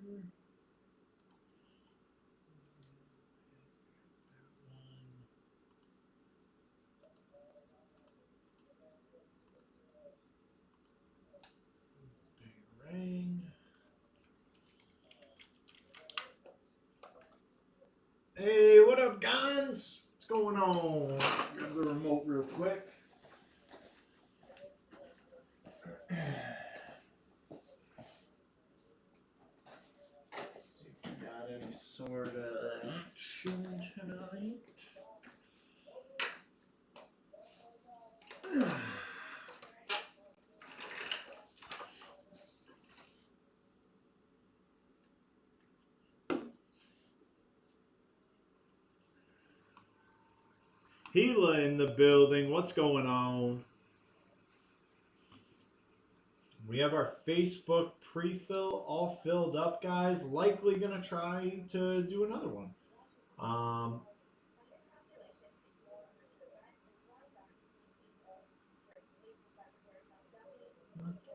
Ring. Hey, what up, guys? What's going on? Grab the remote real quick. See if we got any sort of action tonight. Gila in the building. What's going on? We have our Facebook pre-fill all filled up, guys. Likely gonna try to do another one. What the?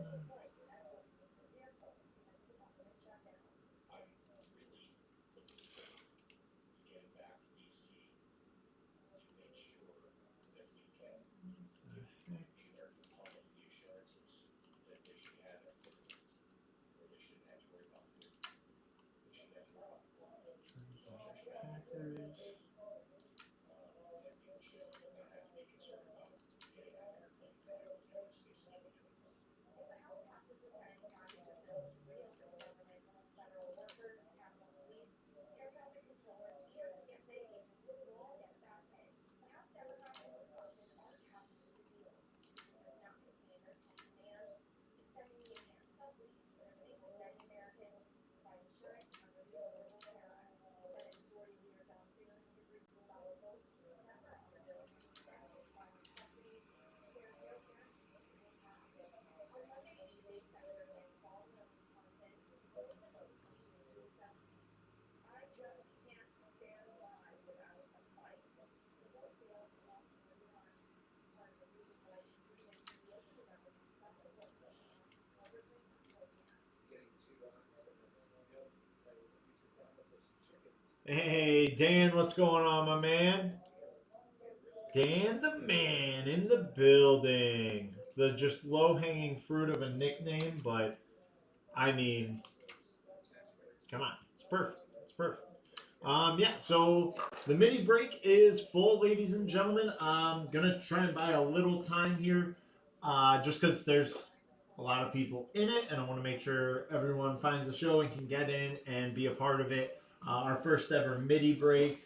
Hey, Dan, what's going on, my man? Dan the man in the building. The just low hanging fruit of a nickname, but I mean, come on, it's perfect. It's perfect. Yeah, so the mini break is full, ladies and gentlemen. I'm gonna try and buy a little time here, just because there's a lot of people in it, and I want to make sure everyone finds the show and can get in and be a part of it. Our first ever midi break.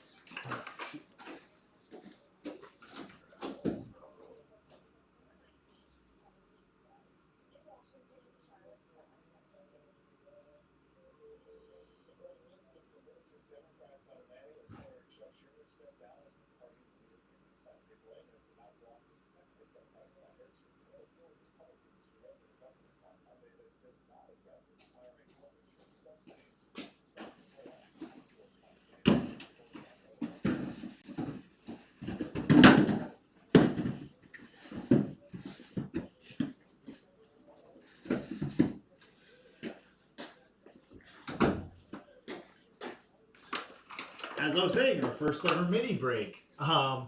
As I was saying, our first ever mini break. I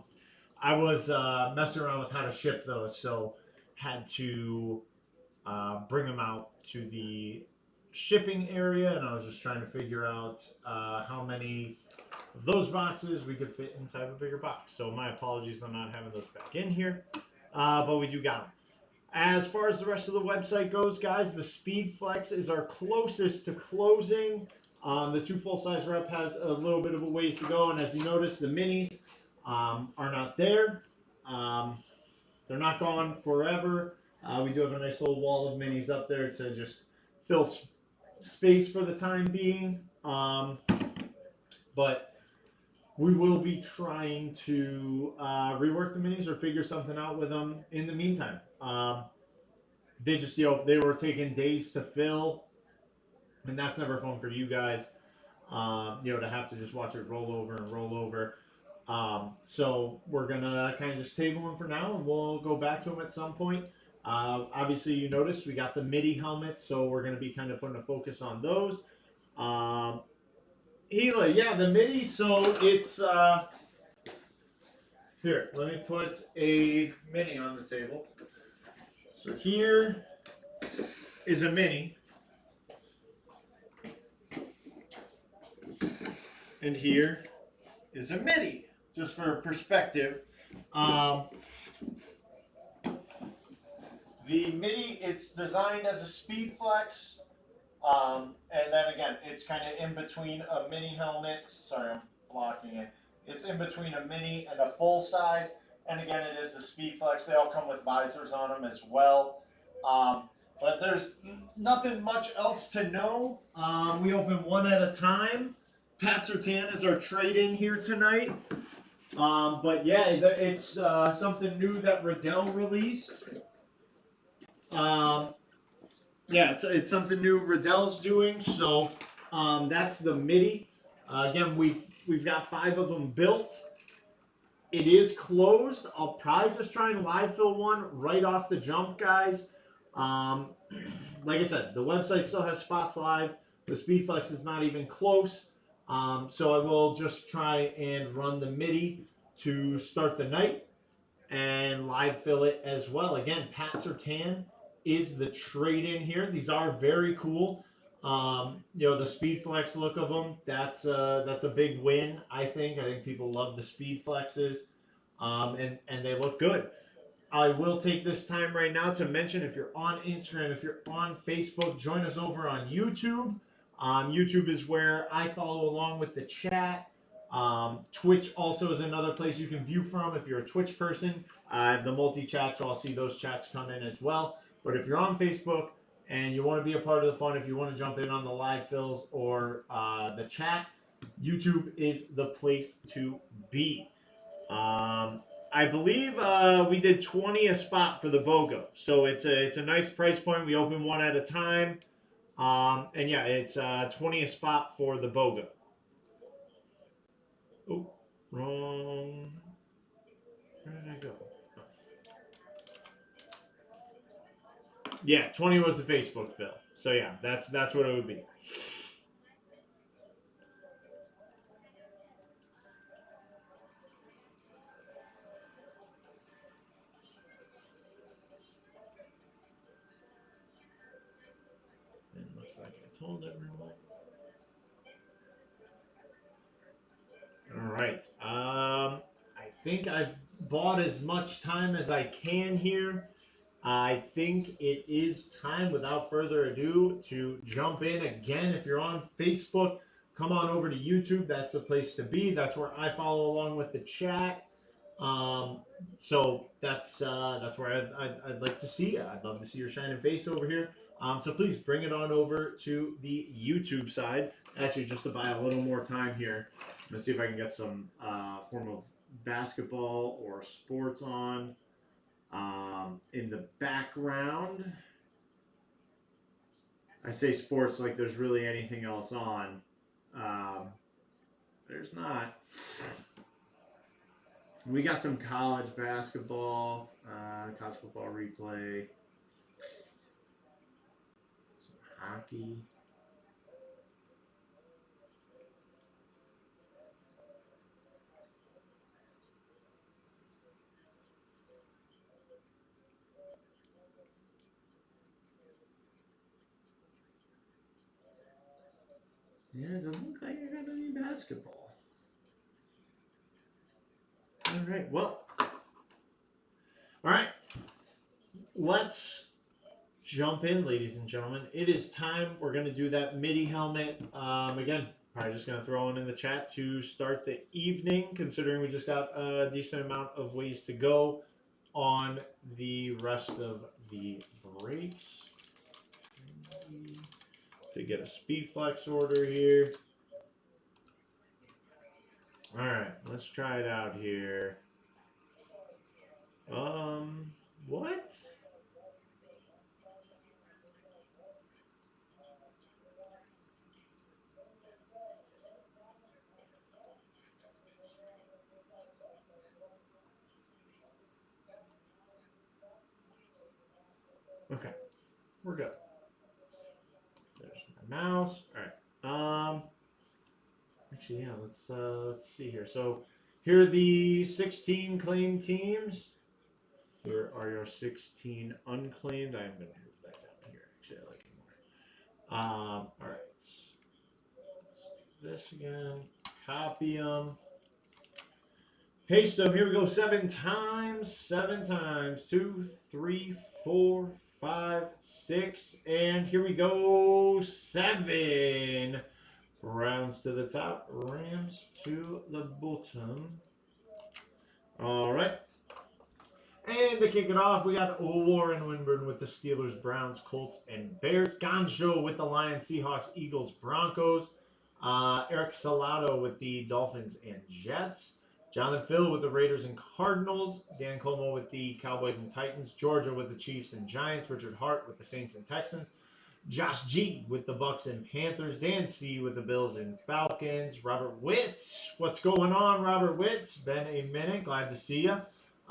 was messing around with how to ship those, so had to bring them out to the shipping area, and I was just trying to figure out how many of those boxes we could fit inside of a bigger box. So my apologies on not having those back in here, but we do got them. As far as the rest of the website goes, guys, the Speed Flex is our closest to closing. The two full-size rep has a little bit of a ways to go, and as you notice, the minis are not there. They're not gone forever. We do have a nice little wall of minis up there to just fill space for the time being. But we will be trying to rework the minis or figure something out with them in the meantime. They just, they were taking days to fill, and that's never fun for you guys. To have to just watch it roll over and roll over. So we're gonna kind of just table them for now, and we'll go back to them at some point. Obviously, you noticed we got the MIDI helmets, so we're gonna be kind of putting a focus on those. Gila, yeah, the midi. So it's here. Let me put a mini on the table. So here is a mini, and here is a midi. Just for perspective, um, the midi, it's designed as a speed flex. And then again, it's kind of in between a mini helmet. Sorry, I'm blocking it. It's in between a mini and a full size. And again, it is the Speed Flex. They all come with visors on them as well. But there's nothing much else to know. We open one at a time. Pat Sertan is our trade-in here tonight. But yeah, it's something new that Riddell released. Um, Yeah, it's something new Riddell's doing. So that's the MIDI. Again, we've got 5 of them built. It is closed. I'll probably just try and live fill one right off the jump, guys. Um, like I said, the website still has spots live. The Speedflex is not even close. So I will just try and run the MIDI to start the night and live fill it as well. Again, Pat Sertan is the trade in here. These are very cool. The Speed Flex look of them, that's a big win, I think. I think people love the Speed Flexes, and they look good. I will take this time right now to mention, if you're on Instagram, if you're on Facebook, join us over on YouTube. YouTube is where I follow along with the chat. Twitch also is another place you can view from if you're a Twitch person. I have the multi-chat, so I'll see those chats come in as well. But if you're on Facebook and you want to be a part of the fun, if you want to jump in on the live fills or the chat, YouTube is the place to be. I believe we did 20 a spot for the BOGO, so it's a nice price point. We open one at a time, and yeah, it's 20 a spot for the BOGO. Oh, wrong. Where did I go? Oh. Yeah, 20 was the Facebook fill. So yeah, that's what it would be. It looks like I told everyone. All right. I think I've bought as much time as I can here. I think it is time, without further ado, to jump in again. If you're on Facebook, come on over to YouTube. That's the place to be. That's where I follow along with the chat. So that's where I'd like to see you. I'd love to see your shining face over here. So please bring it on over to the YouTube side. Actually, just to buy a little more time here, I'm gonna see if I can get some form of basketball or sports on. In the background, I say sports like there's really anything else on. There's not. We got some college basketball, college football replay, some hockey. Yeah, it doesn't look like you're gonna need basketball. All right. Well. All right. Let's jump in, ladies and gentlemen. It is time. We're going to do that MIDI helmet. Again, probably just going to throw it in the chat to start the evening, considering we just got a decent amount of ways to go on the rest of the breaks. To get a speed flex order here. All right, let's try it out here. What? Okay, we're good. There's my mouse. All right. Actually, yeah. Let's see here. So here are the 16 claimed teams. Here are your 16 unclaimed. I'm going to move that down here. Actually, I like it more. All right. Let's do this again. Copy them. Paste them. Here we go. 7 times. 7 times. 2, 3, 4, 5, 6. And here we go. 7. Browns to the top. Rams to the bottom. All right. And to kick it off, we got Warren Winburn with the Steelers, Browns, Colts, and Bears. Gonjo with the Lions, Seahawks, Eagles, Broncos. Eric Salado with the Dolphins and Jets. Jonathan Phil with the Raiders and Cardinals. Dan Como with the Cowboys and Titans. Georgia with the Chiefs and Giants. Richard Hart with the Saints and Texans. Josh G with the Bucks and Panthers. Dan C with the Bills and Falcons. Robert Witt. What's going on, Robert Witt? Been a minute. Glad to see you.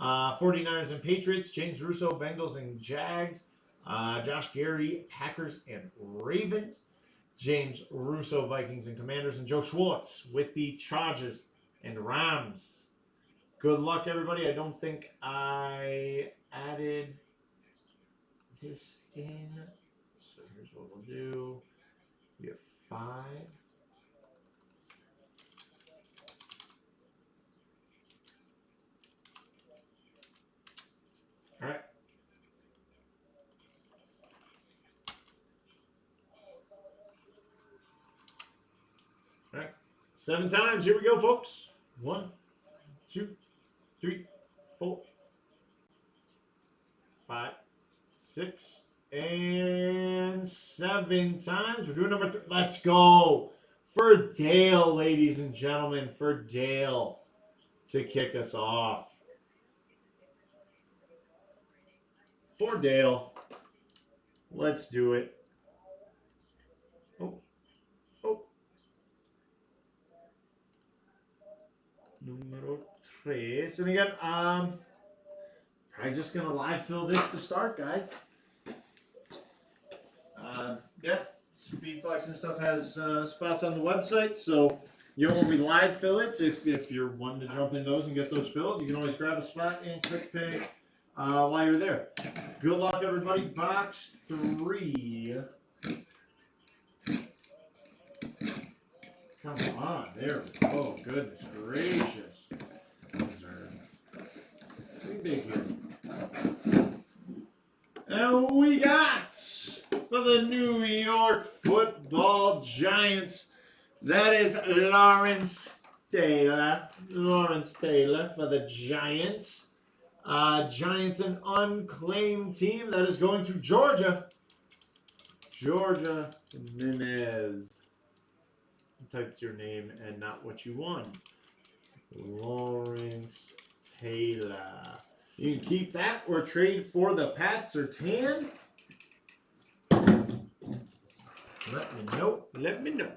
49ers and Patriots. James Russo, Bengals and Jags. Josh Gary, Packers and Ravens. James Russo, Vikings and Commanders. And Joe Schwartz with the Chargers and Rams. Good luck, everybody. I don't think I added this in. So here's what we'll do. We have 5. All right. All right. 7 times. Here we go, folks. 1, 2, 3, 4, 5, 6, and 7 times. We're doing number 3. Let's go. For Dale, ladies and gentlemen. For Dale to kick us off. For Dale. Let's do it. Numero 3. And again, I'm just going to live fill this to start, guys. Yeah, Speedflex and stuff has spots on the website, so when we live fill it, if you're wanting to jump in those and get those filled, you can always grab a spot and quick pay while you're there. Good luck, everybody. Box 3. Come on, there we go. Goodness gracious. Those are pretty big here. And we got for the New York Football Giants, that is Lawrence Taylor. Lawrence Taylor for the Giants. Giants, an unclaimed team that is going to Georgia. Georgia Jimenez. Typed your name and not what you won. Lawrence Taylor. You can keep that or trade for the Pats or Tan. Let me know. Let me know.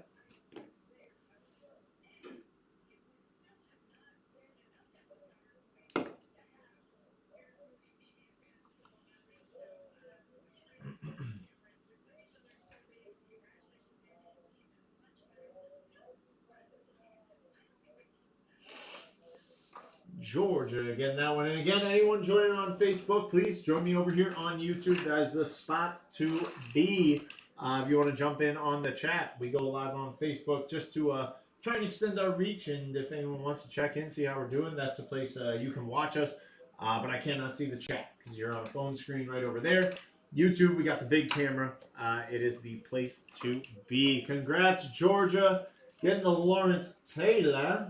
Georgia, again, that one. And again, anyone joining on Facebook, please join me over here on YouTube as the spot to be. If you want to jump in on the chat, we go live on Facebook just to try and extend our reach. And if anyone wants to check in, see how we're doing, that's the place you can watch us. But I cannot see the chat because you're on a phone screen right over there. YouTube, we got the big camera. It is the place to be. Congrats, Georgia, getting the Lawrence Taylor.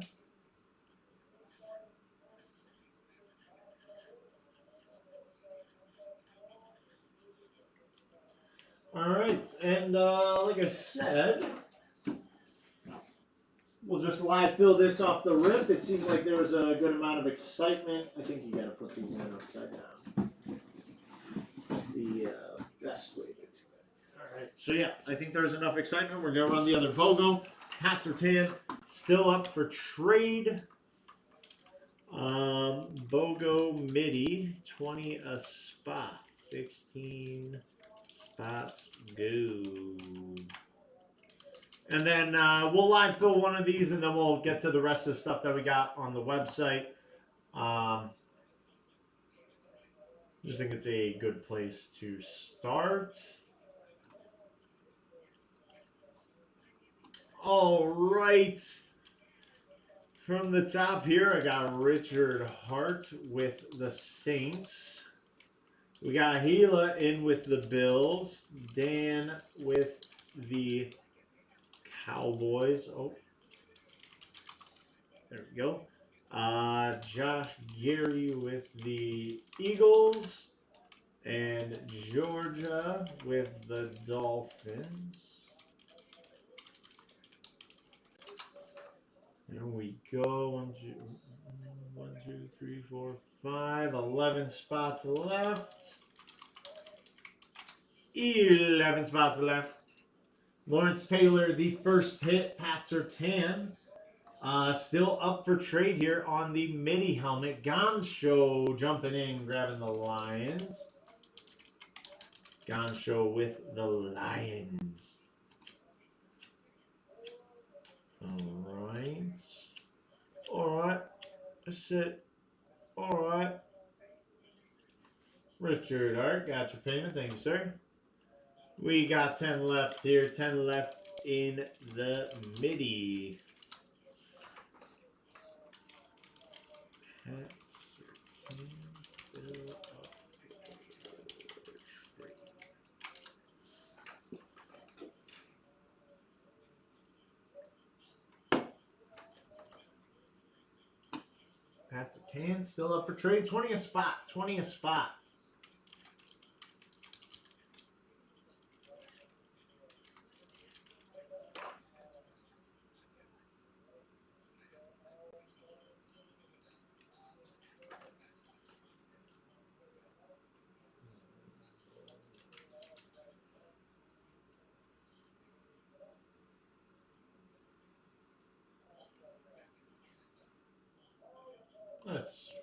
All right, and like I said, we'll just live fill this off the rip. It seems like there was a good amount of excitement. I think you got to put these in upside down. It's the best way to do it. All right, so yeah, I think there's enough excitement. We're going to run the other BOGO. Pats or Tan, still up for trade. BOGO MIDI, 20 a spot, 16 spots go. And then we'll live fill one of these, and then we'll get to the rest of the stuff that we got on the website. I just think it's a good place to start. All right. From the top here, I got Richard Hart with the Saints. We got Gila in with the Bills. Dan with the Cowboys. Oh, there we go. Josh Gary with the Eagles. And Georgia with the Dolphins. There we go. 1, 2, 3, 4, 5. 11 spots left. 11 spots left. Lawrence Taylor, the first hit. Pat Surtain. Still up for trade here on the midi helmet. Goncho jumping in, grabbing the Lions. Goncho with the Lions. Alright. Alright. That's it. Alright. Richard Hart, got your payment. Thank you, sir. We got 10 left here. 10 left in the midi. Pat Surtain still up for trade. 20th spot. 20th spot. Let's.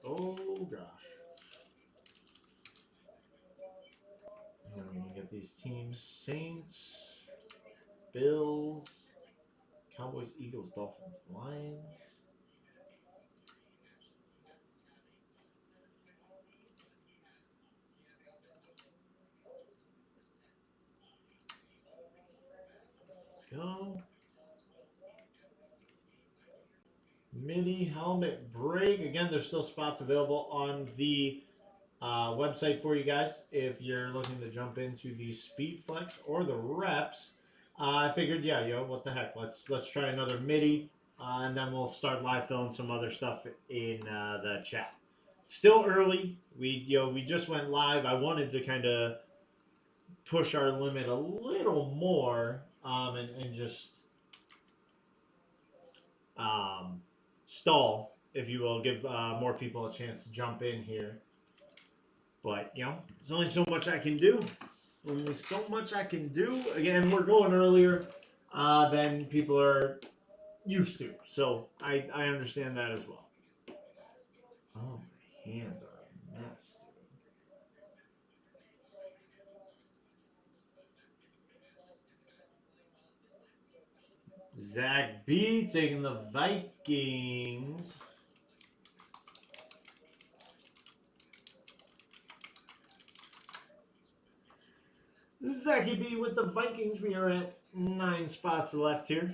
Oh gosh. Now we can get these teams: Saints, Bills, Cowboys, Eagles, Dolphins, Lions. Go. Mini helmet break. Again, there's still spots available on the website for you guys if you're looking to jump into the Speed Flex or the reps. I figured, yeah, what the heck? Let's try another midi, and then we'll start live filling some other stuff in the chat. Still early. We just went live. I wanted to kind of push our limit a little more, and just stall, if you will, give more people a chance to jump in here. But, there's only so much I can do. Only so much I can do. Again, we're going earlier than people are used to. So, I understand that as well. Oh, my hands are a mess, dude. Zach B taking the Vikings. Zachy B with the Vikings. We are at 9 spots left here.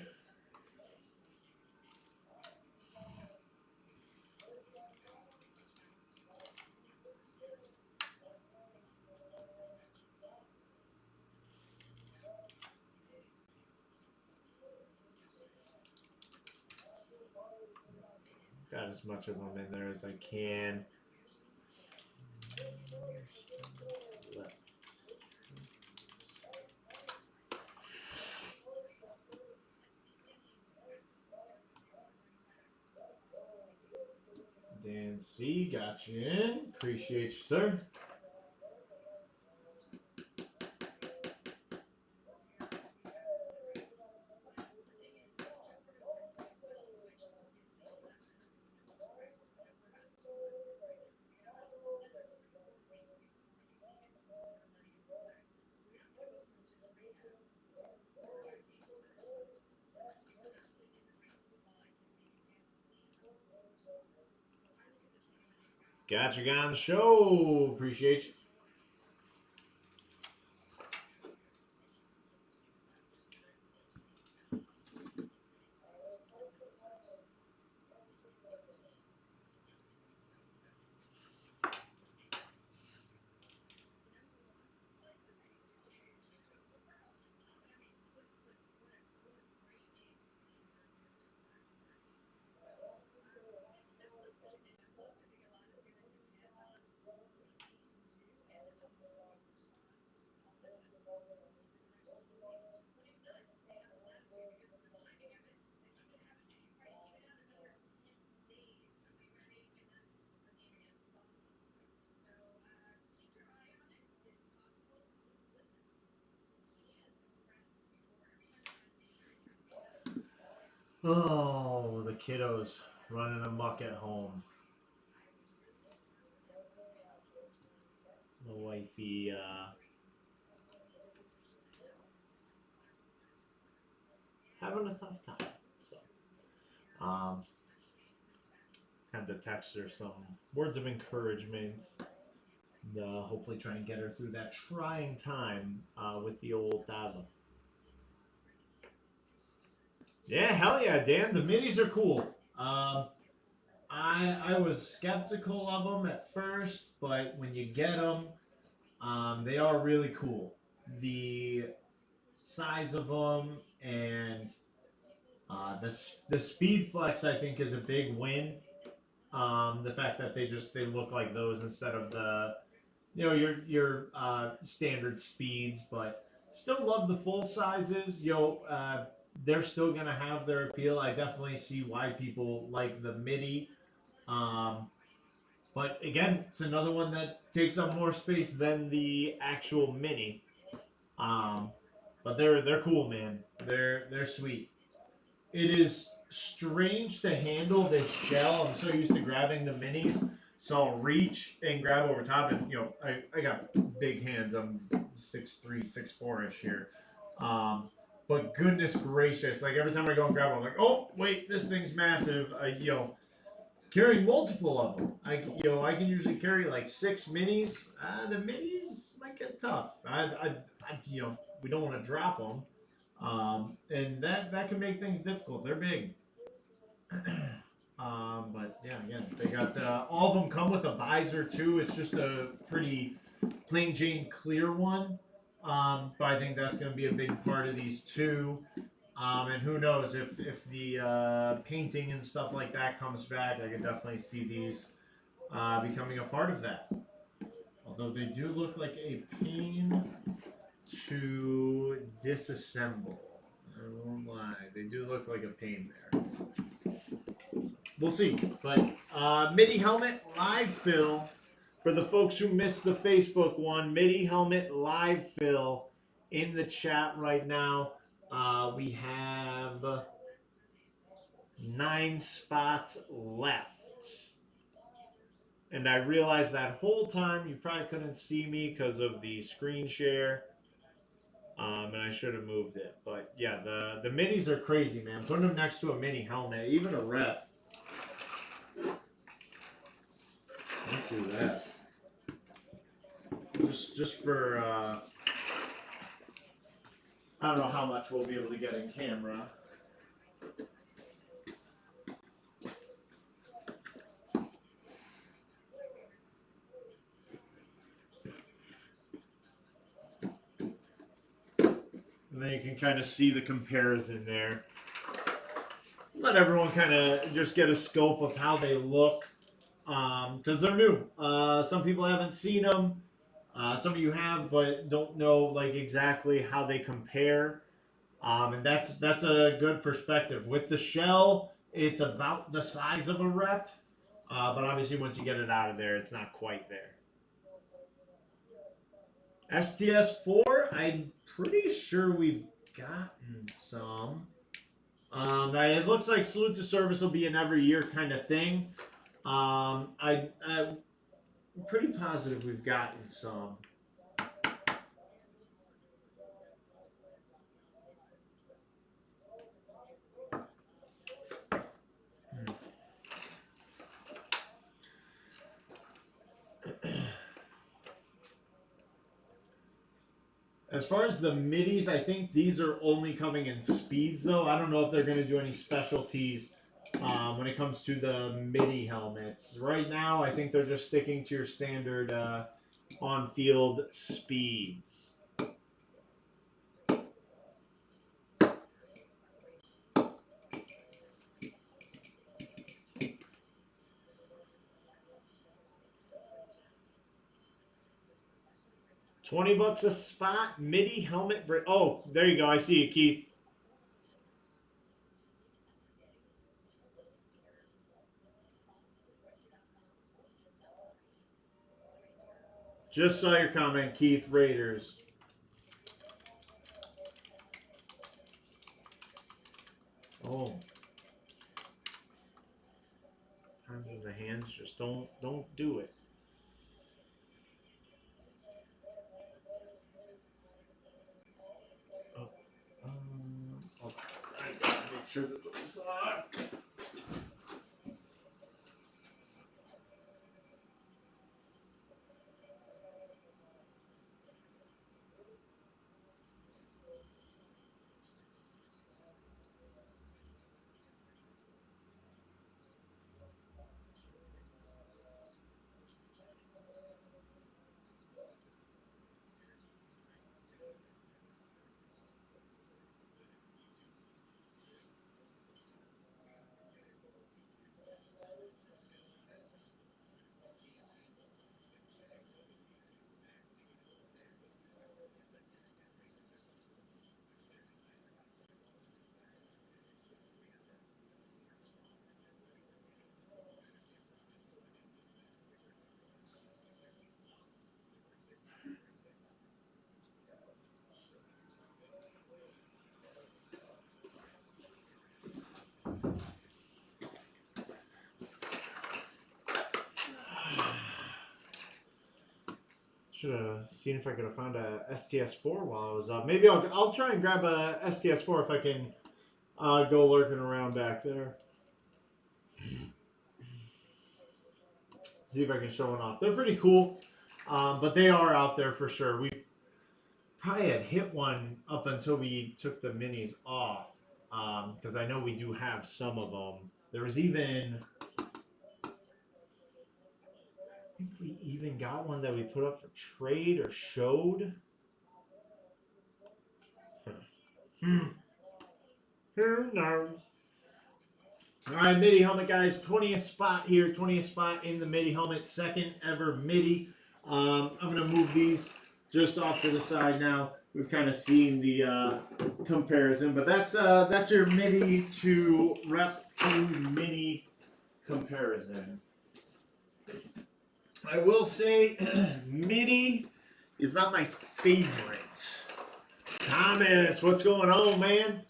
Got as much of them in there as I can. Dan C, got you in. Appreciate you, sir. Got you on the show. Appreciate you. Oh, the kiddos running amok at home. The wifey, having a tough time. So, had to text her some words of encouragement. And, hopefully, try and get her through that trying time with the old Dava. Yeah, hell yeah, Dan. The minis are cool. I was skeptical of them at first, but when you get them, they are really cool. The size of them and the speed flex, I think, is a big win. The fact that they look like those instead of the your standard speeds, but still love the full sizes. They're still gonna have their appeal. I definitely see why people like the midi. Um, but again, it's another one that takes up more space than the actual mini. Um, but they're cool, man. They're sweet. It is strange to handle this shell. I'm so used to grabbing the minis, so I'll reach and grab over top. And I got big hands. I'm 6'3", 6'4" ish here. But goodness gracious, like every time I go and grab them, I'm like, oh wait, this thing's massive. Carrying multiple of them. I can usually carry like 6 minis. The minis might get tough. We don't want to drop them. And that can make things difficult. They're big. But yeah, again, they got all of them come with a visor too. It's just a pretty plain Jane clear one. But I think that's going to be a big part of these too. And who knows if the painting and stuff like that comes back, I could definitely see these becoming a part of that. Although they do look like a pain to disassemble. I won't lie, they do look like a pain there. We'll see. But MIDI helmet live fill for the folks who missed the Facebook one. MIDI helmet live fill in the chat right now. We have 9 spots left. And I realized that whole time you probably couldn't see me because of the screen share. And I should have moved it. But yeah, the minis are crazy, man. Putting them next to a mini helmet, even a rep. Let's do that. Just for I don't know how much we'll be able to get in camera. And then you can kind of see the comparison there. Let everyone kind of just get a scope of how they look. Because they're new. Some people haven't seen them. Some of you have, but don't know like exactly how they compare. And that's a good perspective. With the shell, it's about the size of a rep. But obviously, once you get it out of there, it's not quite there. STS4, I'm pretty sure we've gotten some. It looks like Salute to Service will be an every year kind of thing. I'm pretty positive we've gotten some. As far as the middies, I think these are only coming in speeds, though. I don't know if they're going to do any specialties when it comes to the midi helmets. Right now, I think they're just sticking to your standard on-field speeds. $20 a spot, midi helmet. Oh, there you go. I see you, Keith. Just saw your comment, Keith. Raiders. Oh. Times when the hands just don't do it. Oh. I gotta make sure that those are. Should have seen if I could have found a STS4 while I was up. Maybe I'll try and grab a STS4 if I can go lurking around back there. See if I can show one off. They're pretty cool, but they are out there for sure. We probably had hit one up until we took the minis off, because I know we do have some of them. There was even... I think we even got one that we put up for trade or showed. Who knows? All right, midi helmet, guys. 20th spot here. 20th spot in the midi helmet. Second ever midi. I'm going to move these just off to the side now. We've kind of seen the comparison. But that's your midi to rep to mini comparison. I will say, midi is not my favorite. Thomas, what's going on, man?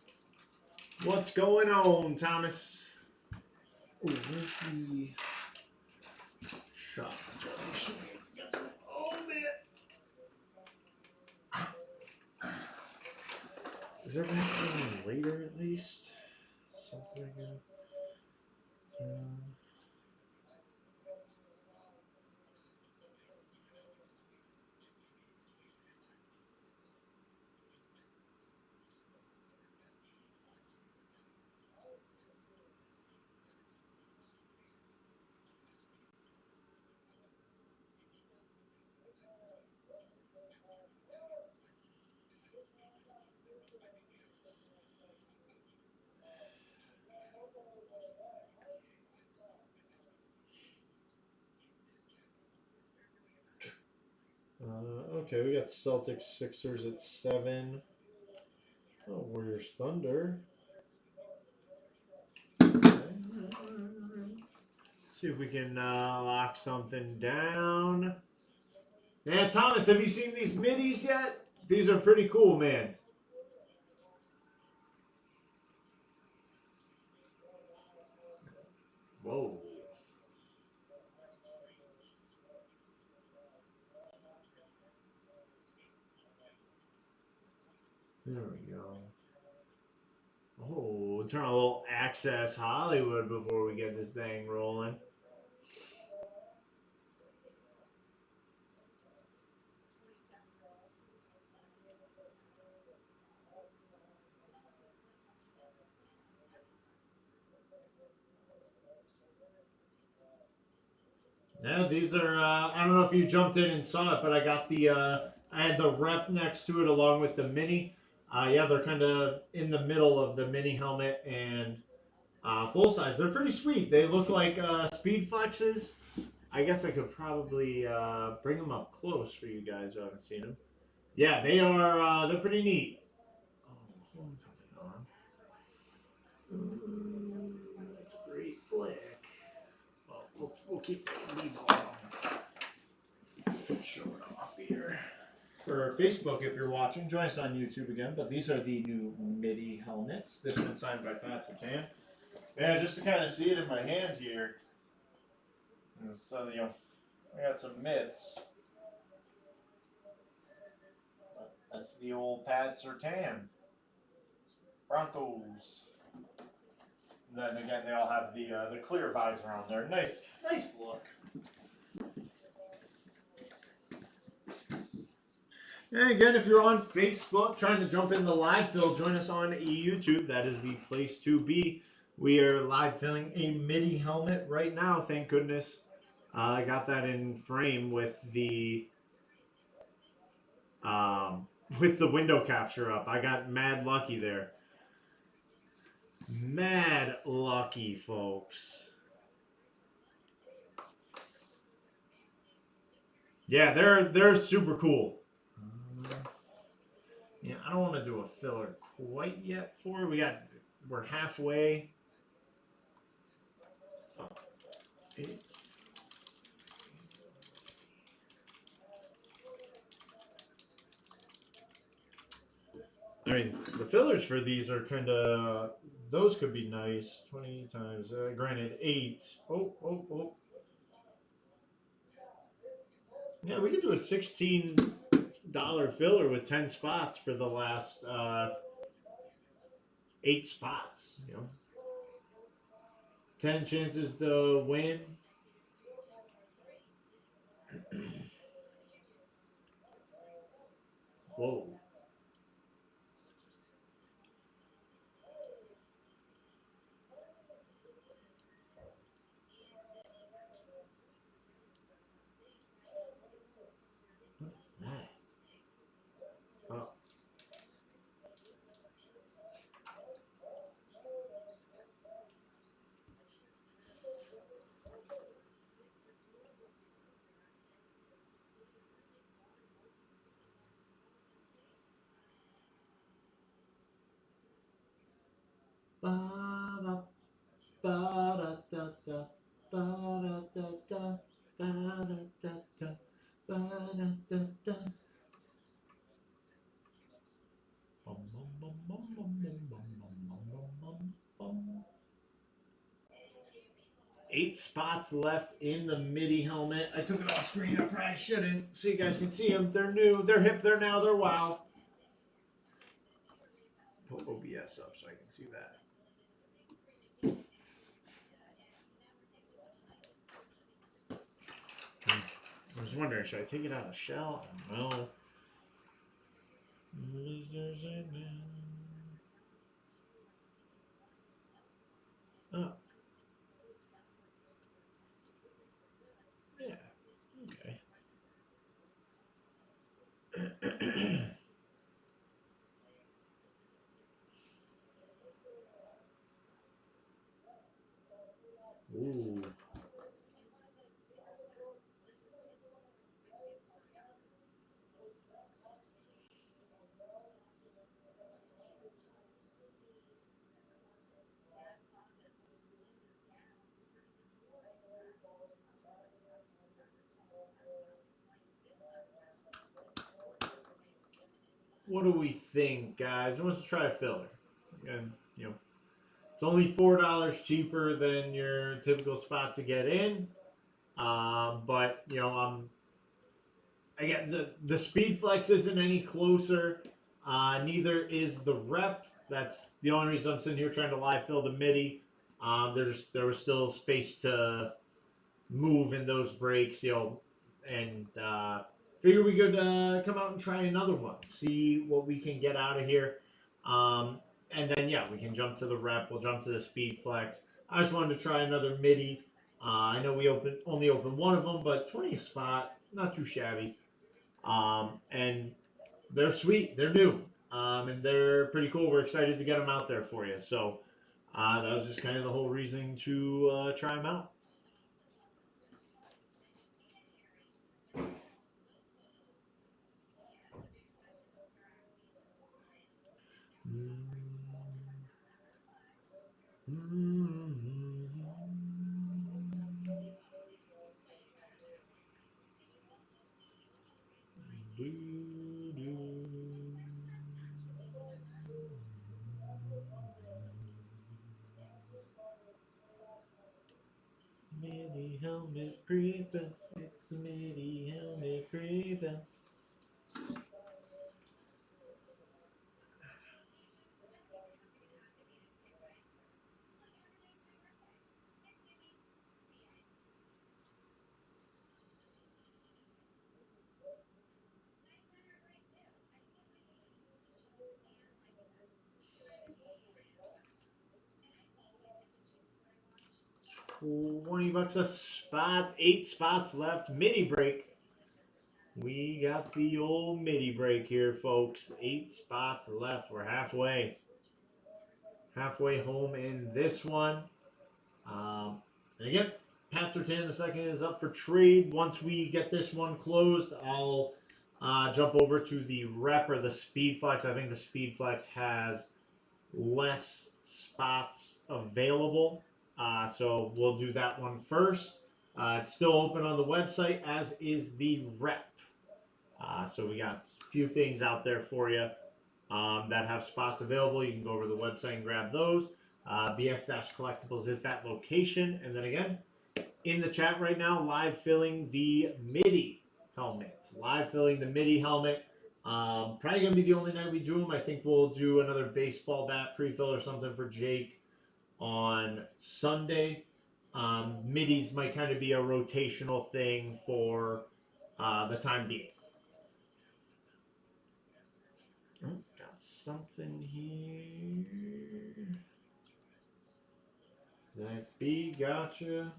What's going on, Thomas? Oh, where's the shot? Oh, man. Is there going to be one later at least? Something like that. Okay, we got Celtics Sixers at 7. Oh, Warriors Thunder. See if we can lock something down. Yeah, Thomas, have you seen these middies yet? These are pretty cool, man. Whoa. There we go. Oh, turn a little Access Hollywood before we get this thing rolling. Yeah, these are. I don't know if you jumped in and saw it, but I got the. I had the rep next to it along with the mini. Yeah, they're kind of in the middle of the mini helmet and full size. They're pretty sweet. They look like speed flexes. I guess I could probably bring them up close for you guys who haven't seen them. Yeah, they are. They're pretty neat. Oh, homecoming on. That's a great flick. Well, we'll keep the lead on. Show it off here. For Facebook, if you're watching, join us on YouTube again. But these are the new MIDI helmets. This one's signed by Pat Sertan. Yeah, just to kind of see it in my hand here. And so, you know, I got some mitts. That's the old Pat Sertan. Broncos. And then again, they all have the clear visor on there. Nice look. And again, if you're on Facebook trying to jump in the live fill, join us on YouTube. That is the place to be. We are live filling a MIDI helmet right now, thank goodness. I got that in frame with the window capture up. I got mad lucky there. Mad lucky, folks. Yeah, they're super cool. Yeah, I don't want to do a filler quite yet for it. We're halfway. Oh, I mean, the fillers for these are kind of, those could be nice. 20 times, granted, 8. Oh. Yeah, we could do a $16 filler with 10 spots for the last 8 spots, you know. 10 chances to win. Whoa. What is that? Oh. Ba-da, ba-da-da-da, ba-da-da-da, ba-da-da-da, ba-da-da-da. Bum, bum, bum, bum, bum, bum, bum, bum, bum. 8 spots left in the MIDI helmet. I took it off screen. I probably shouldn't, so you guys can see them. They're new. They're hip. They're now. They're wow. Put OBS up so I can see that. I was wondering, should I take it out of the shell? I don't know. Oh. Yeah. Okay. Ooh. What do we think, guys? Who wants to try a filler? Again, you know, it's only $4 cheaper than your typical spot to get in. But you know, again, the speed flex isn't any closer. Neither is the rep. That's the only reason I'm sitting here trying to live fill the MIDI. There was still space to move in those breaks, you know, and figure we could come out and try another one, see what we can get out of here. And then, yeah, we can jump to the rep. We'll jump to the speed flex. I just wanted to try another MIDI. I know we only opened one of them, but 20 spot, not too shabby. And they're sweet. They're new. And they're pretty cool. We're excited to get them out there for you. So that was just kind of the whole reason to try them out. Midi helmet prevent. It's the midi helmet prevent. $20 a spot, 8 spots left. Mini break. We got the old midi break here, folks. 8 spots left. We're halfway home in this one. And again, Pat Sertan II is up for trade. Once we get this one closed, I'll jump over to the rep or the speed flex. I think the speed flex has less spots available. So we'll do that one first. It's still open on the website, as is the rep. So we got a few things out there for you that have spots available. You can go over to the website and grab those. BS-Collectibles is that location. And then again, in the chat right now, live filling the MIDI helmets. Live filling the MIDI helmet. Probably going to be the only night we do them. I think we'll do another baseball bat pre-fill or something for Jake on Sunday. Midis might kind of be a rotational thing for the time being. Oh, got something here. Zach B, gotcha.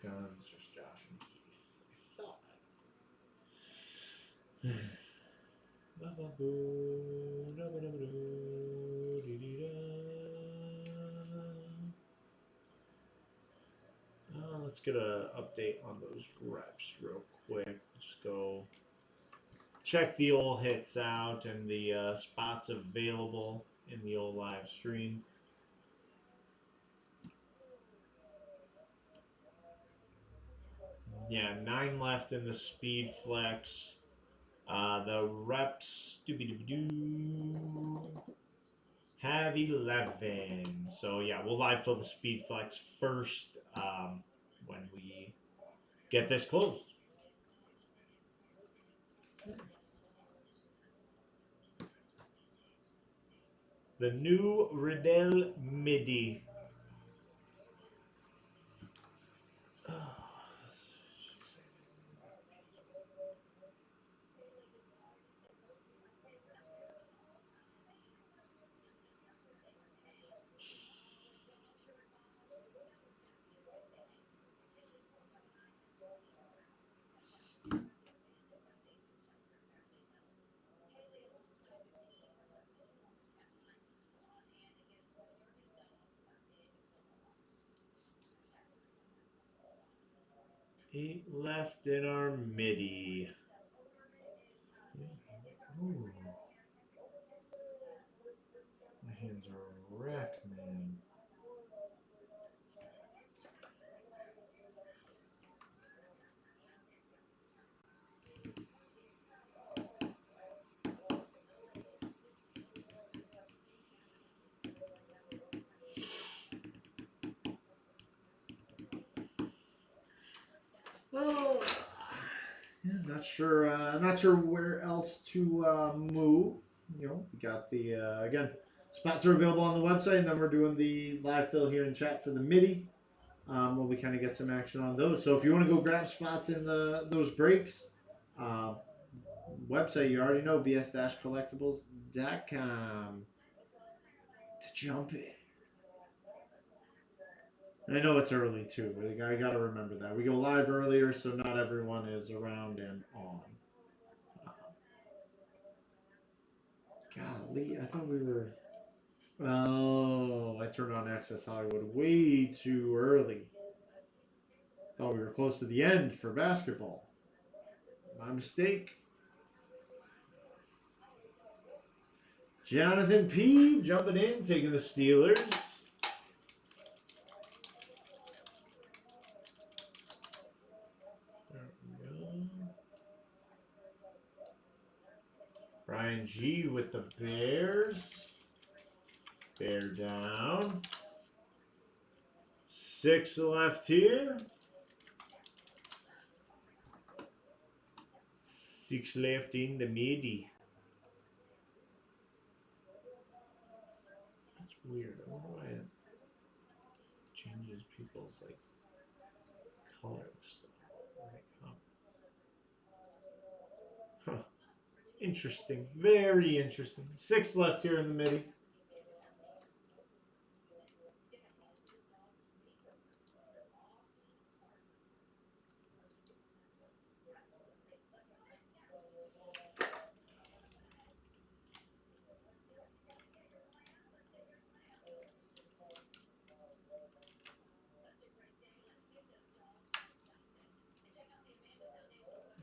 No, it's just Josh and Keith. I thought. Let's get an update on those reps real quick. Just go check the old hits out and the spots available in the old live stream. Yeah, 9 left in the speed flex. The reps have 11. So yeah, we'll live fill the speed flex first when we get this closed. The new Riddell MIDI. Eight left in our MIDI. Ooh. My hands are a wreck, man. Oh, yeah, not sure where else to move. You know, we got the again, spots are available on the website, and then we're doing the live fill here in chat for the MIDI. Where we kind of get some action on those. So if you want to go grab spots in those breaks, Website you already know, bs-collectibles.com to jump in. And I know it's early too. I got to remember that. We go live earlier, so not everyone is around and on. Golly, I thought we were. Oh, I turned on Access Hollywood way too early. Thought we were close to the end for basketball. My mistake. Jonathan P. jumping in, taking the Steelers. There we go. Brian G. with the Bears. Bear down. 6 left here. 6 left in the midi. That's weird. I wonder why it changes people's like color stuff when they comment. Huh. Interesting. Very interesting. 6 left here in the midi.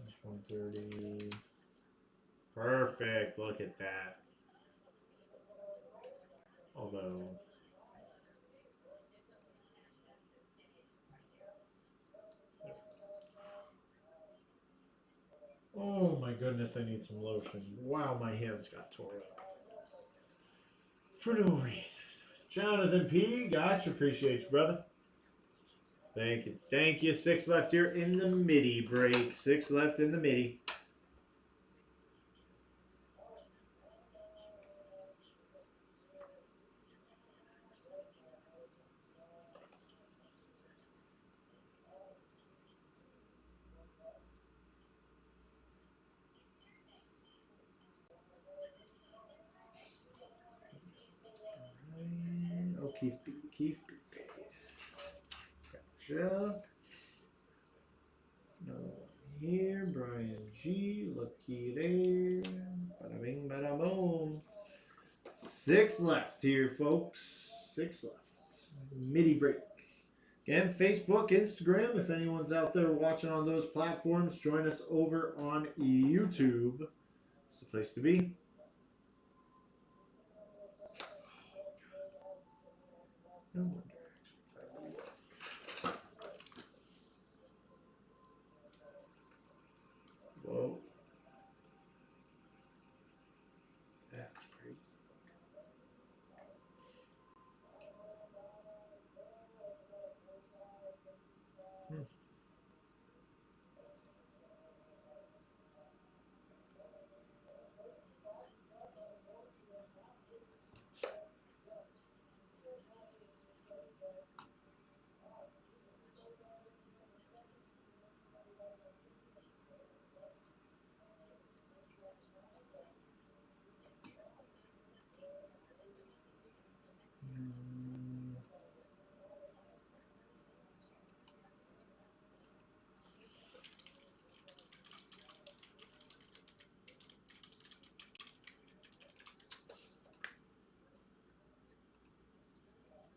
That's 130. Perfect. Look at that. Although. Oh my goodness, I need some lotion. Wow, my hands got tore up. For no reason. Jonathan P. Gotcha. Appreciate you, brother. Thank you. Thank you. 6 left here in the midi break. 6 left in the midi. Oh, Keith B. Keith B. Gotcha. Another one here. Brian G. Lucky there. Bada bing, bada boom. 6 left here, folks. 6 left. Midi break. Again, Facebook, Instagram. If anyone's out there watching on those platforms, join us over on YouTube. It's the place to be. No wonder. Whoa. That's crazy.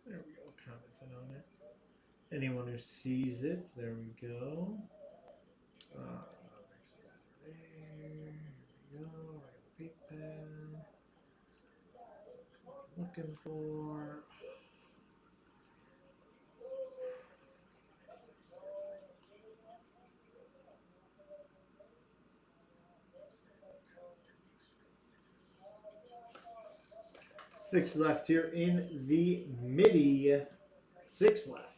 There we go, commenting on it. Anyone who sees it, there we go. Mix it over there. Here we go. Right pad. That's what I'm looking for. Six left here in the midi. 6 left.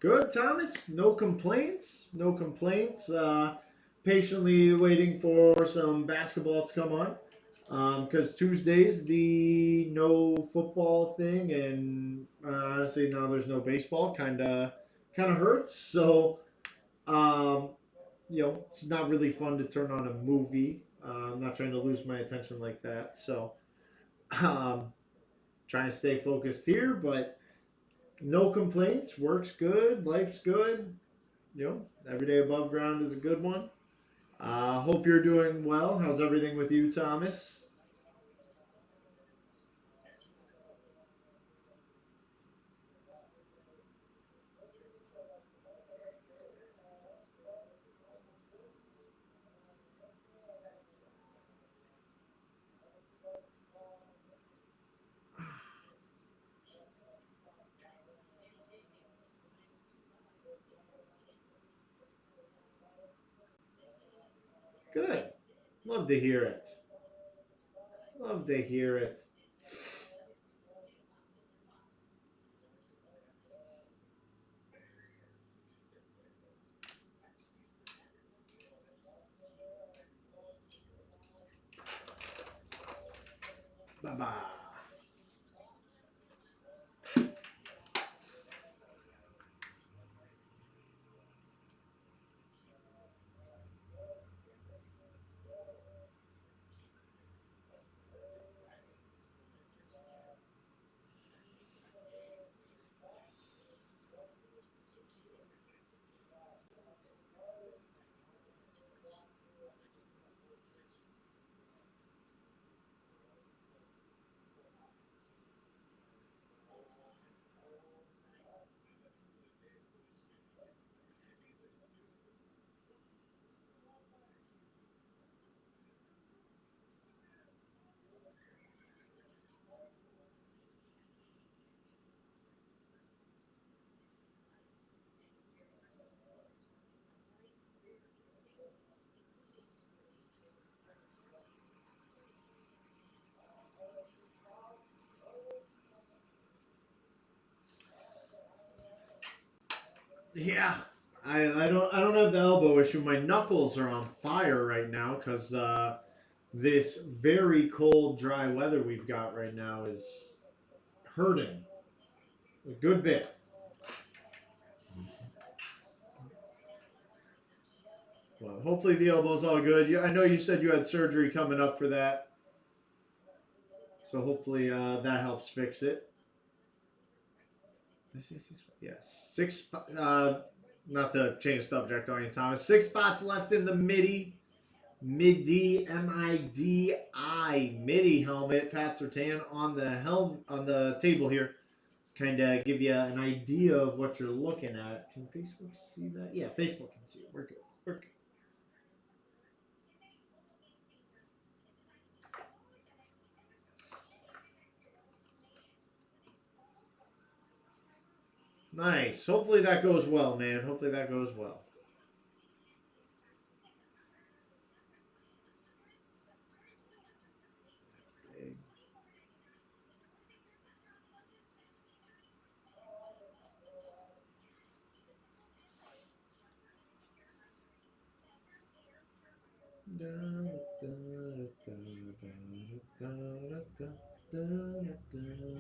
Good, Thomas. No complaints. No complaints. Patiently waiting for some basketball to come on. Because Tuesday's the no football thing, and honestly now there's no baseball. Kind of hurts. So It's not really fun to turn on a movie. I'm not trying to lose my attention like that. So, um, trying to stay focused here, but no complaints. Work's good. Life's good. Every day above ground is a good one. Hope you're doing well. How's everything with you, Thomas? Good. Love to hear it. Love to hear it. Bye bye. Yeah, I don't have the elbow issue. My knuckles are on fire right now because this very cold, dry weather we've got right now is hurting a good bit. Well, hopefully the elbow's all good. I know you said you had surgery coming up for that, so hopefully that helps fix it. Did I say six? Yes, six. Not to change the subject on you, Thomas. 6 spots left in the MIDI helmet. Pat Sertan on the on the table here. Kind of give you an idea of what you're looking at. Can Facebook see that? Yeah, Facebook can see it. We're good. We're good. Nice. Hopefully that goes well, man. Hopefully that goes well. That's big.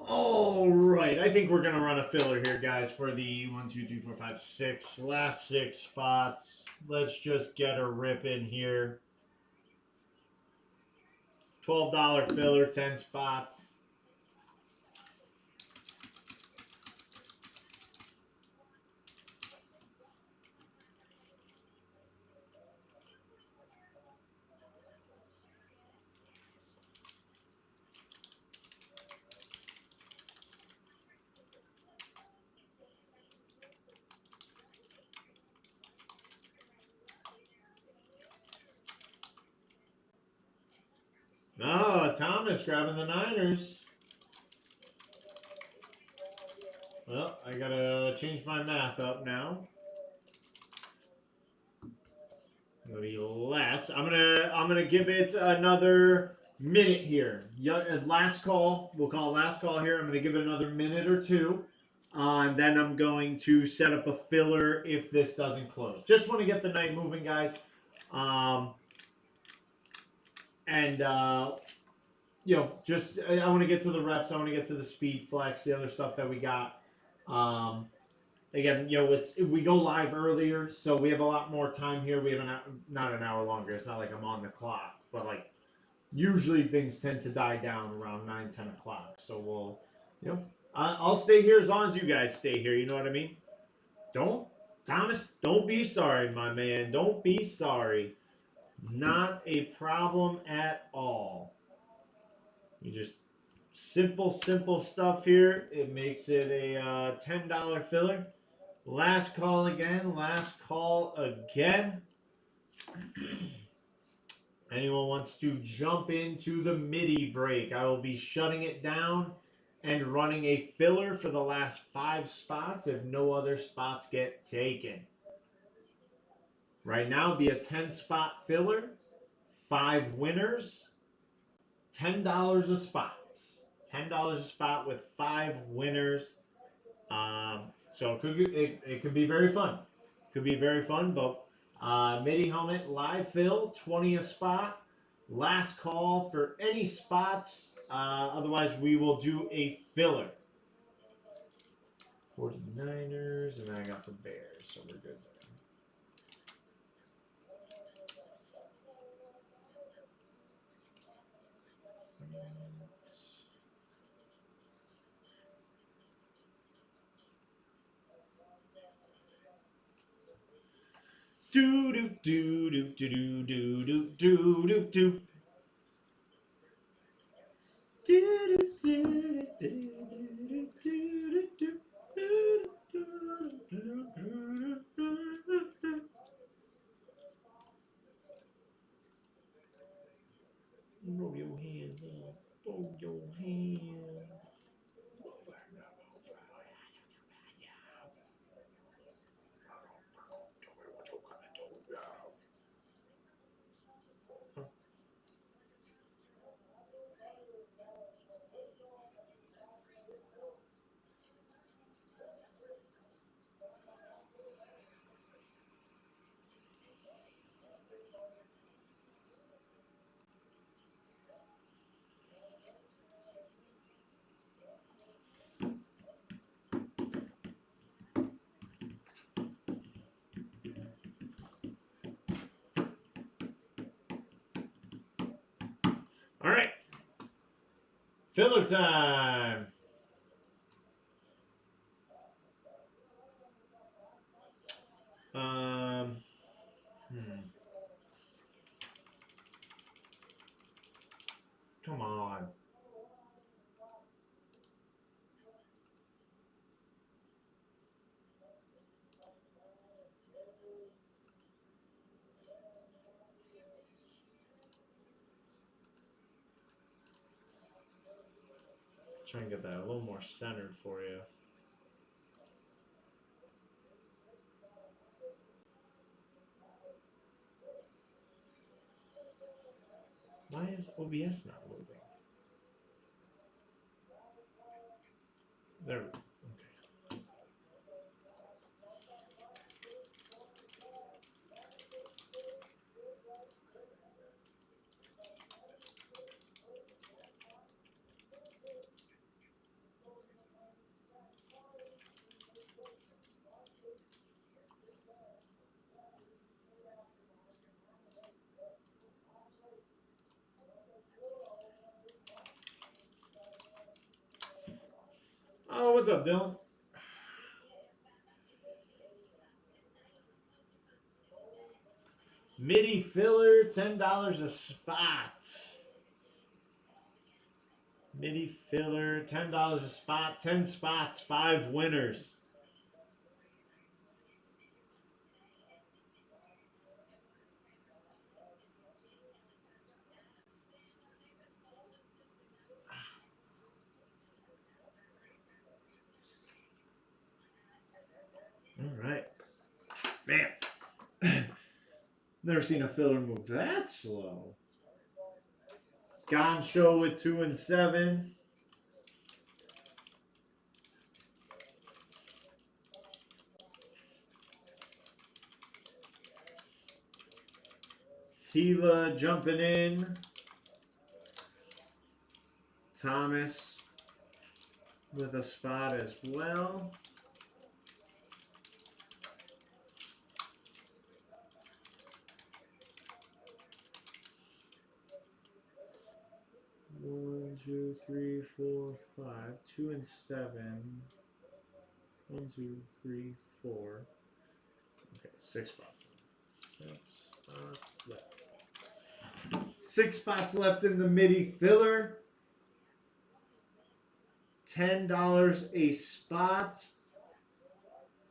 All right, I think we're gonna run a filler here, guys, for the 1, 2, 3, 4, 5, 6 last 6 spots. Let's just get a rip in here. $12 filler, 10 spots. Oh, Thomas grabbing the Niners. Well, I gotta change my math up now. Gonna be less. I'm gonna give it another minute here. Last call. We'll call it last call here. I'm gonna give it another minute or two. And then I'm going to set up a filler if this doesn't close. Just want to get the night moving, guys. And just I want to get to the reps. I want to get to the speed flex, the other stuff that we got. Um, Again, we go live earlier, so we have a lot more time here. We have not an hour longer. It's not like I'm on the clock, but like usually things tend to die down around 9, 10 o'clock. So I'll stay here as long as you guys stay here. You know what I mean? Don't, Thomas, don't be sorry, my man. Don't be sorry. Not a problem at all. You just simple stuff here. It makes it a $10 filler. Last call again. Last call again. Anyone wants to jump into the midi break? I will be shutting it down and running a filler for the last 5 spots if no other spots get taken. Right now, be a 10-spot filler, 5 winners, $10 a spot. $10 a spot with 5 winners. So it could be very fun. Could be very fun, but MIDI helmet live fill, 20 a spot. Last call for any spots. Otherwise, we will do a filler. 49ers, and then I got the Bears, so we're good there. Do do do do do do do do do do. Roll your hands up. Roll your hands. All right. Filler time. Come on. Try and get that a little more centered for you. Why is OBS not moving? There we go. Okay. Oh, what's up, Dylan? MIDI filler, $10 a spot. MIDI filler, $10 a spot, 10 spots, 5 winners. All right. Man. Never seen a filler move that slow. Gone Show with 2 and 7. Gila jumping in. Thomas with a spot as well. One, two, three, four, five. 2 and 7. 1, 2, 3, 4. Okay, 6 spots. 6 spots left. 6 spots left in the midi filler. $10 a spot.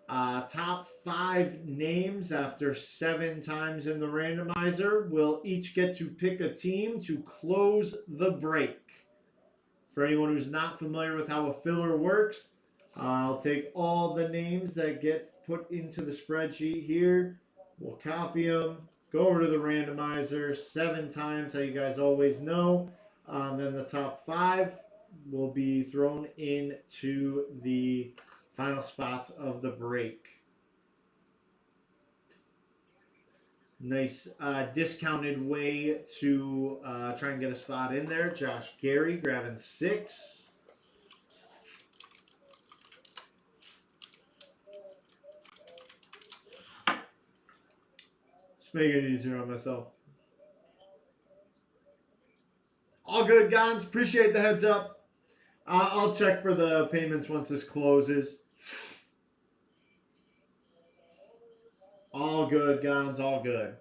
Top 5 names after 7 times in the randomizer will each get to pick a team to close the break. For anyone who's not familiar with how a filler works, I'll take all the names that get put into the spreadsheet here. We'll copy them, go over to the randomizer 7 times, how you guys always know. Then the top 5 will be thrown into the final spots of the break. Nice discounted way to try and get a spot in there. Josh Gary grabbing 6. Just making it easier on myself. All good, Gons. Appreciate the heads up. I'll check for the payments once this closes. All good, Gons. All good.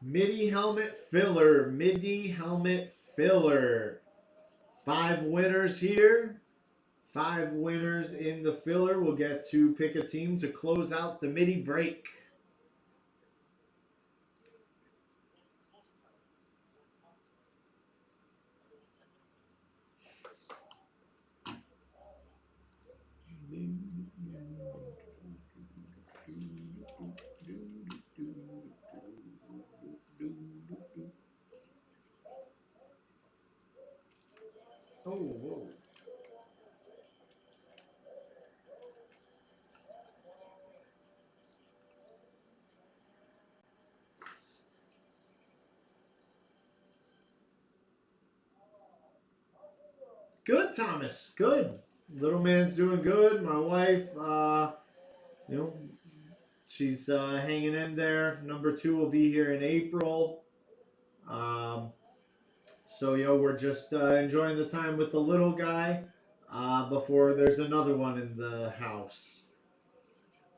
Midi helmet filler. Midi helmet filler. 5 winners here. 5 winners in the filler will get to pick a team to close out the midi break. Oh, whoa. Good, Thomas. Good. Little man's doing good. My wife, you know, she's hanging in there. Number 2 will be here in April. So, we're just enjoying the time with the little guy before there's another one in the house.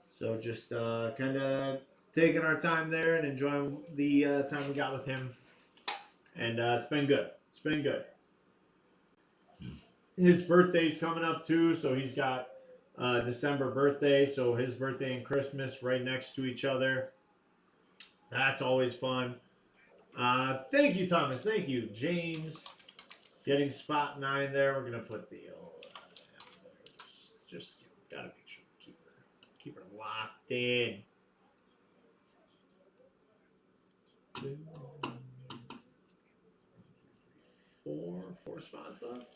So, just kind of taking our time there and enjoying the time we got with him. And it's been good. It's been good. His birthday's coming up too, so he's got December birthday, so his birthday and Christmas right next to each other. That's always fun. Thank you, Thomas. Thank you, James. Getting spot 9 there. We're gonna put the just gotta make sure we keep her locked in. 4 spots left.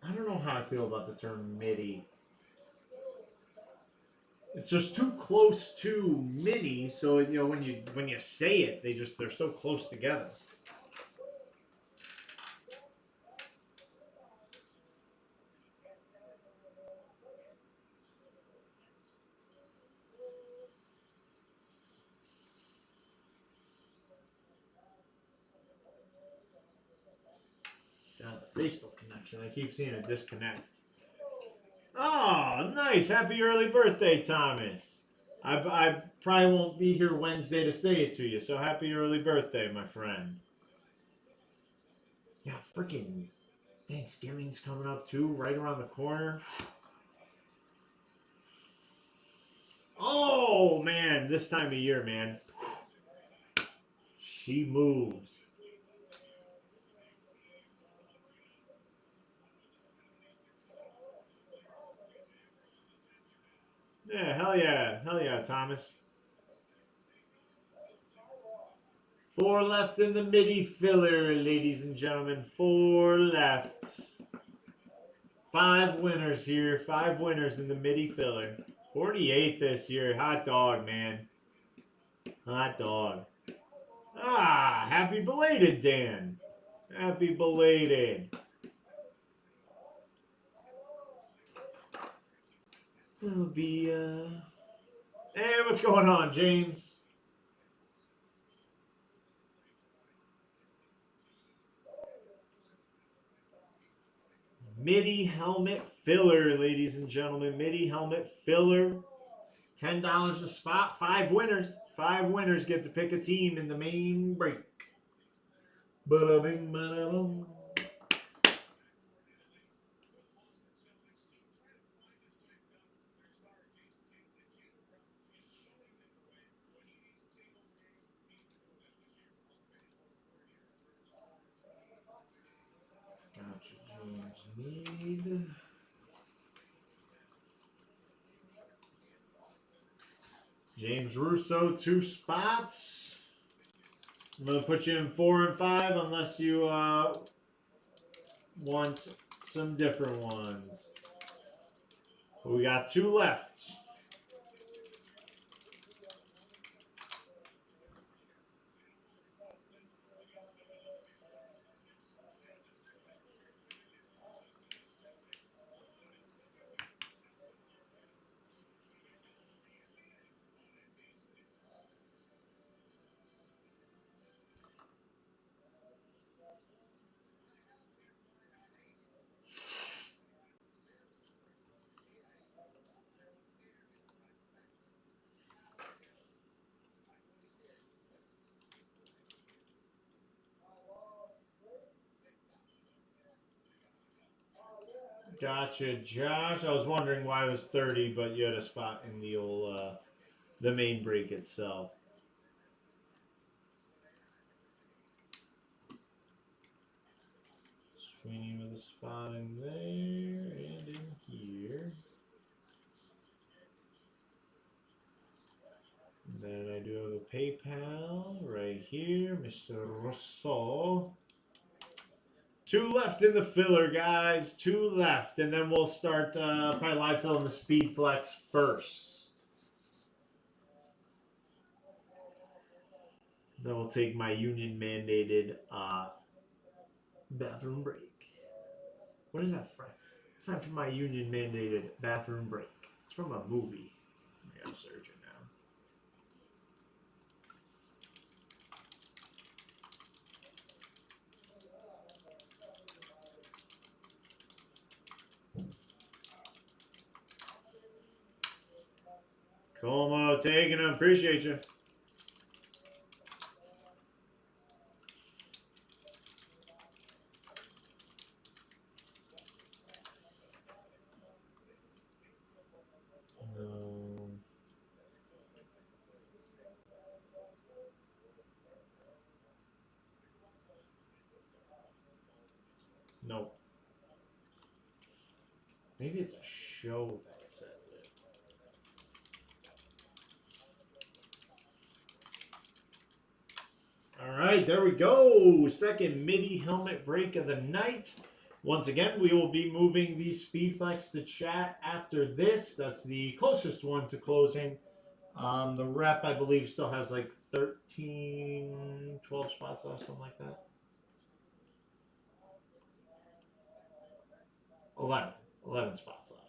I don't know how I feel about the term MIDI. It's just too close to mini, so when you say it, they're so close together. The Facebook connection. I keep seeing a disconnect. Oh, nice. Happy early birthday, Thomas. I probably won't be here Wednesday to say it to you, so happy early birthday, my friend. Yeah, freaking Thanksgiving's coming up too, right around the corner. Oh, man. This time of year, man. She moves. Yeah, hell yeah. Hell yeah, Thomas. 4 left in the midi filler, ladies and gentlemen. 4 left. 5 winners here. 5 winners in the midi filler. 48 this year. Hot dog, man. Hot dog. Ah, happy belated, Dan. Happy belated. That'll be, Hey, what's going on, James? MIDI helmet filler, ladies and gentlemen. MIDI helmet filler. $10 a spot. 5 winners. 5 winners get to pick a team in the main break. Ba-da-bing, ba-da-bum. Gotcha, James. Need. James Russo, 2 spots. I'm going to put you in 4 and 5 unless you want some different ones. We got 2 left. Gotcha, Josh. I was wondering why it was 30, but you had a spot in the old the main break itself. Sweeney with a spot in there and in here. And then I do have a PayPal right here, Mr. Rosso. 2 left in the filler, guys. 2 left, and then we'll start probably live filling the Speed Flex first. Then we'll take my union mandated bathroom break. What is that from? It's time for my union mandated bathroom break. It's from a movie. I gotta search it now. Como taking them. Appreciate you. Nope. Maybe it's a show that says it. All right, there we go. Second MIDI helmet break of the night. Once again, we will be moving the Speedflex to chat after this. That's the closest one to closing. The rep, I believe, still has like 13, 12 spots left, something like that. 11 spots left.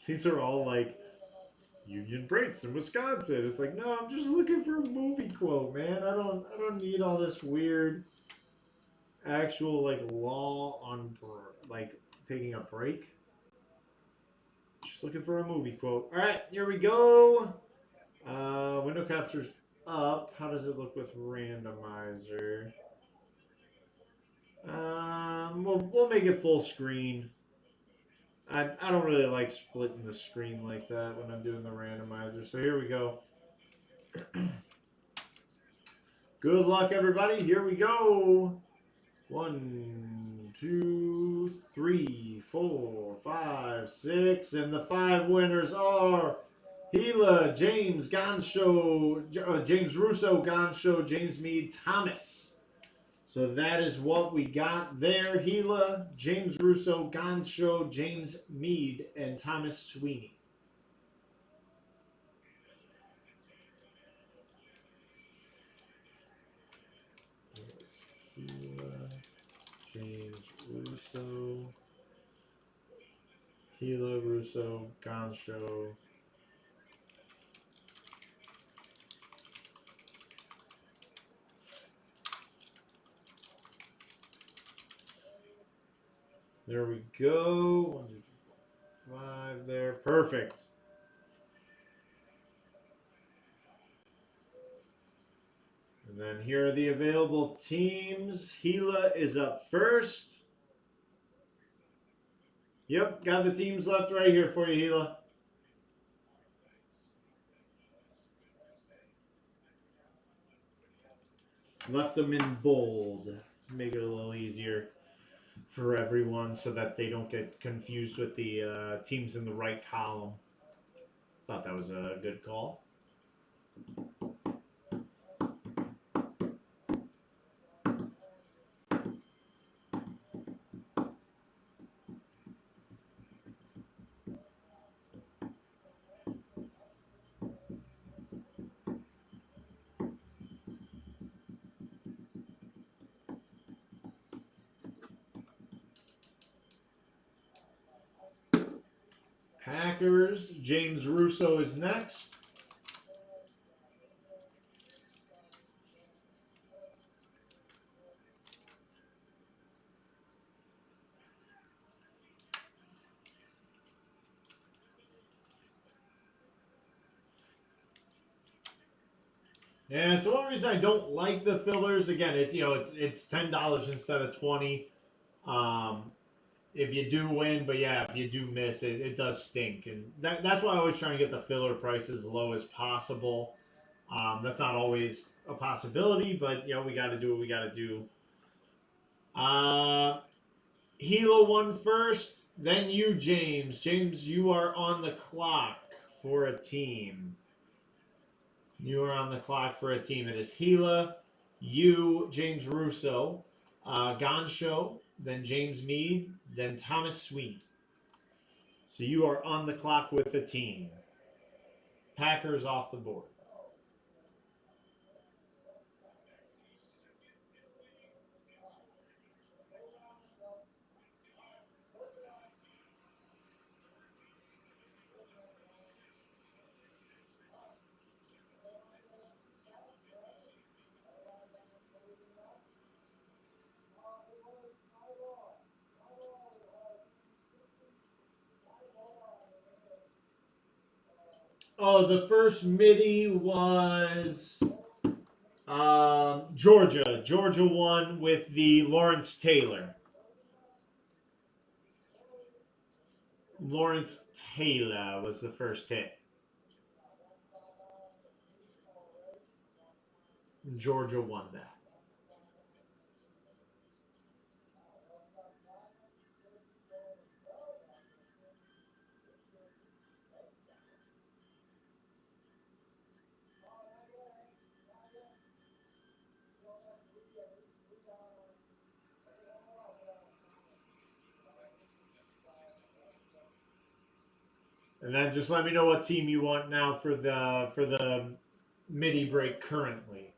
These are all like Union Breaks in Wisconsin. It's like, no, I'm just looking for a movie quote, man. I don't need all this weird actual like law on like taking a break. Just looking for a movie quote. All right, here we go. Window capture's up. How does it look with randomizer? We'll make it full screen. I don't really like splitting the screen like that when I'm doing the randomizer. So here we go. Good luck, everybody. Here we go. 1, 2, 3, 4, 5, 6, and the 5 winners are Gila, James, Gansho, James Russo, Gansho, James Mead, Thomas. So that is what we got there. Gila, James Russo, Gansho, James Mead, and Thomas Sweeney. Gila, James Russo, Gila, Russo, Gansho. There we go. 1, 2, 3, 4, 5 there. Perfect. And then here are the available teams. Gila is up first. Yep, got the teams left right here for you, Gila. Left them in bold. Make it a little easier for everyone so that they don't get confused with the teams in the right column. Thought that was a good call. Packers, James Russo is next. Yeah, so one reason I don't like the fillers, again, it's it's $10 instead of 20. If you do win, but yeah, if you do miss, it does stink, and that's why I always try and get the filler price as low as possible. That's not always a possibility, but we got to do what we got to do. Gila won first, then you, James. James, you are on the clock for a team. You are on the clock for a team. It is Gila, you, James Russo, Gansho, then James Mead, then Thomas Sweeney. So you are on the clock with a team. Packers off the board. Oh, the first midi was Georgia. Georgia won with the Lawrence Taylor. Lawrence Taylor was the first hit. Georgia won that. And then just let me know what team you want now for the midi break currently.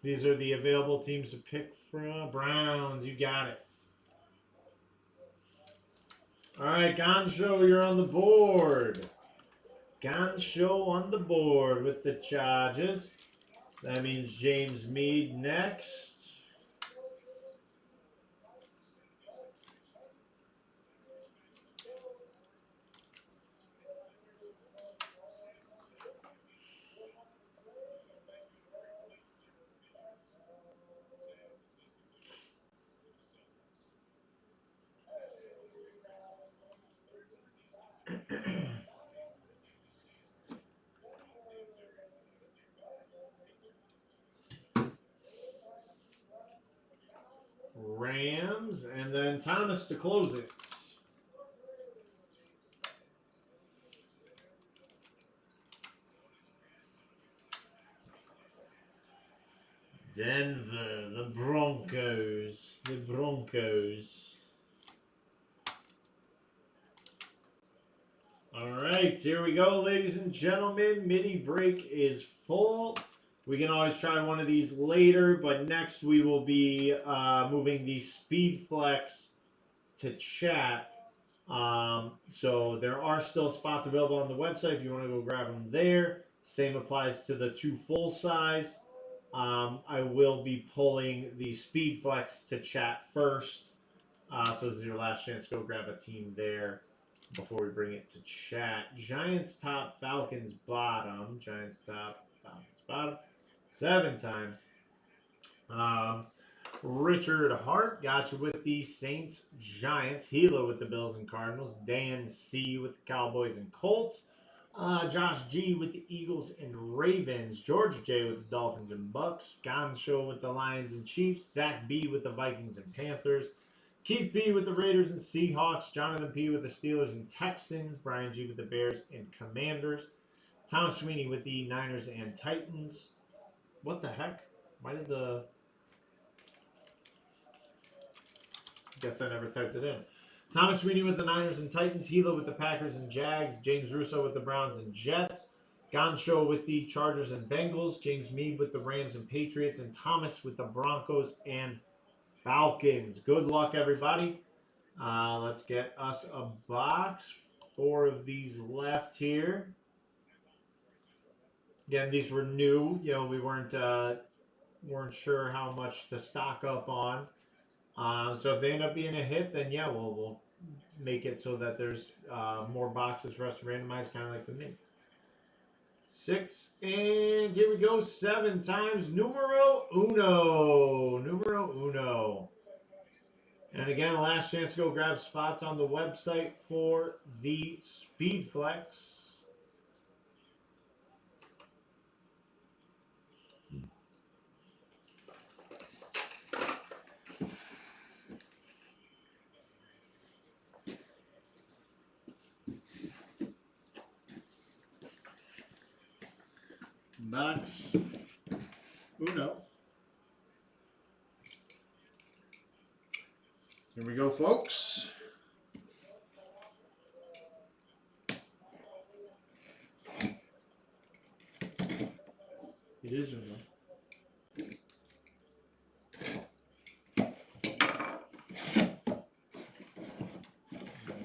These are the available teams to pick from. Browns, you got it. All right, Goncho, you're on the board. Goncho on the board with the Chargers. That means James Mead next. Rams, and then Thomas to close it. Denver, the Broncos. The Broncos. All right, here we go, ladies and gentlemen. Mini break is full. We can always try one of these later, but next we will be moving the Speed Flex to chat. So there are still spots available on the website if you want to go grab them there. Same applies to the 2 full size. I will be pulling the Speed Flex to chat first. So this is your last chance to go grab a team there before we bring it to chat. Giants top, Falcons bottom. Giants top, Falcons bottom. 7 times. Richard Hart got you with the Saints, Giants. Hilo with the Bills and Cardinals. Dan C with the Cowboys and Colts. Josh G with the Eagles and Ravens. George J with the Dolphins and Bucks. Goncho with the Lions and Chiefs. Zach B with the Vikings and Panthers. Keith B with the Raiders and Seahawks. Jonathan P with the Steelers and Texans. Brian G with the Bears and Commanders. Thomas Sweeney with the Niners and Titans. What the heck? Why did the... Guess I never typed it in. Thomas Sweeney with the Niners and Titans. Hilo with the Packers and Jags. James Russo with the Browns and Jets. Goncho with the Chargers and Bengals. James Mead with the Rams and Patriots. And Thomas with the Broncos and Falcons. Good luck, everybody. Let's get us a box. 4 of these left here. Again, these were new. You know, we weren't sure how much to stock up on. So if they end up being a hit, then yeah, we'll make it so that there's more boxes for us to randomize, kind of like the minis. 6, and here we go, 7 times. Numero uno. Numero uno. And again, last chance to go grab spots on the website for the Speed Flex. Box uno. Here we go, folks. It is uno.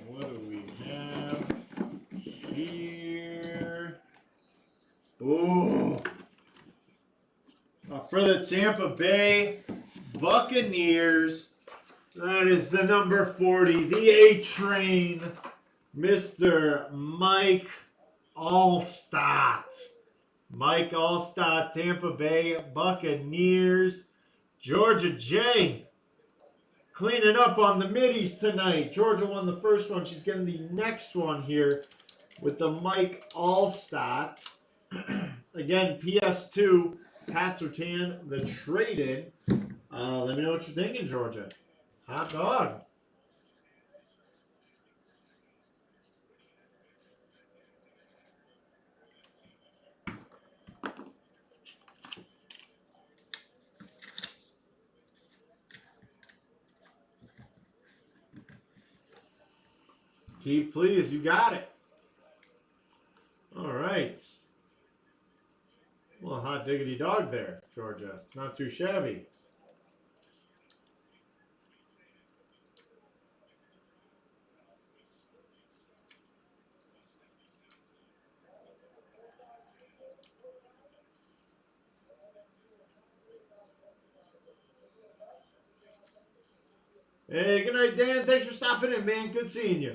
What do we have here? Oh, for the Tampa Bay Buccaneers, that is the number 40, the A-Train, Mr. Mike Alstott. Mike Alstott, Tampa Bay Buccaneers. Georgia J cleaning up on the middies tonight. Georgia won the first one. She's getting the next one here with the Mike Alstott. Again, PS2, Pat Surtain, the trade-in. Let me know what you're thinking, Georgia. Hot dog. Keep, please. You got it. All right. Well, hot diggity dog there, Georgia. Not too shabby. Hey, good night, Dan. Thanks for stopping in, man. Good seeing you.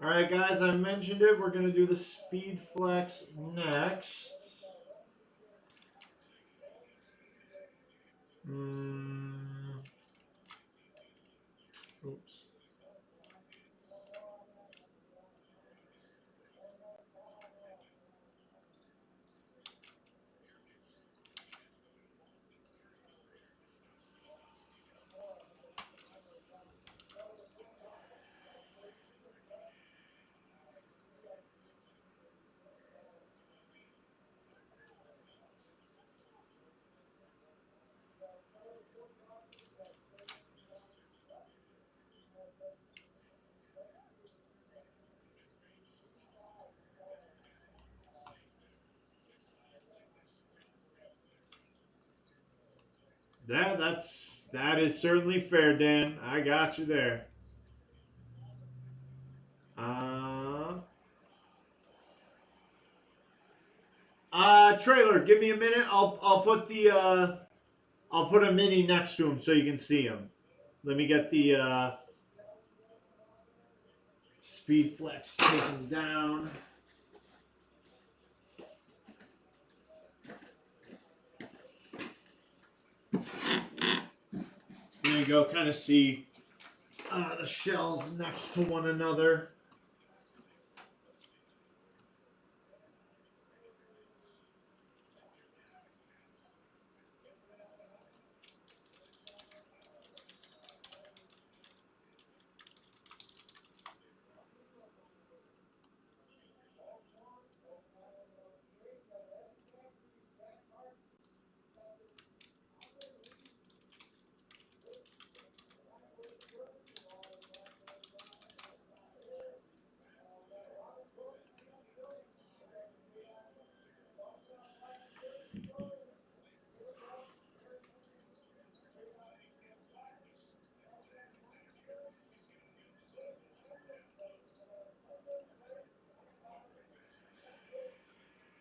All right, guys, I mentioned it. We're going to do the Speed Flex next. Oops. That is certainly fair, Dan. I got you there. Trailer, give me a minute. I'll put a mini next to him so you can see him. Let me get the Speed Flex taken down. There you go. Kind of see the shells next to one another.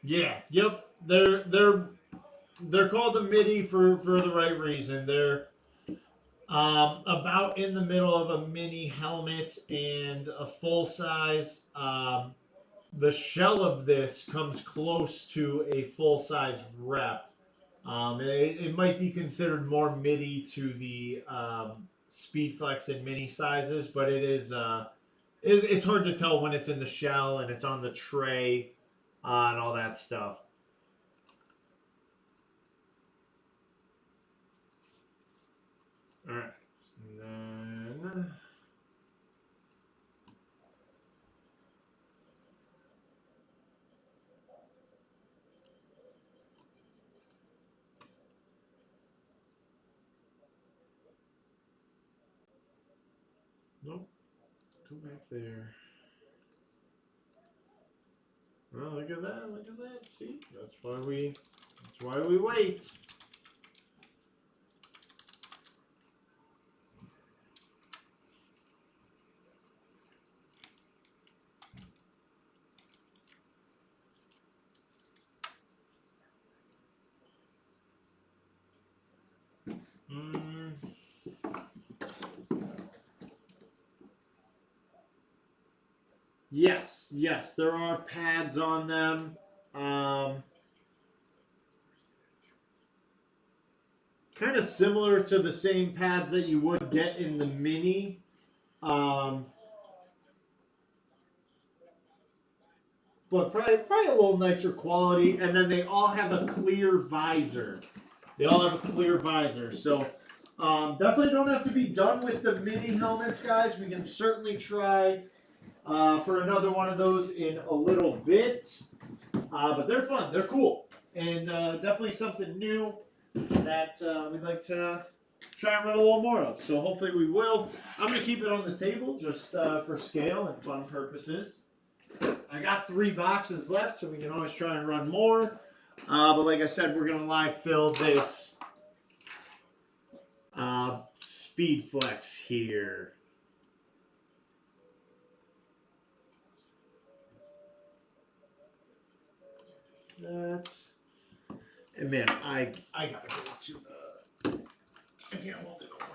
Yeah, yep. They're called a MIDI for the right reason. They're about in the middle of a mini helmet and a full size. The shell of this comes close to a full size rep. It might be considered more MIDI to the Speedflex and mini sizes, but it's hard to tell when it's in the shell and it's on the tray and all that stuff. All right, and then nope, go back there. Well, look at that! Look at that! See, that's why we wait. Yes, there are pads on them. Kind of similar to the same pads that you would get in the Mini. But probably a little nicer quality. And then they all have a clear visor. So definitely don't have to be done with the Mini helmets, guys. We can certainly try for another one of those in a little bit. But they're fun. They're cool. And definitely something new that we'd like to try and run a little more of. So hopefully we will. I'm going to keep it on the table just for scale and fun purposes. I got 3 boxes left, so we can always try and run more. But like I said, we're gonna live fill this speed flex here. That's and man, I gotta go to the. I can't hold it over.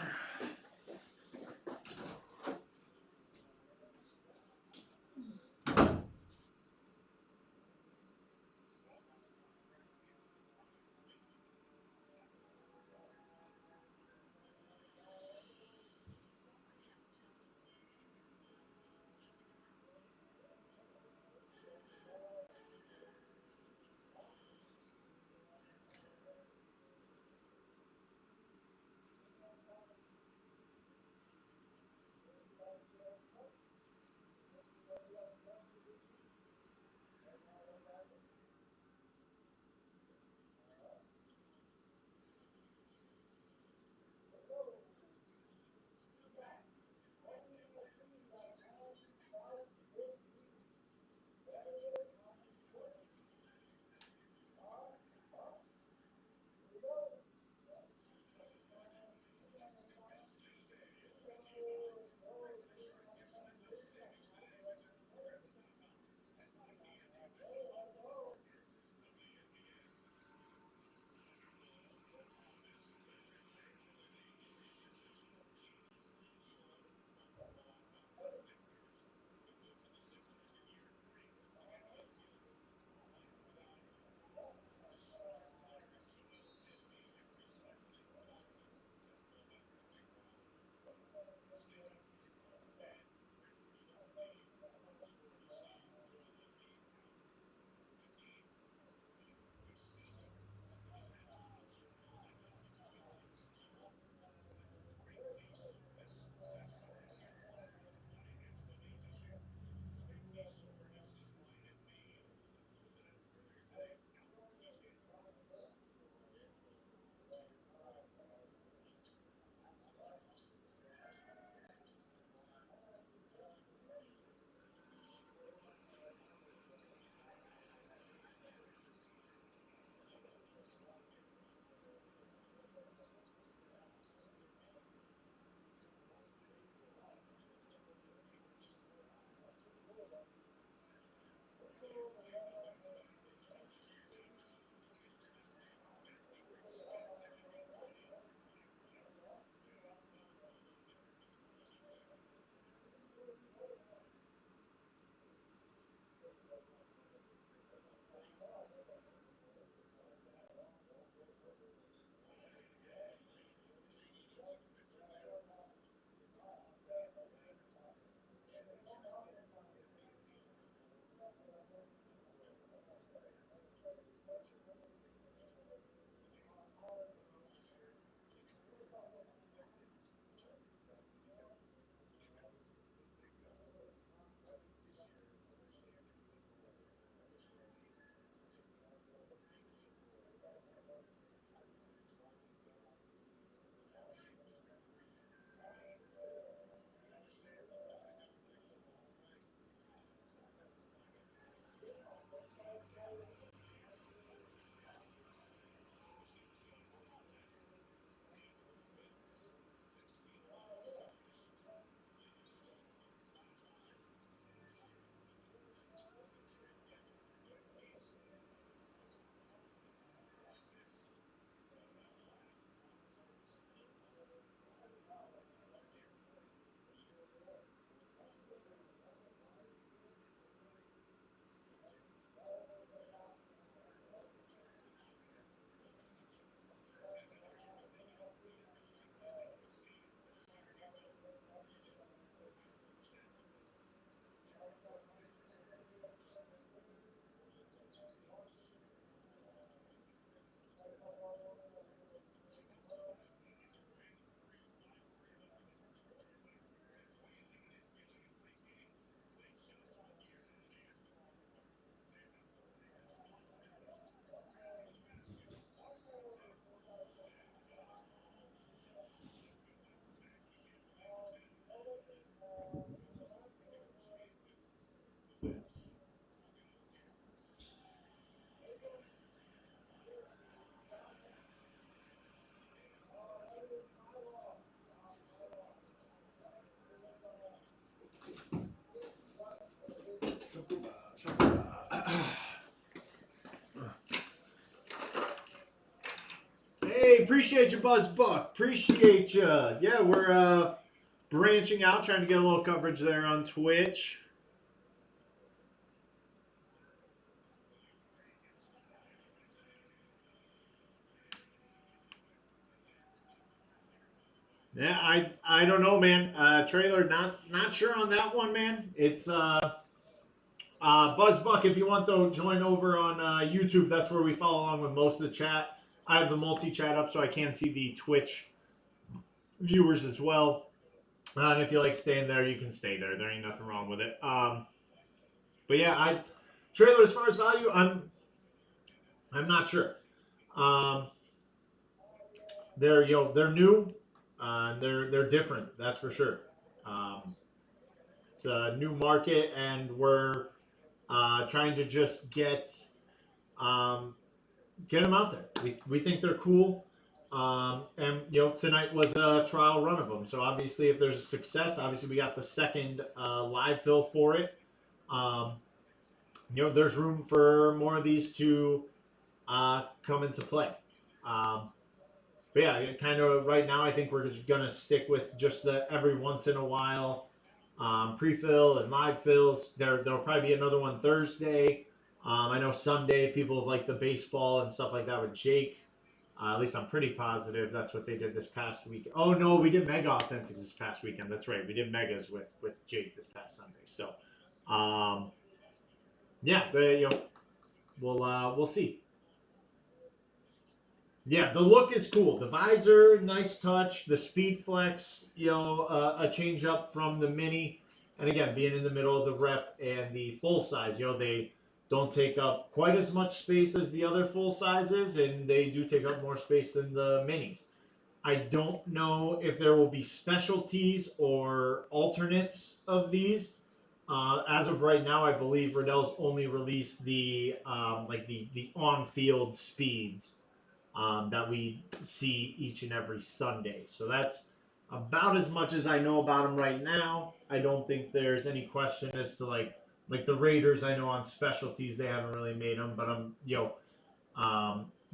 appreciate you, Buzz Buck. Appreciate you. Yeah, we're branching out, trying to get a little coverage there on Twitch. Yeah, I don't know, man. Trailer, not sure on that one, man. It's Buzz Buck. If you want to join over on YouTube, that's where we follow along with most of the chat. I have the multi chat up so I can see the Twitch viewers as well. And if you like staying there, you can stay there. There ain't nothing wrong with it. But yeah, trailer as far as value, I'm not sure. They're new, they're different. That's for sure. It's a new market, and we're trying to just get them out there. We think they're cool. And tonight was a trial run of them. So obviously, if there's a success, obviously we got the second live fill for it. There's room for more of these to come into play. But yeah, kind of right now, I think we're just gonna stick with just the every once in a while pre-fill and live fills. There'll probably be another one Thursday. I know Sunday people have like the baseball and stuff like that with Jake. At least I'm pretty positive that's what they did this past week. Oh no, we did Mega Authentics this past weekend. That's right, we did Megas with Jake this past Sunday. So, yeah, we'll see. Yeah, the look is cool. The visor, nice touch. The speed flex, a change up from the mini. And again, being in the middle of the rep and the full size, they don't take up quite as much space as the other full sizes, and they do take up more space than the minis. I don't know if there will be specialties or alternates of these. As of right now, I believe Riddell's only released the the on-field speeds that we see each and every Sunday. So that's about as much as I know about them right now. I don't think there's any question as to like the Raiders. I know on specialties they haven't really made them, but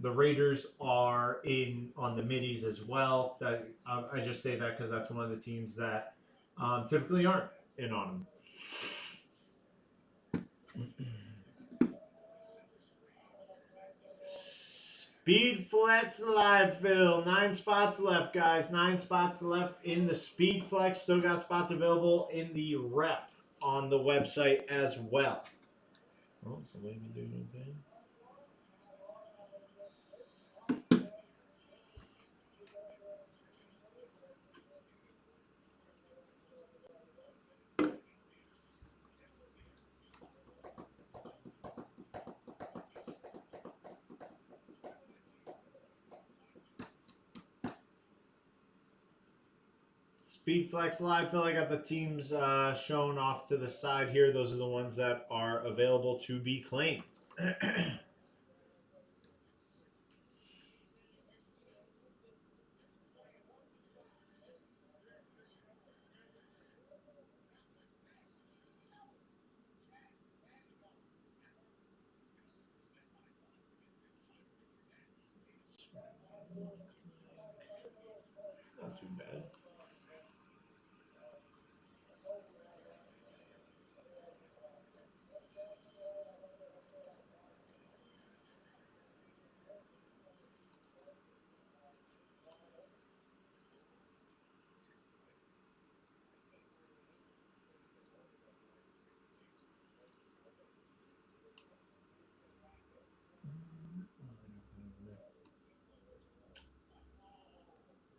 the Raiders are in on the middies as well. That I just say that because that's one of the teams that typically aren't in on them. Speed Flex live fill. 9 spots left, guys. 9 spots left in the Speed Flex. Still got spots available in the rep on the website as well. Oh, so maybe doing okay. Speed Flex live fill. I got the teams shown off to the side here. Those are the ones that are available to be claimed. Not too bad.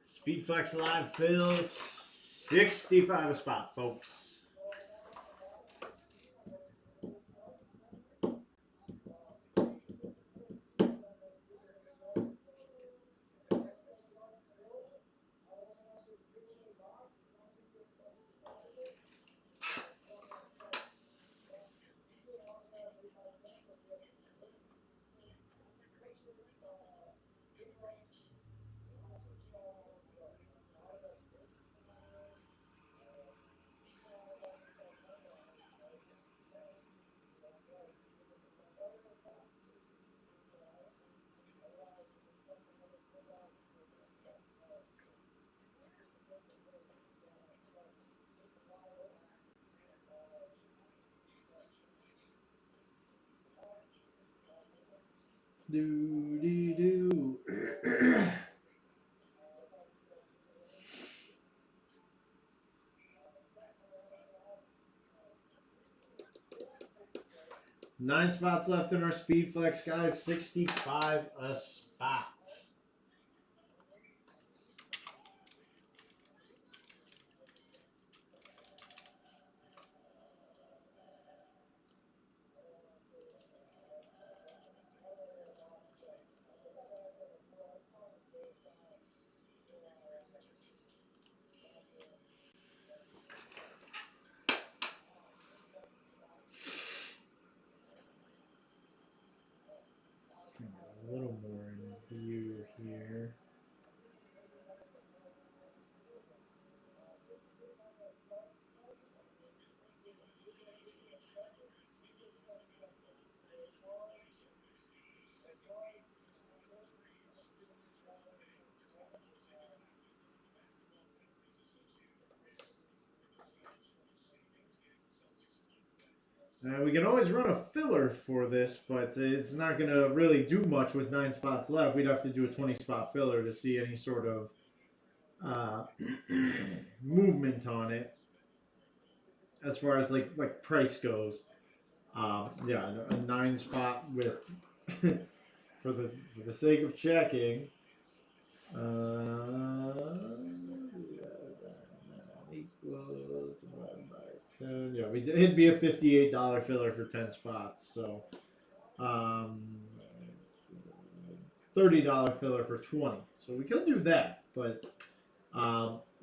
Speed Flex live fill. 65 a spot, folks. Do. 9 spots left in our speed flex, guys. 65 a spot. A little more in view here. We can always run a filler for this, but it's not going to really do much with 9 spots left. We'd have to do a 20-spot filler to see any sort of movement on it as far as like price goes. Yeah, a 9 spot with for the sake of checking. Equals divided by 10. Yeah, it'd be a $58 filler for 10 spots. So, $30 filler for 20. So we could do that, but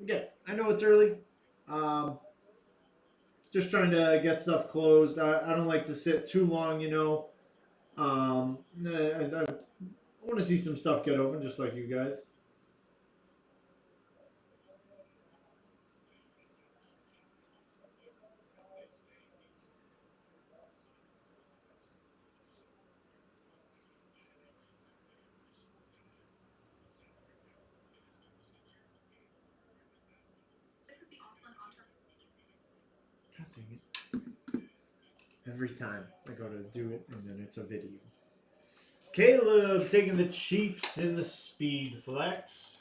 again, I know it's early. Just trying to get stuff closed. I don't like to sit too long, you know. I want to see some stuff get open, just like you guys. God dang it. Every time I go to do it, and then it's a video. Caleb taking the Chiefs in the speed flex.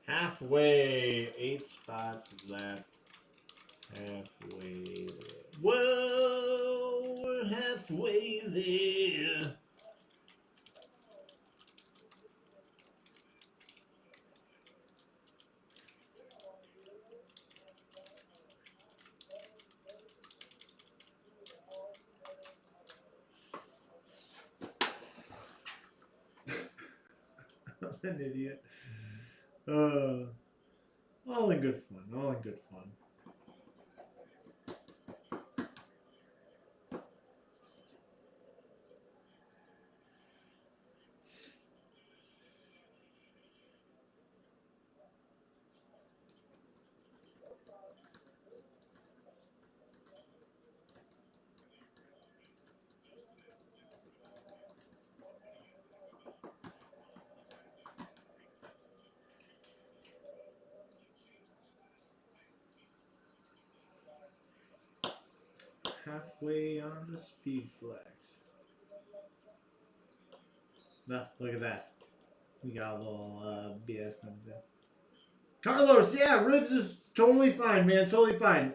Halfway, 8 spots left. Halfway there. Whoa, we're halfway there. I'm an idiot. All in good fun. All in good fun. Halfway on the speed flex. Nah, look at that. We got a little BS coming in. Carlos, yeah, ribs is totally fine, man. Totally fine.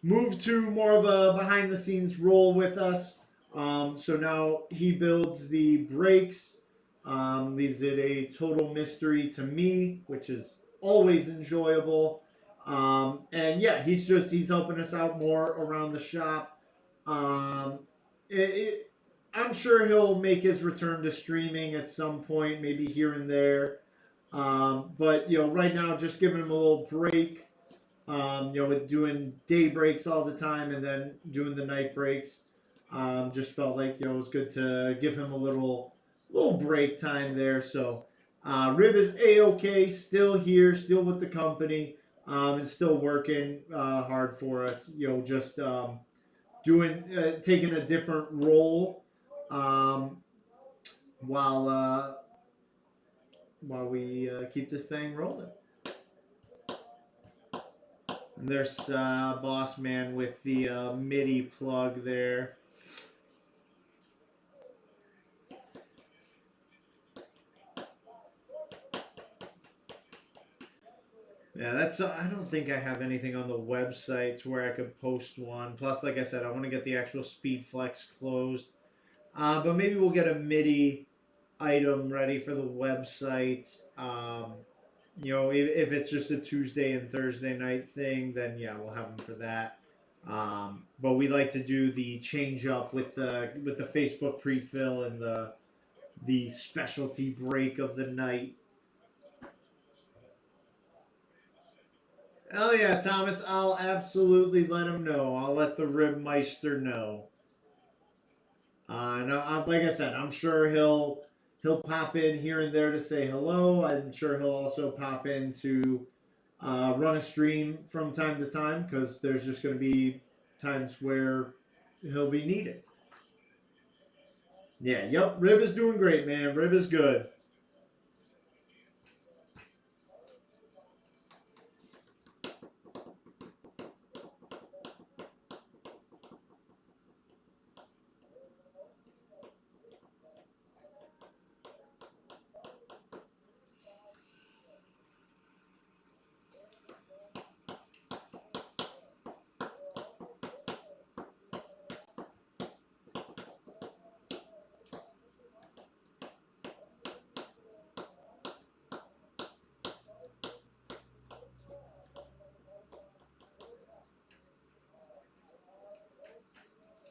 Moved to more of a behind the scenes role with us. So now he builds the brakes. Leaves it a total mystery to me, which is always enjoyable. And yeah, he's helping us out more around the shop. I'm sure he'll make his return to streaming at some point, maybe here and there. But you know, right now, just giving him a little break. You know, with doing day breaks all the time and then doing the night breaks, just felt like, you know, it was good to give him a little break time there. So Rib is a-okay, still here, still with the company, and still working hard for us. You know, just doing taking a different role. um, while we keep this thing rolling. And there's Boss Man with the MIDI plug there. Yeah, that's. I don't think I have anything on the website to where I could post one. Plus, like I said, I want to get the actual SpeedFlex closed. But maybe we'll get a MIDI item ready for the website. If it's just a Tuesday and Thursday night thing, then yeah, we'll have them for that. But we like to do the change up with the Facebook pre-fill and the specialty break of the night. Oh yeah, Thomas, I'll absolutely let him know. I'll let the Ribmeister know. And like I said, I'm sure he'll pop in here and there to say hello. I'm sure he'll also pop in to run a stream from time to time because there's just going to be times where he'll be needed. Yeah, yep. Rib is doing great, man. Rib is good.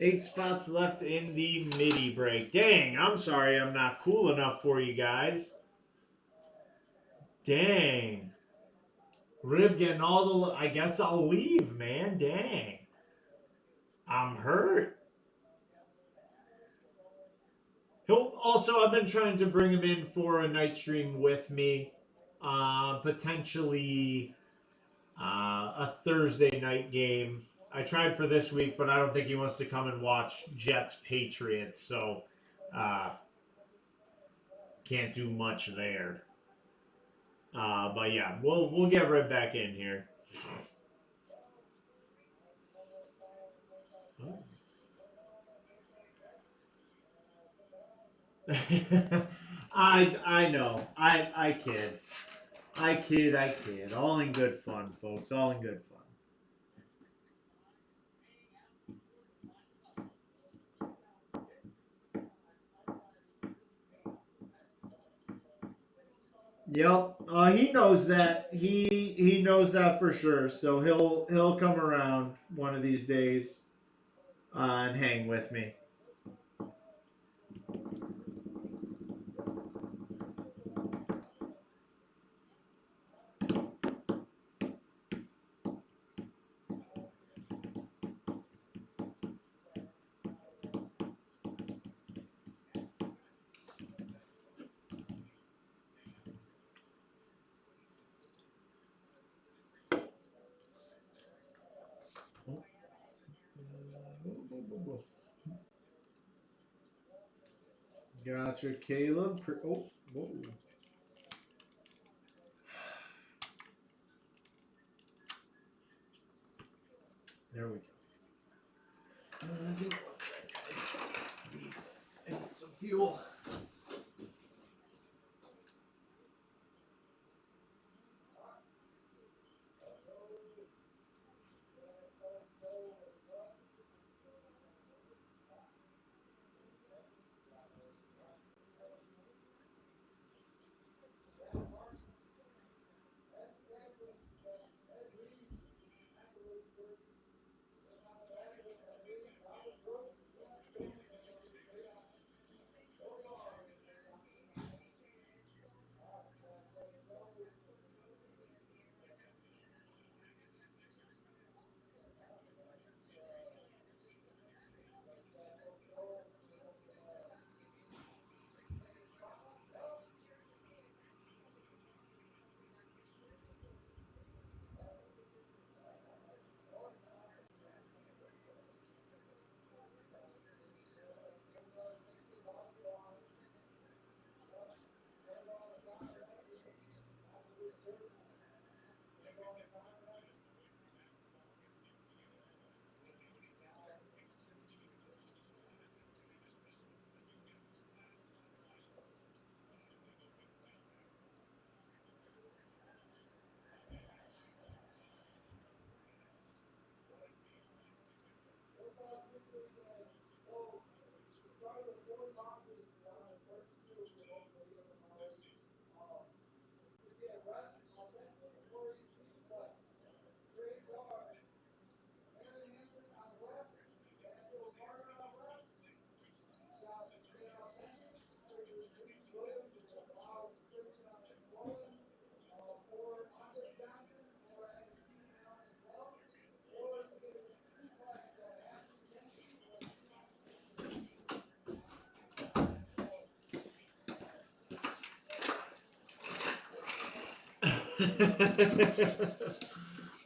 Eight spots left in the MIDI break. Dang, I'm sorry I'm not cool enough for you guys. Dang. Rib getting all the. I guess I'll leave, man. Dang. I'm hurt. He'll also. I've been trying to bring him in for a night stream with me. Potentially a Thursday night game. I tried for this week, but I don't think he wants to come and watch Jets Patriots. So can't do much there. But yeah, we'll get right back in here. Oh. I know. I kid. I kid. I kid. All in good fun, folks. All in good fun. Yep. He knows that. He knows that for sure. So he'll come around one of these days and hang with me. Gotcha, Caleb. Oh, whoa. There we go. Give me one second. I need some fuel.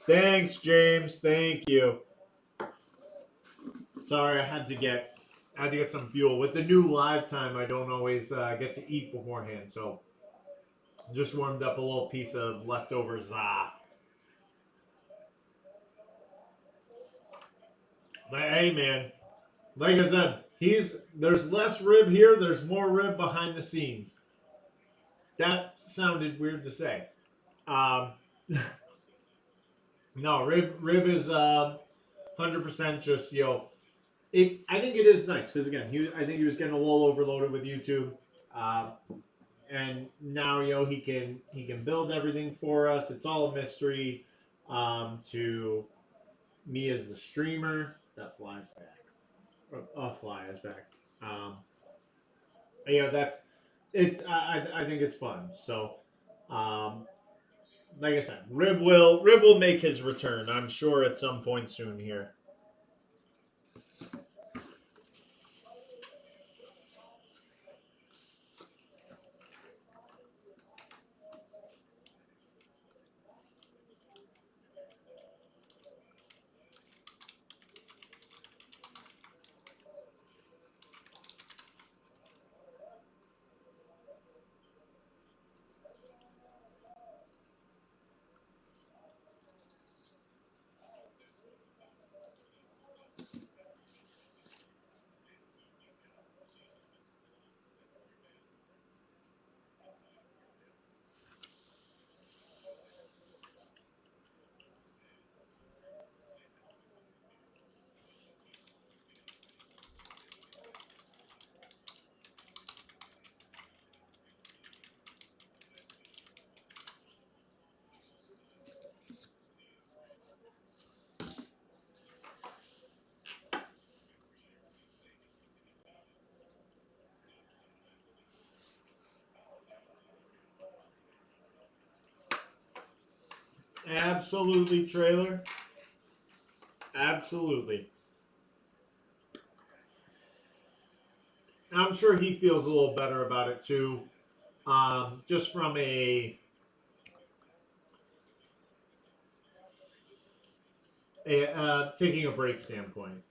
Thanks, James. Thank you. Sorry, I had to get some fuel. With the new live time, I don't always get to eat beforehand, so just warmed up a little piece of leftover za. But hey, man, like I said, there's less rib here. There's more rib behind the scenes. That sounded weird to say. Um, no, rib is 100% just I think it is nice because again, I think he was getting a little overloaded with YouTube, uh, and now he can build everything for us. It's all a mystery to me as the streamer. That flies back. A fly is back. Um, that's I think it's fun. So, um, like I said, Rib will make his return. I'm sure at some point soon here. Absolutely, trailer. Absolutely. I'm sure he feels a little better about it too. Just from a taking a break standpoint.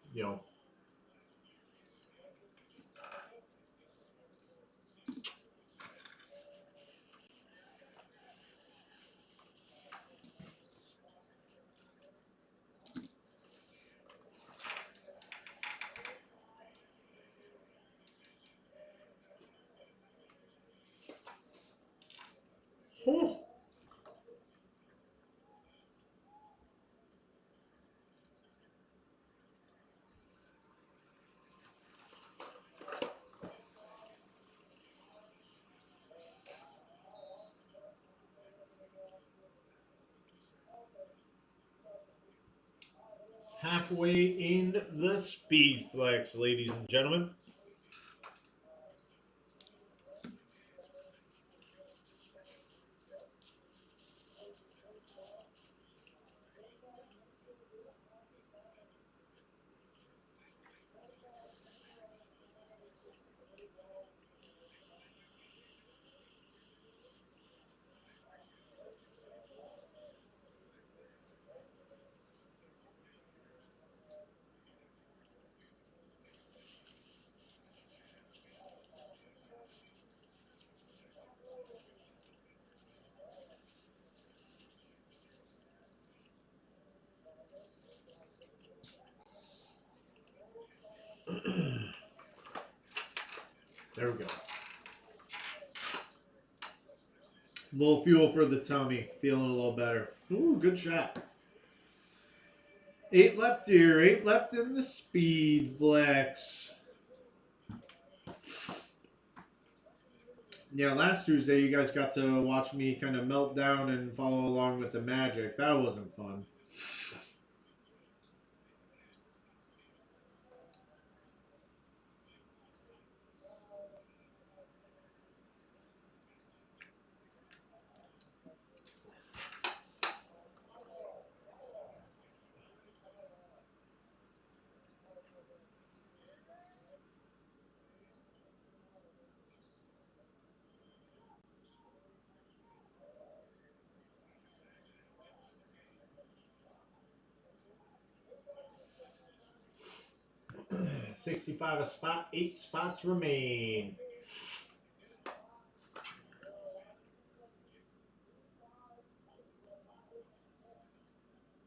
Halfway in the speed flex, ladies and gentlemen. There we go. A little fuel for the tummy. Feeling a little better. Ooh, good shot. 8 left here. 8 left in the speed flex. Yeah, last Tuesday you guys got to watch me kind of melt down and follow along with the magic. That wasn't fun. $65 a spot. 8 spots remain.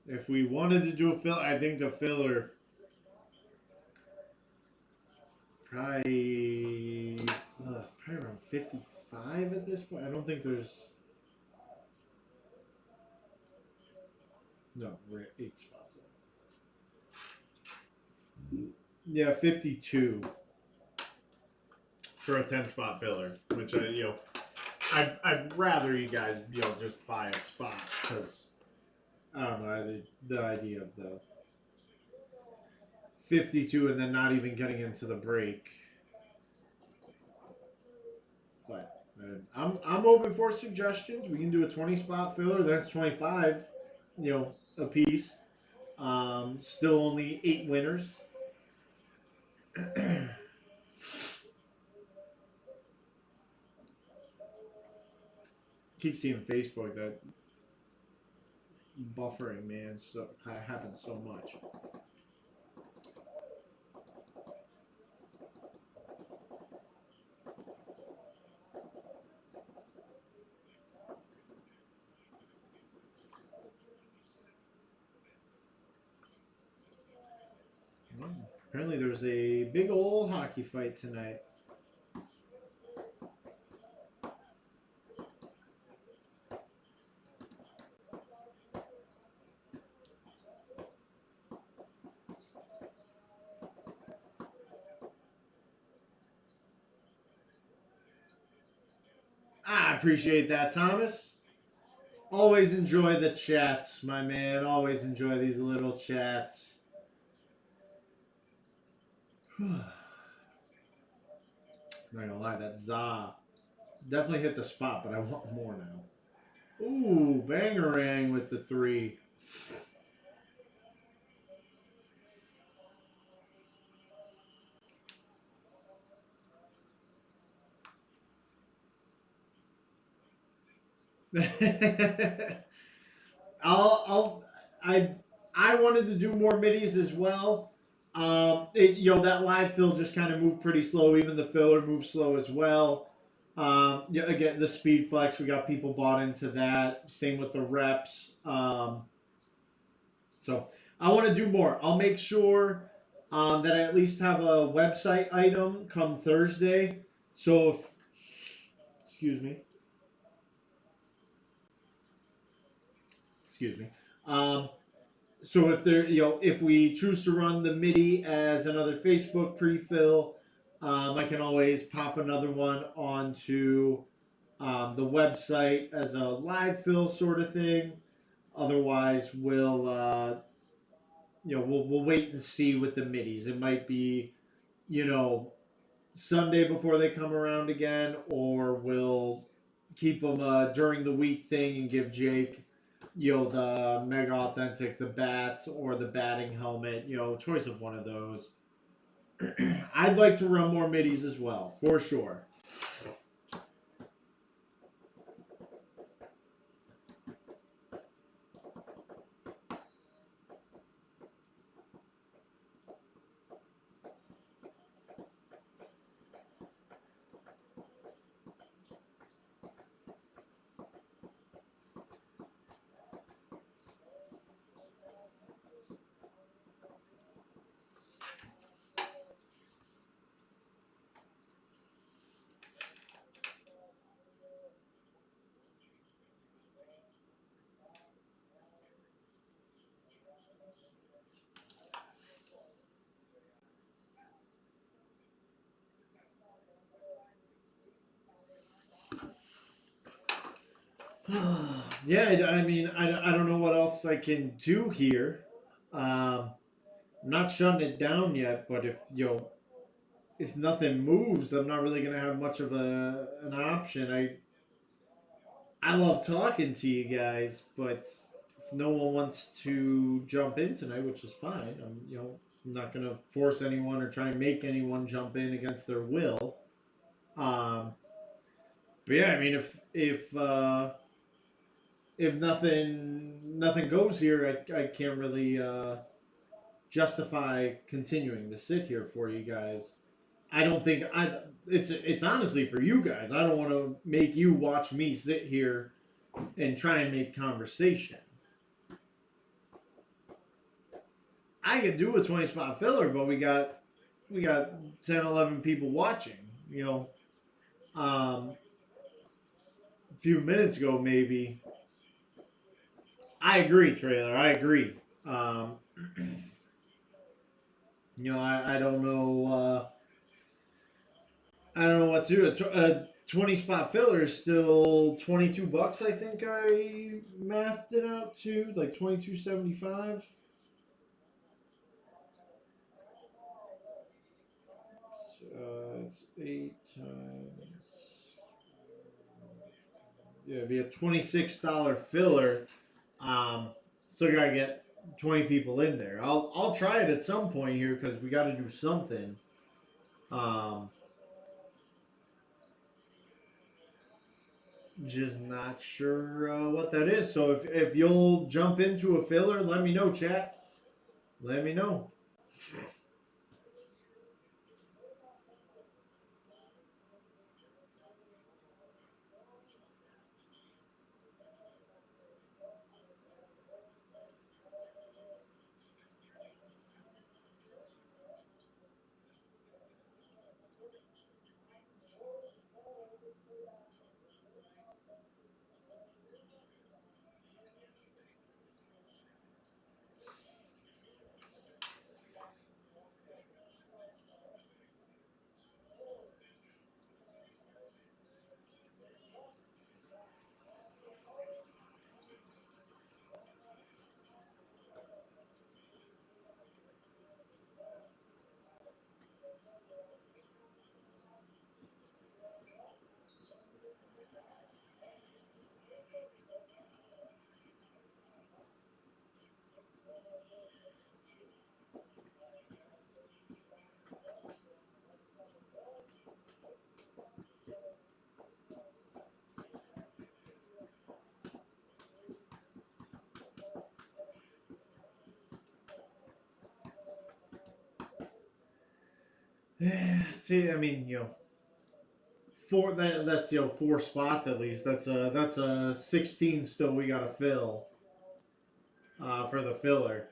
If we wanted to do a fill, I think the filler probably around 55 at this point. I don't think there's we're at 8 spots. Yeah, 52 for a 10 spot filler, which I'd rather you guys just buy a spot because I don't know the idea of the 52 and then not even getting into the break. But I'm open for suggestions. We can do a 20 spot filler. That's 25, a piece. Still only 8 winners. Keep seeing Facebook that buffering, man, happens so much. Apparently, there's a big old hockey fight tonight. I appreciate that, Thomas. Always enjoy the chats, my man. Always enjoy these little chats. Not gonna lie, that Za definitely hit the spot, but I want more now. Ooh, Bangarang with the 3. I wanted to do more middies as well. That live fill just kind of moved pretty slow. Even the filler moved slow as well. Again, the speed flex, we got people bought into that. Same with the reps. So I want to do more. I'll make sure that I at least have a website item come Thursday. So if, excuse me. So if we choose to run the MIDI as another Facebook pre-fill, I can always pop another one onto the website as a live fill sort of thing. Otherwise, we'll wait and see with the middies. It might be, Sunday before they come around again, or we'll keep them during the week thing and give Jake, the Mega Authentic, the bats, or the batting helmet, choice of one of those. I'd like to run more middies as well, for sure. Yeah, I mean, I don't know what else I can do here. Um, I'm not shutting it down yet, but if nothing moves, I'm not really gonna have much of an option. I love talking to you guys, but if no one wants to jump in tonight, which is fine, I'm not gonna force anyone or try and make anyone jump in against their will. Um, but yeah, I mean, if nothing goes here, I can't really justify continuing to sit here for you guys. I don't think I. It's honestly for you guys. I don't want to make you watch me sit here and try and make conversation. I could do a 20 spot filler, but we got 10, 11 people watching. You know, a few minutes ago maybe. I agree, trailer. I agree. Um, I don't know. I don't know what to do. A 20 spot filler is still $22. I think I mathed it out to like 22.75. It's 8 times. Yeah, it'd be a $26 filler. Um, Still gotta get 20 people in there. I'll try it at some point here because we got to do something. Um, just not sure what that is. So if you'll jump into a filler, let me know, chat. Let me know. See, I mean, that's 4 spots at least. That's a 16 still we gotta fill for the filler.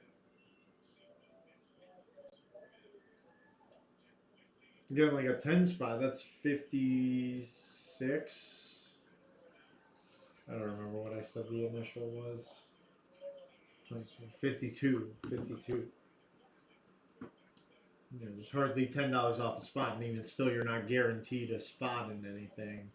Getting like a 10 spot. That's 56. I don't remember what I said the initial was. 52. 52. There's hardly $10 off a spot, and even still, you're not guaranteed a spot in anything.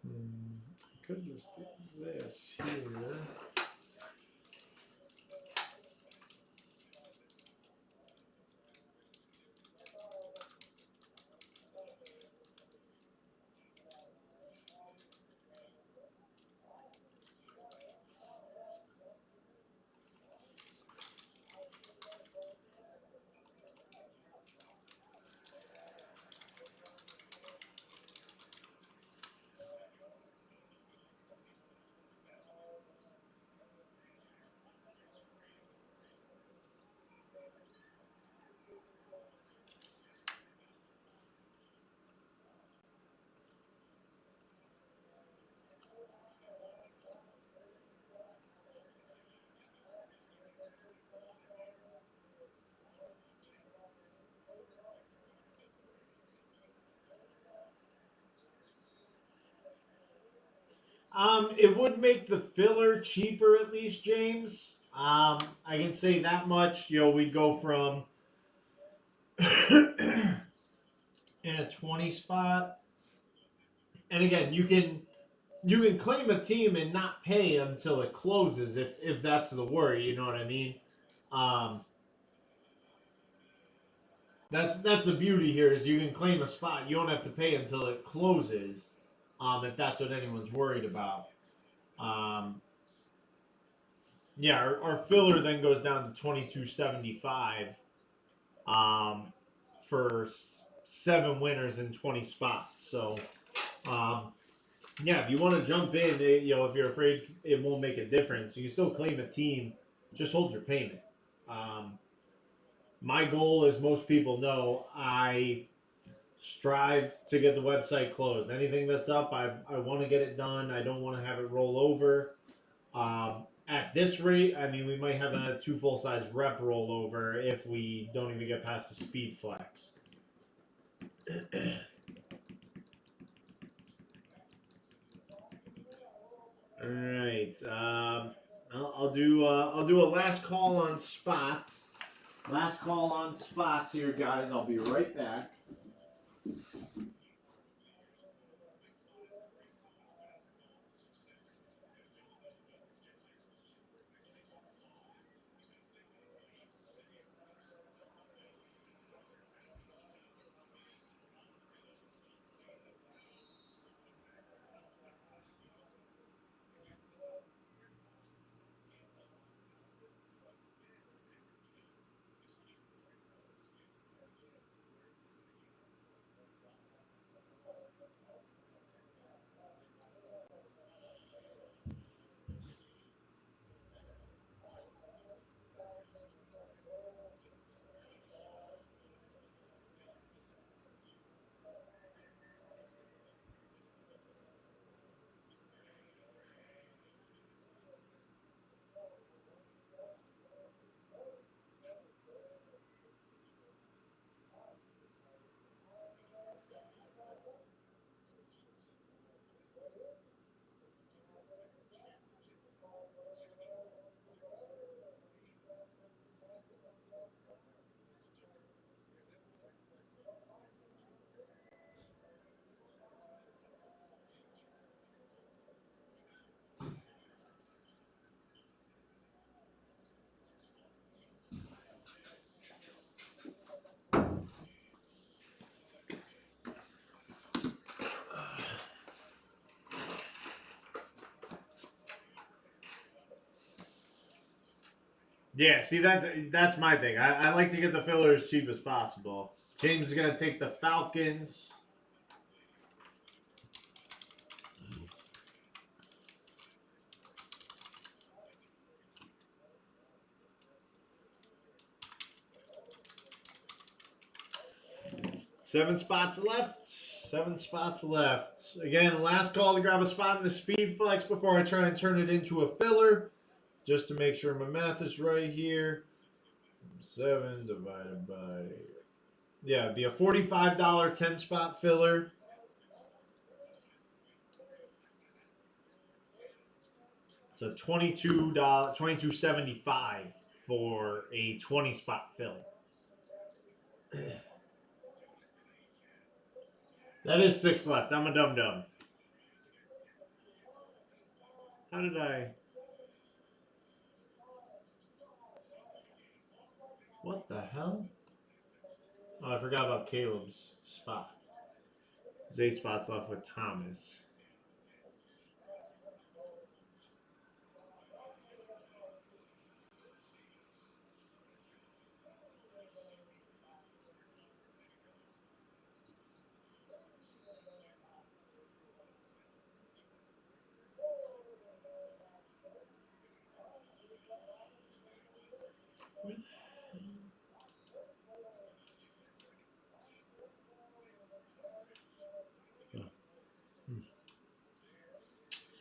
I could just do this here. It would make the filler cheaper at least, James. I can say that much. We'd go from in a 20 spot. And again, you can claim a team and not pay until it closes if that's the worry, you know what I mean? Um, that's the beauty here is you can claim a spot. You don't have to pay until it closes, if that's what anyone's worried about. Um, yeah, our filler then goes down to 22.75 um, for 7 winners in 20 spots. So um, yeah, if you want to jump in, if you're afraid it won't make a difference, you can still claim a team. Just hold your payment. Um, my goal, as most people know, I strive to get the website closed. Anything that's up, I want to get it done. I don't want to have it roll over. At this rate, I mean, we might have a 2 full-size rep rollover if we don't even get past the speed flex. All right. I'll do a last call on spots. Last call on spots here, guys. I'll be right back. Yeah, see that's my thing. I like to get the filler as cheap as possible. James is gonna take the Falcons. Seven spots left. 7 spots left. Again, last call to grab a spot in the speed flex before I try and turn it into a filler. Just to make sure my math is right here. 7 divided by... Yeah, it'd be a $45 10-spot filler. It's a $22.75 for a 20-spot filler. That is 6 left. I'm a dum-dum. How did I... What the hell? Oh, I forgot about Caleb's spot. There's 8 spots left with Thomas.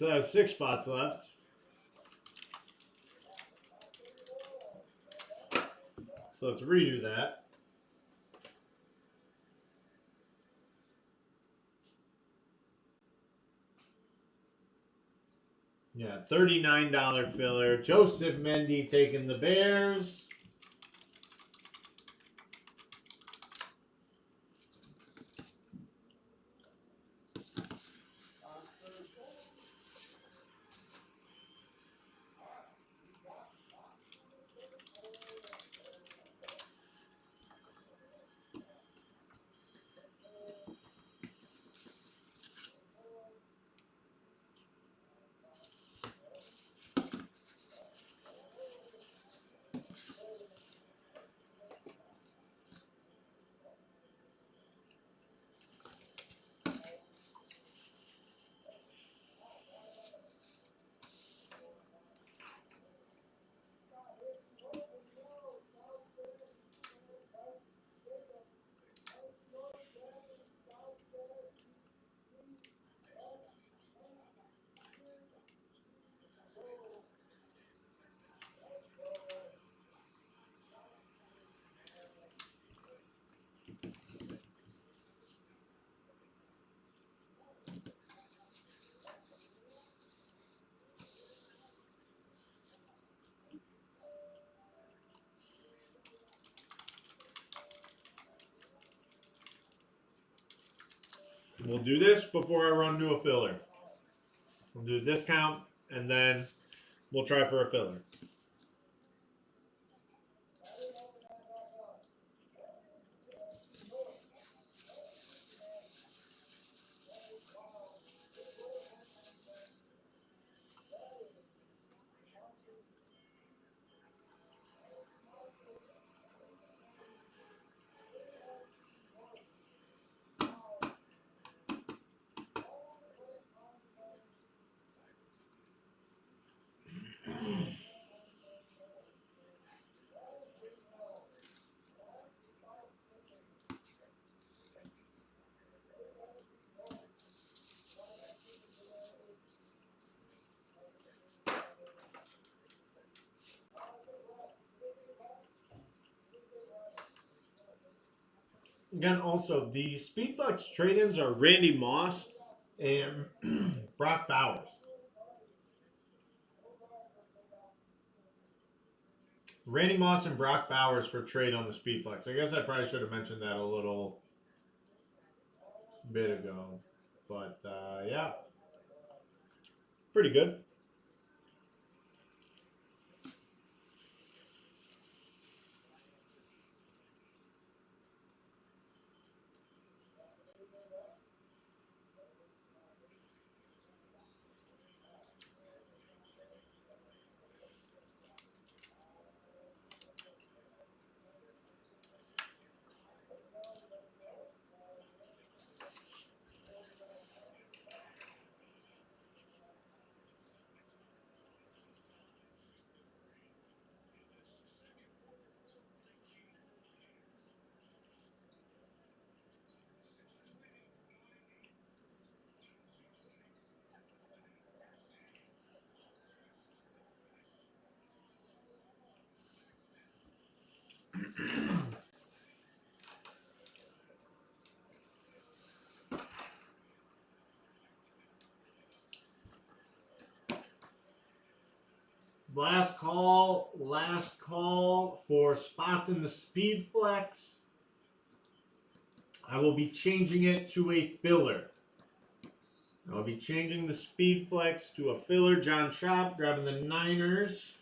So that's 6 spots left. So let's redo that. Yeah, $39 filler. Joseph Mendy taking the Bears. We'll do this before I run to a filler. We'll do a discount, and then we'll try for a filler. Again, also, the Speedflex trade-ins are Randy Moss and Brock Bowers. Randy Moss and Brock Bowers for trade on the Speedflex. I guess I probably should have mentioned that a little bit ago. But, yeah. Pretty good. Last call for spots in the Speedflex. I will be changing it to a filler. I'll be changing the Speedflex to a filler. John Schaub grabbing the Niners.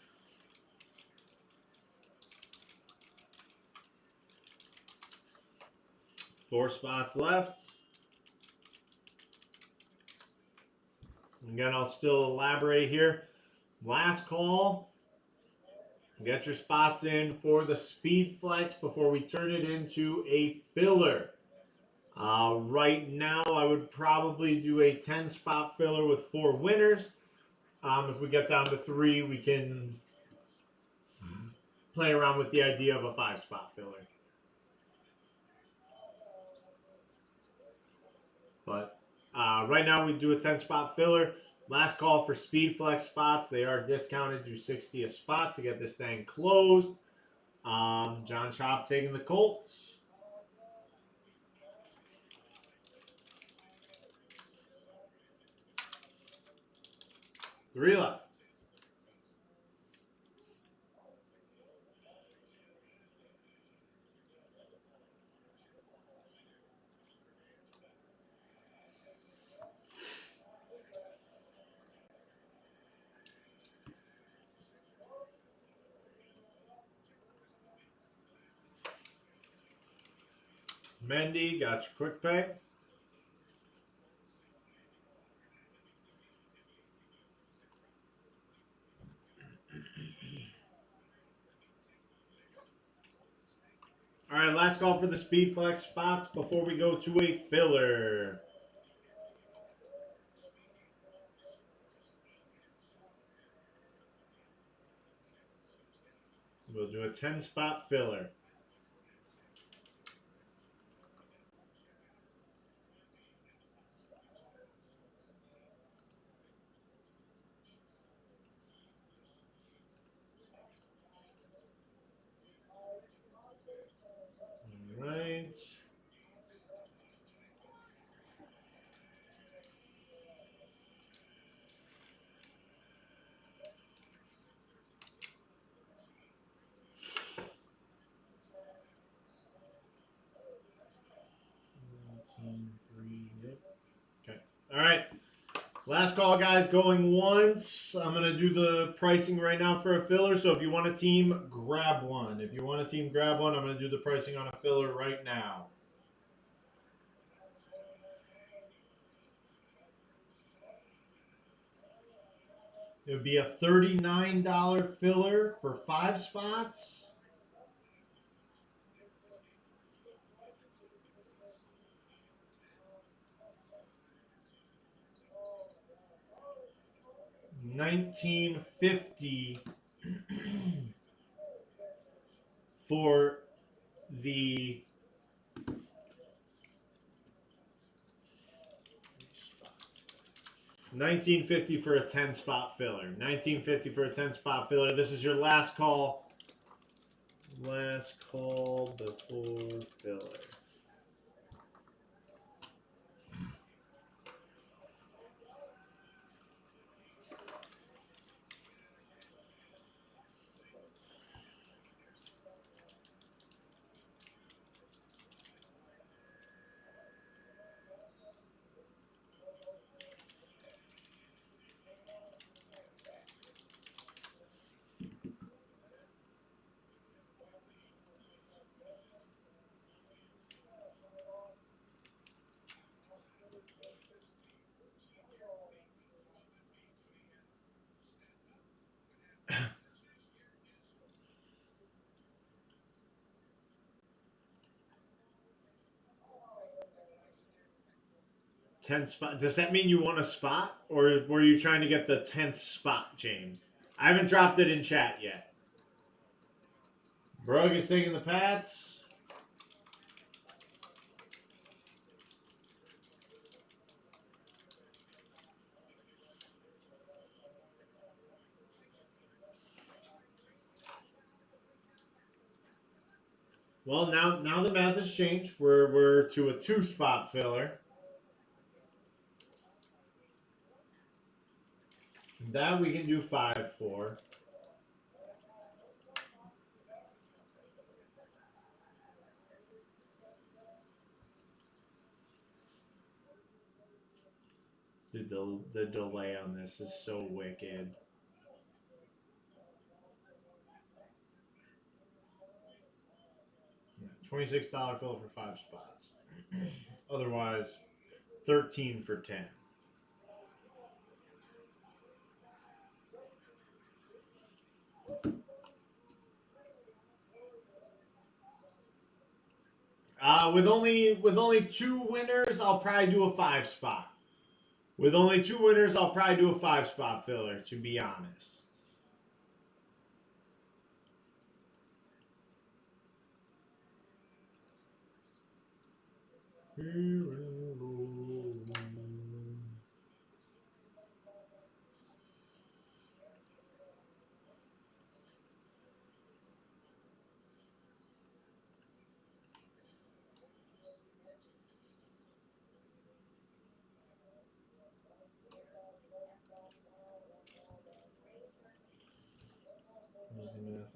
Four spots left. Again, I'll still elaborate here. Last call. Get your spots in for the Speedflex before we turn it into a filler. Right now, I would probably do a 10-spot filler with 4 winners. If we get down to 3, we can play around with the idea of a 5-spot filler. But right now, we do a 10-spot filler. Last call for Speedflex spots. They are discounted to $60 a spot to get this thing closed. John Schaub taking the Colts. 3 left. Mendy, got your quick pay. All right, last call for the Speed Flex spots before we go to a filler. We'll do a 10-spot filler. All right. Yep. Okay. All right. Last call, guys. Going once. I'm going to do the pricing right now for a filler. So if you want a team, grab one. If you want a team, grab one. I'm going to do the pricing on a filler right now. It would be a $39 filler for 5 spots. $19.50 for the $19.50 for a 10-spot filler. $19.50 for a 10-spot filler. This is your last call. Last call before filler. Ten spot. Does that mean you want a spot, or were you trying to get the 10th spot, James? I haven't dropped it in chat yet. Brug is taking the Pats. Well, now the math has changed. We're to a 2-spot filler. That we can do 5 for. The delay on this is so wicked. $26 filler for 5 spots. Otherwise, 13 for 10. With only 2 winners, I'll probably do a 5-spot. With only 2 winners, I'll probably do a 5-spot filler, to be honest.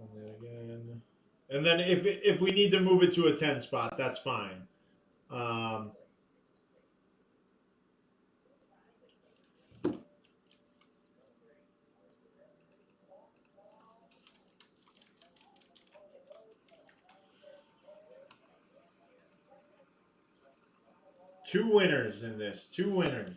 on that again. And then if we need to move it to a 10 spot, that's fine. Two winners in this. Two winners.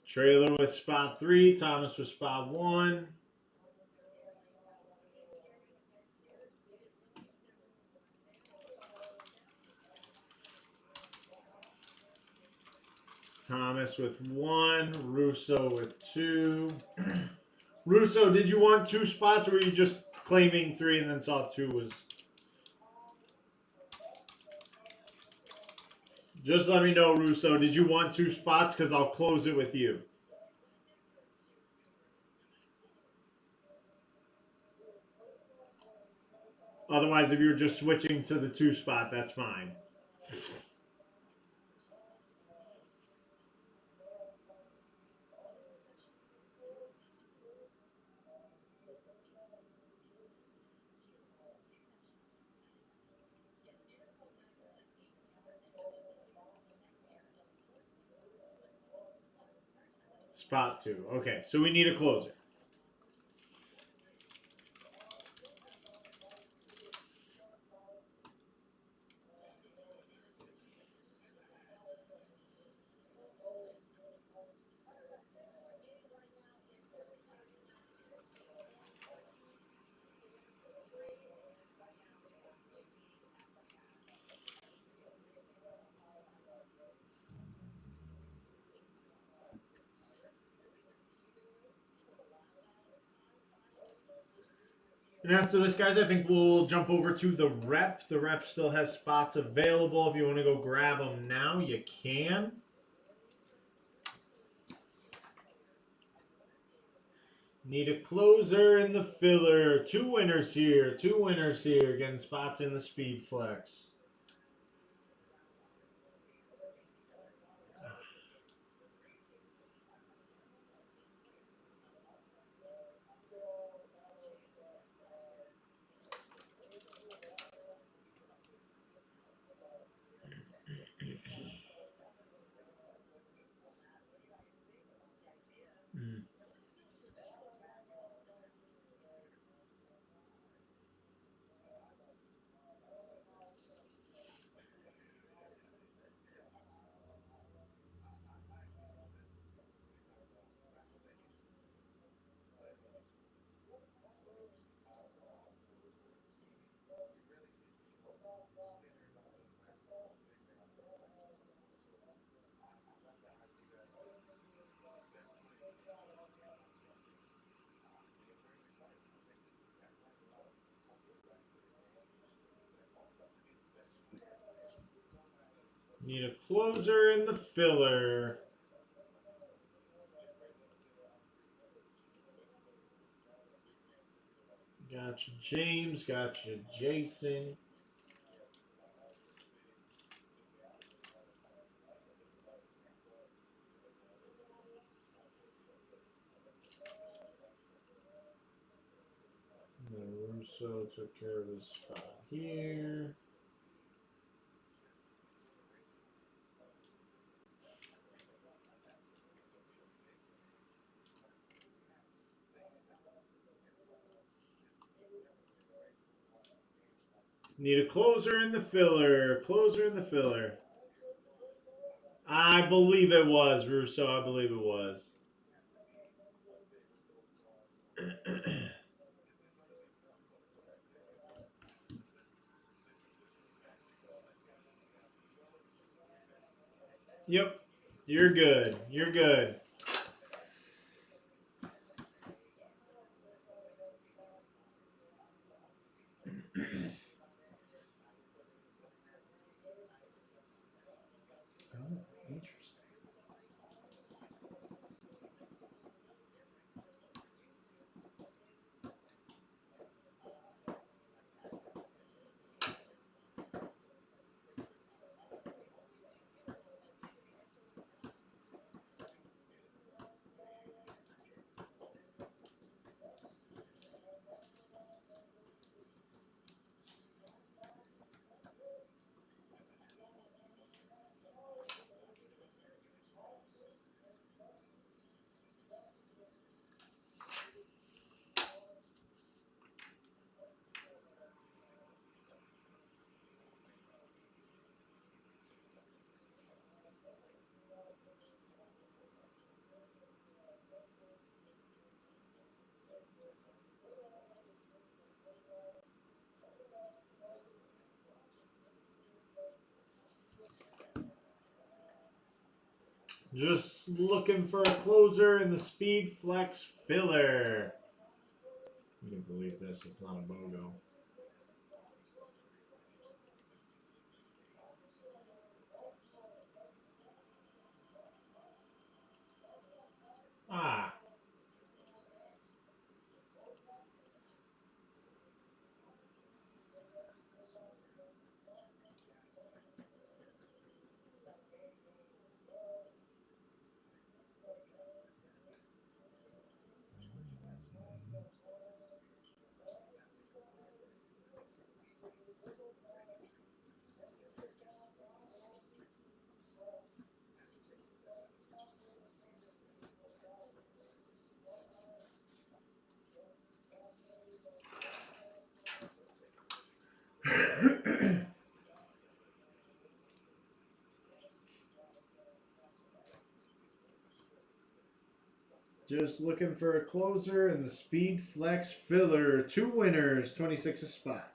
Trailer with spot 3. Thomas with spot 1. Thomas with 1. Russo with 2. Russo, did you want 2 spots, or were you just claiming 3 and then saw 2 was... Just let me know, Russo. Did you want 2 spots? Because I'll close it with you. Otherwise, if you're just switching to the 2 spot, that's fine. Spot 2. Okay, so we need a closer. And after this, guys, I think we'll jump over to the rep. The rep still has spots available. If you want to go grab them now, you can. Need a closer in the filler. 2 winners here. 2 winners here. Getting spots in the speed flex. Need a closer in the filler. Gotcha, James. Gotcha, Jason. Russo took care of his spot here. Need a closer in the filler. Closer in the filler. I believe it was, Russo. I believe it was. Yep. You're good. You're good. Oh, interesting. Just looking for a closer in the Speed Flex filler. You can believe this, it's not a BOGO. Ah. Just looking for a closer in the Speed Flex filler. 2 winners, 26 spots.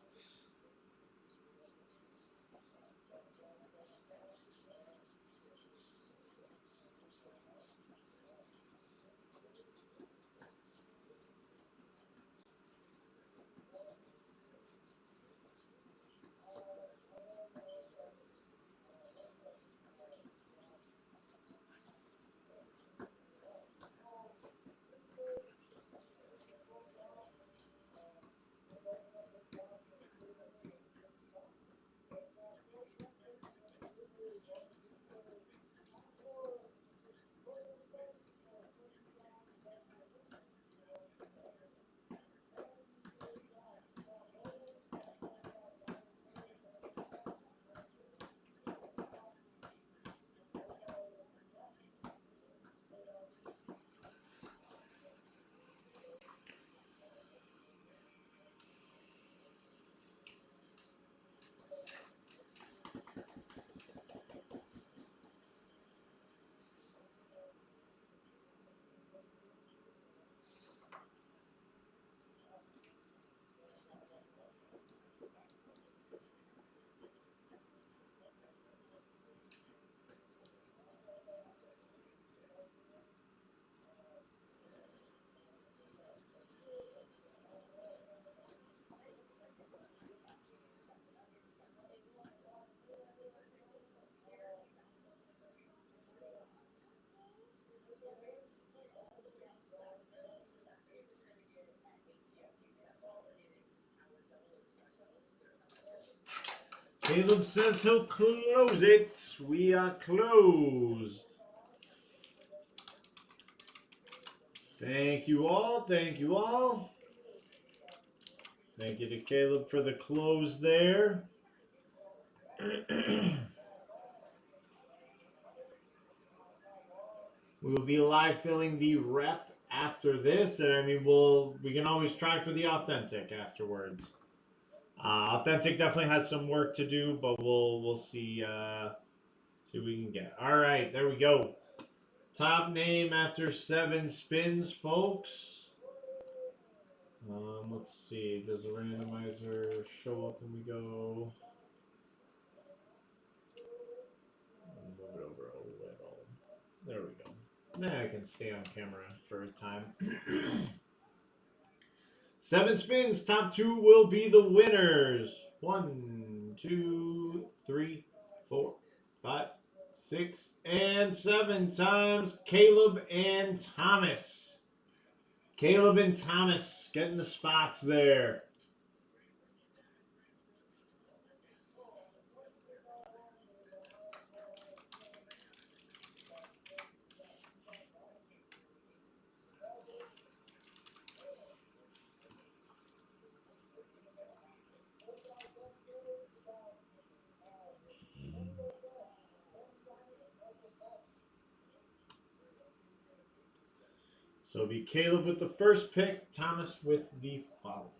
Caleb says he'll close it. We are closed. Thank you all. Thank you all. Thank you to Caleb for the close there. We will be live filling the rep after this, and I mean we can always try for the authentic afterwards. Authentic definitely has some work to do, but we'll see see what we can get. All right, there we go. Top name after 7 spins, folks. Let's see. Does the randomizer show up when we go? Move it over a little. There we go. Now I can stay on camera for a time. 7 spins. Top 2 will be the winners. 1, 2, 3, 4, 5, 6 and 7 times. Caleb and Thomas. Caleb and Thomas getting the spots there. So it'll be Caleb with the first pick, Thomas with the following.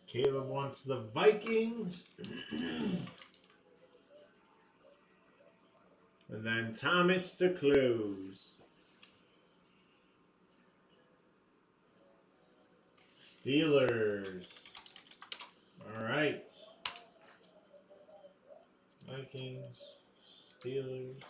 Caleb wants the Vikings. And then Thomas to close. Steelers. All right. Vikings. Steelers.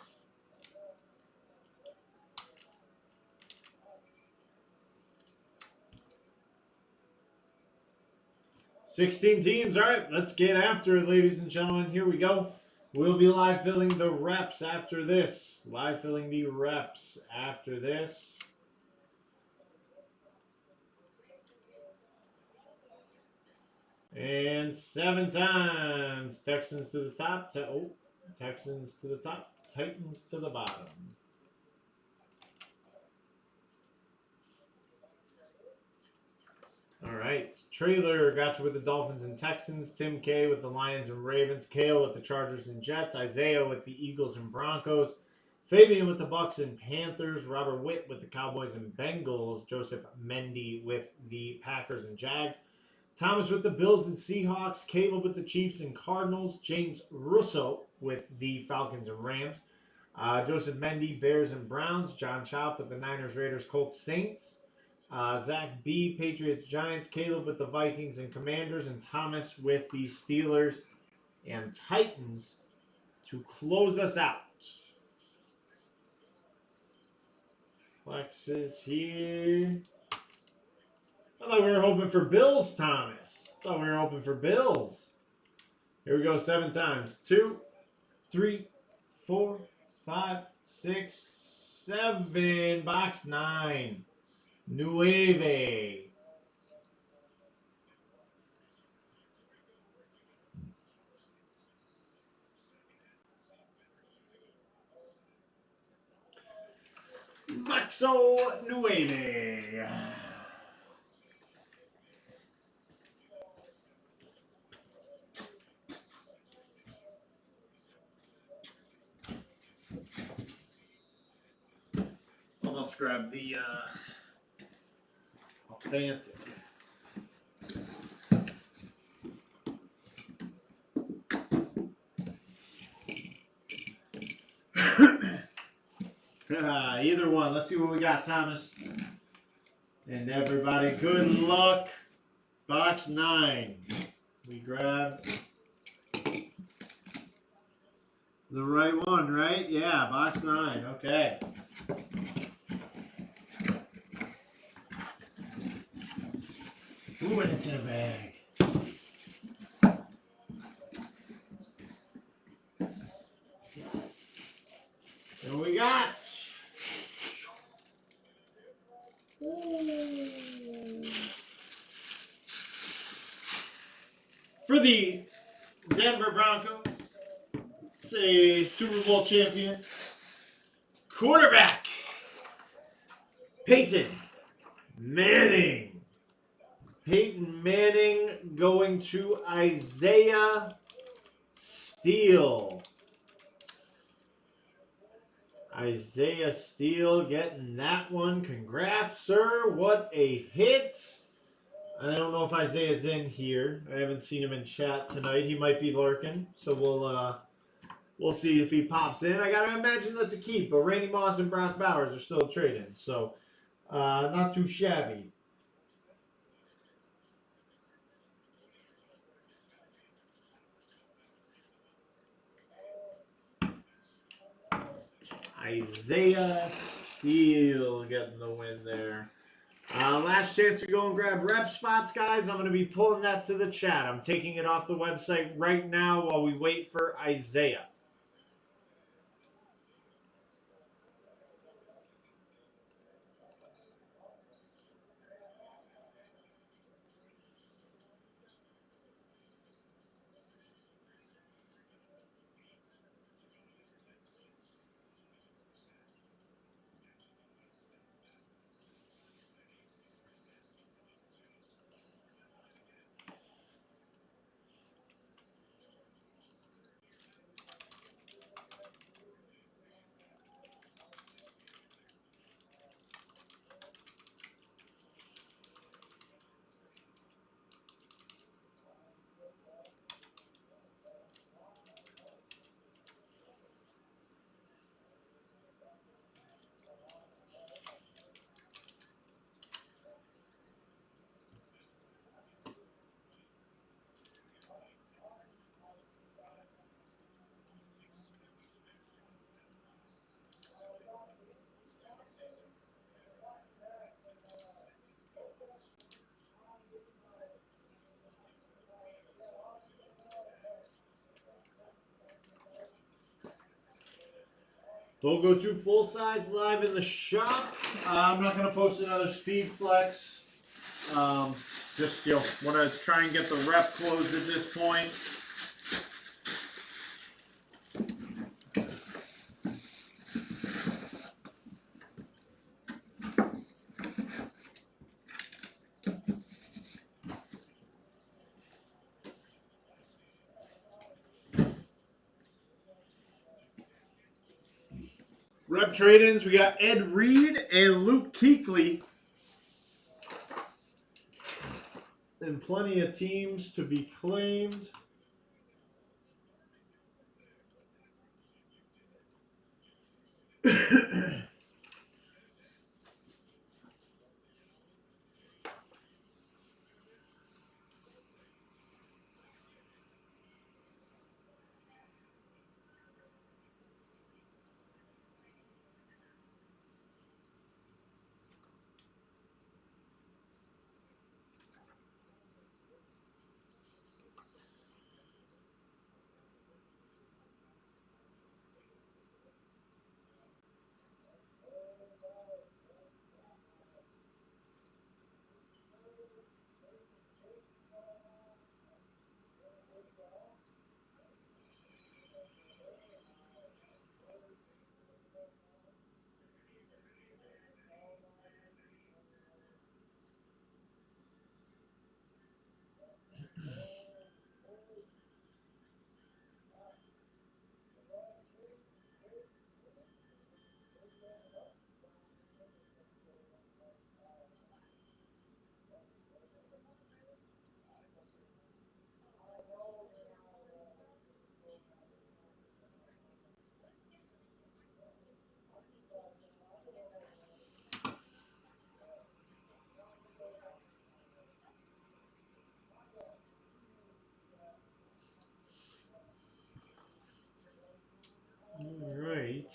$16 teams. All right, let's get after it, ladies and gentlemen. Here we go. We'll be live filling the reps after this. Live filling the reps after this. And 7 times. Texans to the top. Texans to the top. Titans to the bottom. All right. Trailer got you with the Dolphins and Texans. Tim K with the Lions and Ravens. Kale with the Chargers and Jets. Isaiah with the Eagles and Broncos. Fabian with the Bucks and Panthers. Robert Witt with the Cowboys and Bengals. Joseph Mendy with the Packers and Jags. Thomas with the Bills and Seahawks. Caleb with the Chiefs and Cardinals. James Russo with the Falcons and Rams. Joseph Mendy, Bears and Browns. John Chop with the Niners, Raiders, Colts, Saints. Zach B, Patriots, Giants. Caleb with the Vikings and Commanders. And Thomas with the Steelers and Titans to close us out. Flexes here. I thought we were hoping for Bills, Thomas. I thought we were hoping for Bills. Here we go, 7 times. 2, 3, 4, 5, 6, 7. Box 9. Nueve. Maxo Nueve. Almost grab the authentic. Either one. Let's see what we got, Thomas. And everybody, good luck. Box 9. We grabbed the right one, right? Yeah, box 9. Okay. Ooh, and it's in a bag. And we got for the Denver Broncos, it's a Super Bowl champion quarterback, Peyton Manning. Peyton Manning going to Isaiah Steele. Isaiah Steele getting that one. Congrats, sir. What a hit. I don't know if Isaiah's in here. I haven't seen him in chat tonight. He might be lurking. So we'll see if he pops in. I gotta imagine that's a keep, but Randy Moss and Brock Bowers are still trading, so not too shabby. Isaiah Steele getting the win there. Last chance to go and grab rep spots, guys. I'm going to be pulling that to the chat. I'm taking it off the website right now while we wait for Isaiah. Bogo 2 full size live in the shop. I'm not going to post another speed flex. Just want to try and get the rep closed at this point. Rep trade-ins, we got Ed Reed and Luke Kuechly. And plenty of teams to be claimed. All right.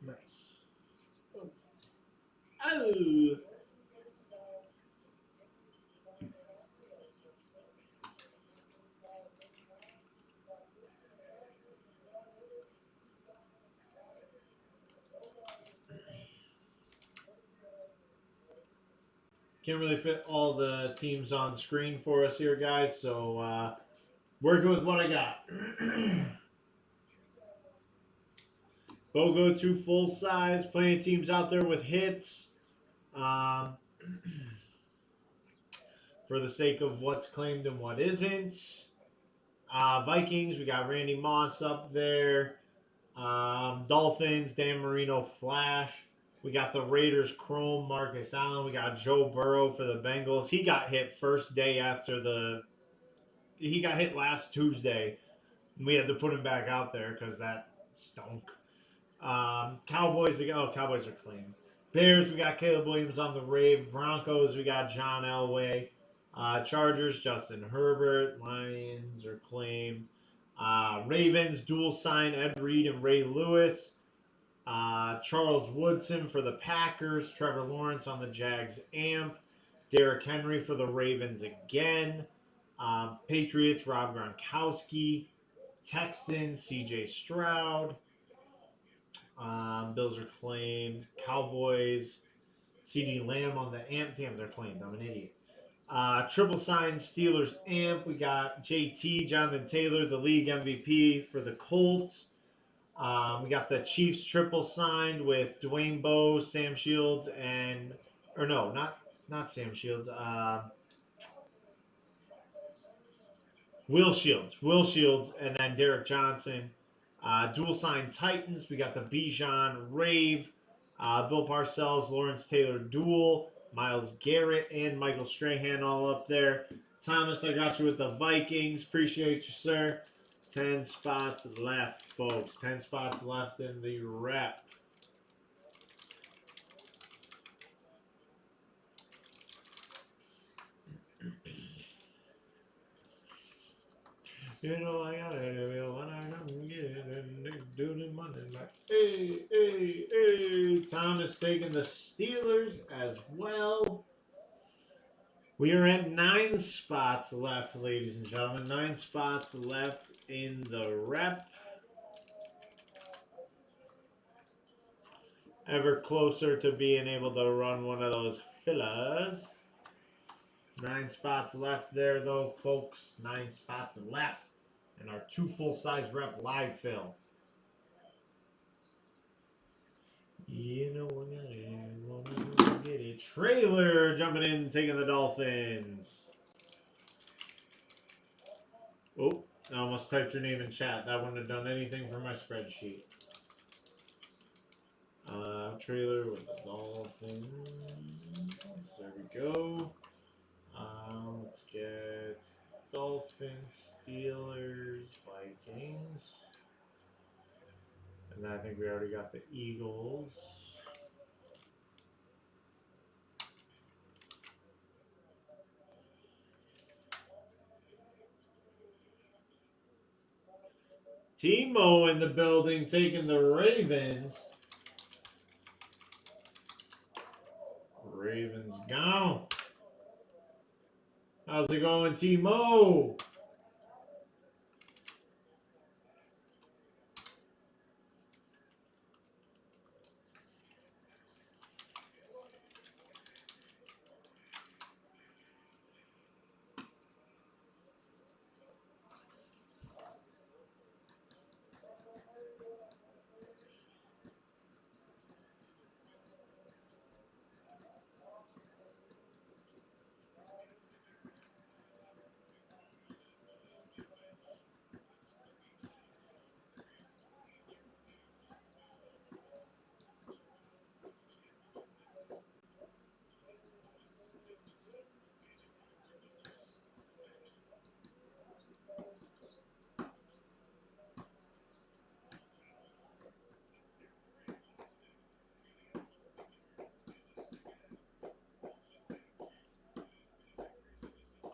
Nice. Oh. Can't really fit all the teams on screen for us here, guys. So working with what I got. Bogo 2 full size. Plenty of teams out there with hits. For the sake of what's claimed and what isn't. Vikings, we got Randy Moss up there. Dolphins, Dan Marino, Flash. We got the Raiders Chrome Marcus Allen. We got Joe Burrow for the Bengals. He got hit first day after he got hit last Tuesday. We had to put him back out there because that stunk. Cowboys are clean. Bears, we got Caleb Williams on the rave. Broncos, we got John Elway. Chargers, Justin Herbert. Lions are claimed. Ravens, dual sign Ed Reed and Ray Lewis. Charles Woodson for the Packers. Trevor Lawrence on the Jags amp. Derrick Henry for the Ravens again. Patriots, Rob Gronkowski. Texans, CJ Stroud. Bills are claimed. Cowboys, CeeDee Lamb on the amp. Damn, they're claimed. I'm an idiot. Triple sign Steelers amp. We got JT, Jonathan Taylor, the league MVP for the Colts. We got the Chiefs triple signed with Dwayne Bowe, Sam Shields, not Sam Shields. Will Shields, and then Derek Johnson. Dual sign Titans. We got the Bijan Rave, Bill Parcells, Lawrence Taylor duel, Myles Garrett, and Michael Strahan all up there. Thomas, I got you with the Vikings. Appreciate you, sir. 10 spots left, folks. 10 spots left in the rep. You know I got it when I don't get it and do the money like hey. Thomas taking the Steelers as well. We are at 9 spots left, ladies and gentlemen. 9 spots left in the rep. Ever closer to being able to run one of those fillers. 9 spots left there, though, folks. 9 spots left. And our 2 full-size rep live fill. You know we're gonna get it. Trailer jumping in, taking the Dolphins. Oh, I almost typed your name in chat. That wouldn't have done anything for my spreadsheet. Trailer with the Dolphins. There we go. Let's get Dolphins, Steelers, Vikings. And I think we already got the Eagles. Timo in the building taking the Ravens. Ravens gone. How's it going, Timo?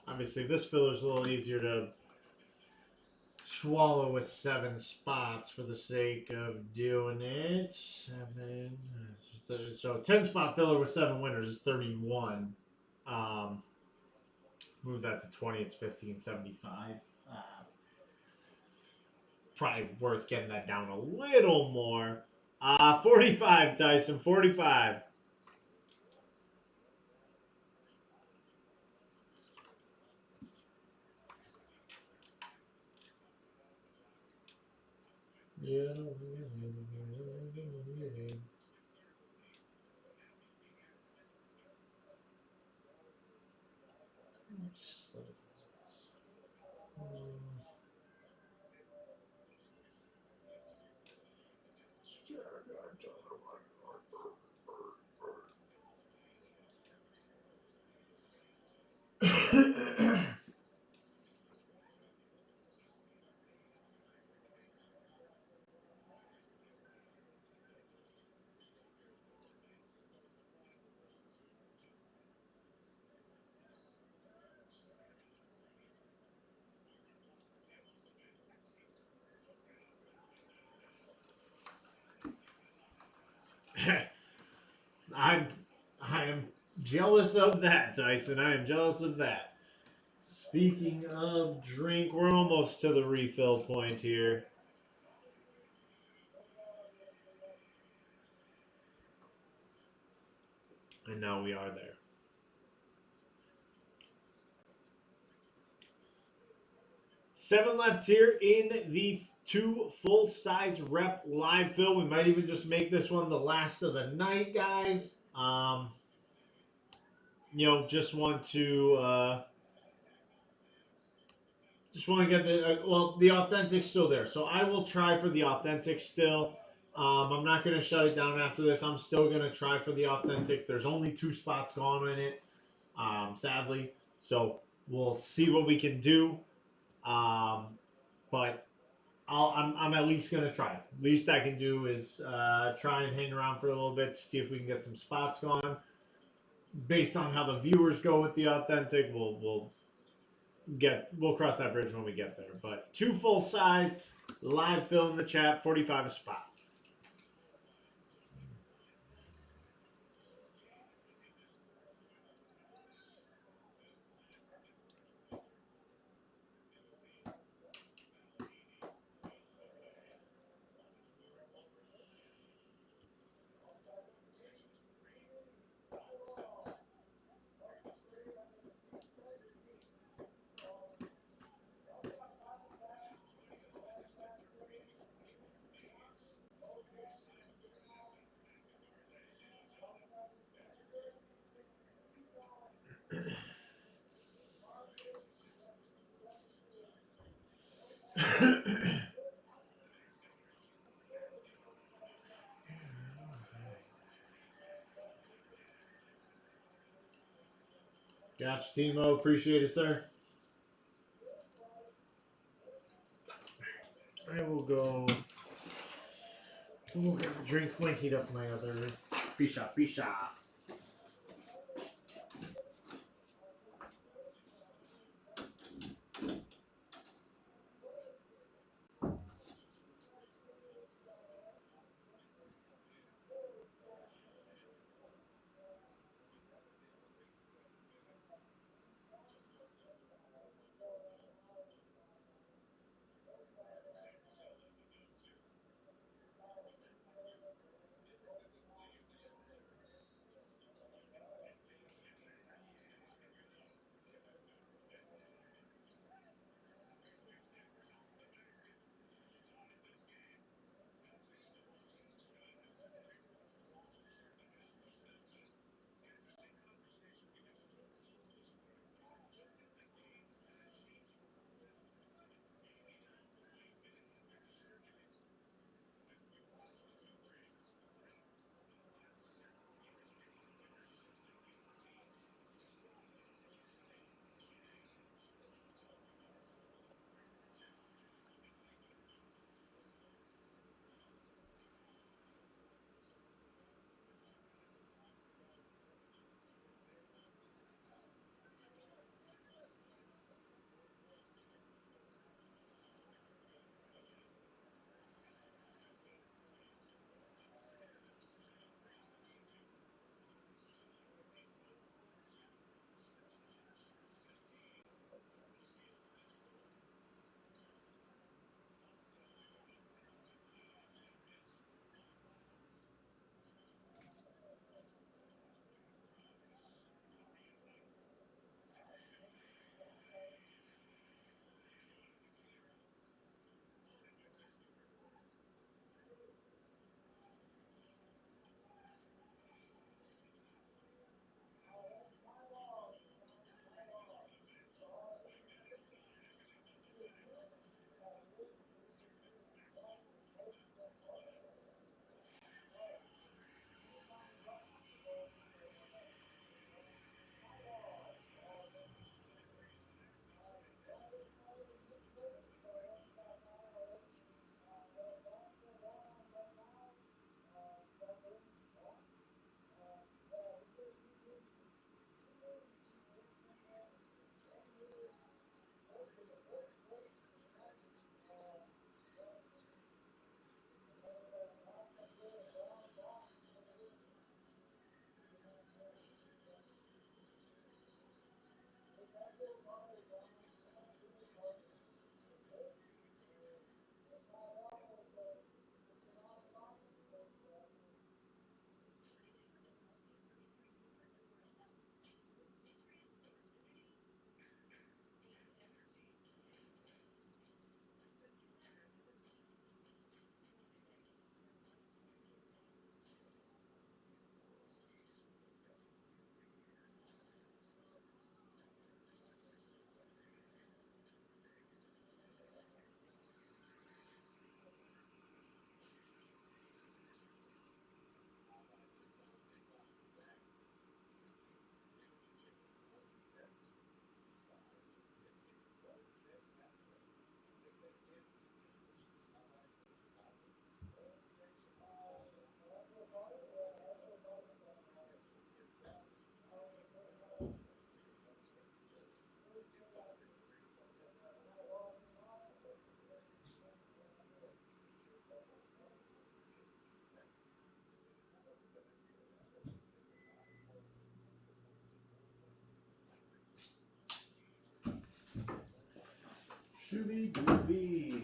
Obviously, this filler's a little easier to swallow with 7 spots for the sake of doing it. 7. So 10 spot filler with 7 winners is 31. Move that to 20, it's 1575. Probably worth getting that down a little more. 45, Tyson, 45. Yeah. I'm I am jealous of that, Tyson. I am jealous of that. Speaking of drink, we're almost to the refill point here. And now we are there. 7 left here in the two full size rep live fill. We might even just make this one the last of the night, guys. Just want to get the authentic still there. So I will try for the authentic still. I'm not going to shut it down after this. I'm still going to try for the authentic. There's only 2 spots gone in it, sadly. So we'll see what we can do. But I'm at least going to try. Least I can do is try and hang around for a little bit to see if we can get some spots gone. Based on how the viewers go with the authentic, we'll cross that bridge when we get there. But 2 full size live fill in the chat, 45 a spot. Gotcha, Timo. Appreciate it, sir. I will go. We'll get a drink. Might heat up my other. Bisha, Bisha. Shooby dooby.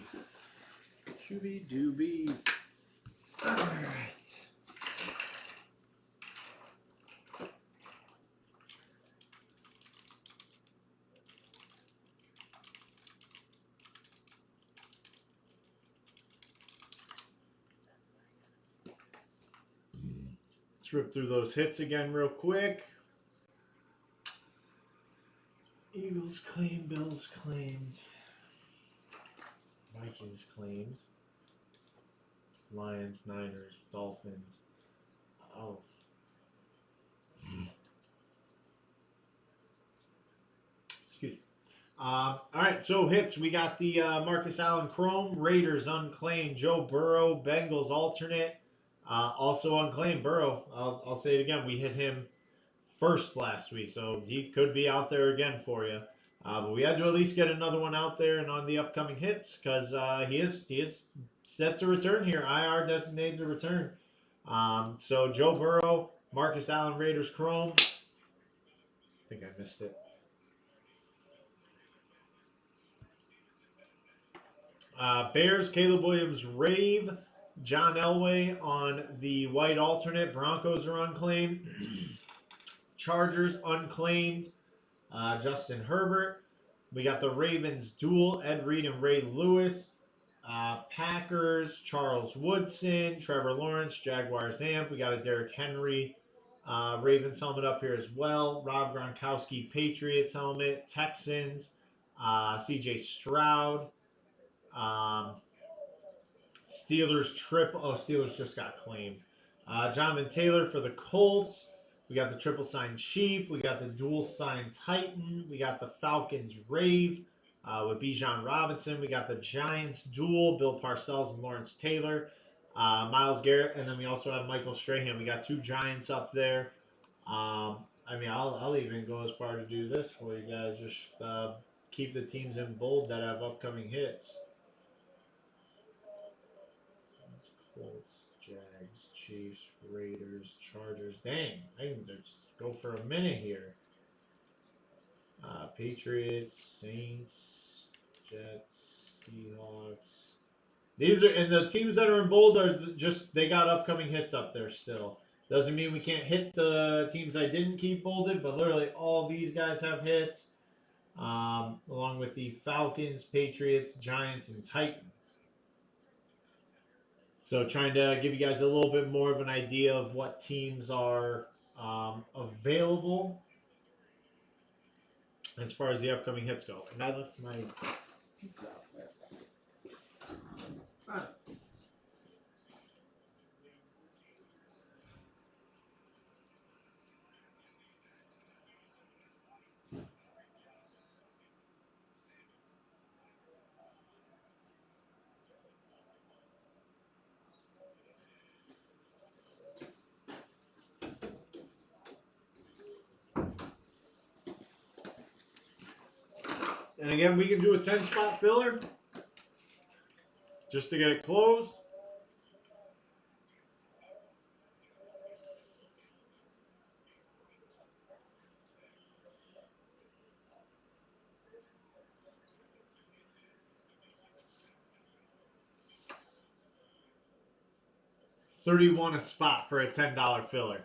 Shooby dooby. Alright. Let's rip through those hits again real quick. Eagles claimed, Bills claimed, Vikings claimed, Lions, Niners, Dolphins. Oh. Excuse me. All right, so hits. We got the Marcus Allen Chrome, Raiders unclaimed, Joe Burrow, Bengals alternate, also unclaimed Burrow. I'll say it again. We hit him first last week, so he could be out there again for you. But we had to at least get another one out there and on the upcoming hits because he is set to return here. IR designated to return. So Joe Burrow, Marcus Allen, Raiders Chrome. I think I missed it. Bears, Caleb Williams, Rave, John Elway on the white alternate. Broncos are unclaimed. Chargers unclaimed. Justin Herbert. We got the Ravens duel, Ed Reed and Ray Lewis. Packers, Charles Woodson, Trevor Lawrence, Jaguars amp. We got a Derrick Henry Ravens helmet up here as well. Rob Gronkowski Patriots helmet. Texans, CJ Stroud. Steelers triple. Oh, Steelers just got claimed. Jonathan Taylor for the Colts. We got the triple sign Chief. We got the dual sign Titan. We got the Falcons Rave with Bijan Robinson. We got the Giants duel, Bill Parcells and Lawrence Taylor. Myles Garrett. And then we also have Michael Strahan. We got two Giants up there. I mean, I'll even go as far to do this for you guys. Just keep the teams in bold that have upcoming hits. Colts, Jags, Chiefs, Raiders, Chargers. Dang, I can just go for a minute here. Patriots, Saints, Jets, Seahawks. These are, and the teams that are in bold are just, they got upcoming hits up there still. Doesn't mean we can't hit the teams I didn't keep bolded, but literally all these guys have hits. Along with the Falcons, Patriots, Giants, and Titans. So trying to give you guys a little bit more of an idea of what teams are available as far as the upcoming hits go. And I left my pizza out there. Ah. And again, we can do a 10-spot filler just to get it closed. $31 a spot for a $10 filler.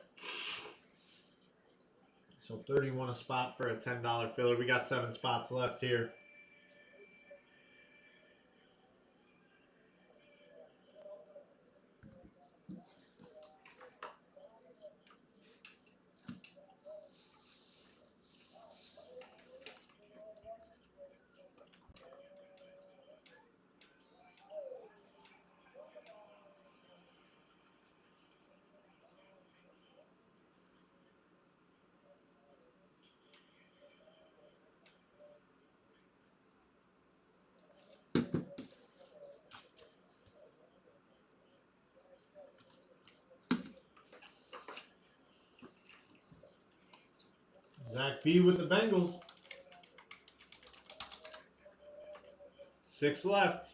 So $31 a spot for a $10 filler. We got 7 spots left here. Zach B with the Bengals. 6 left.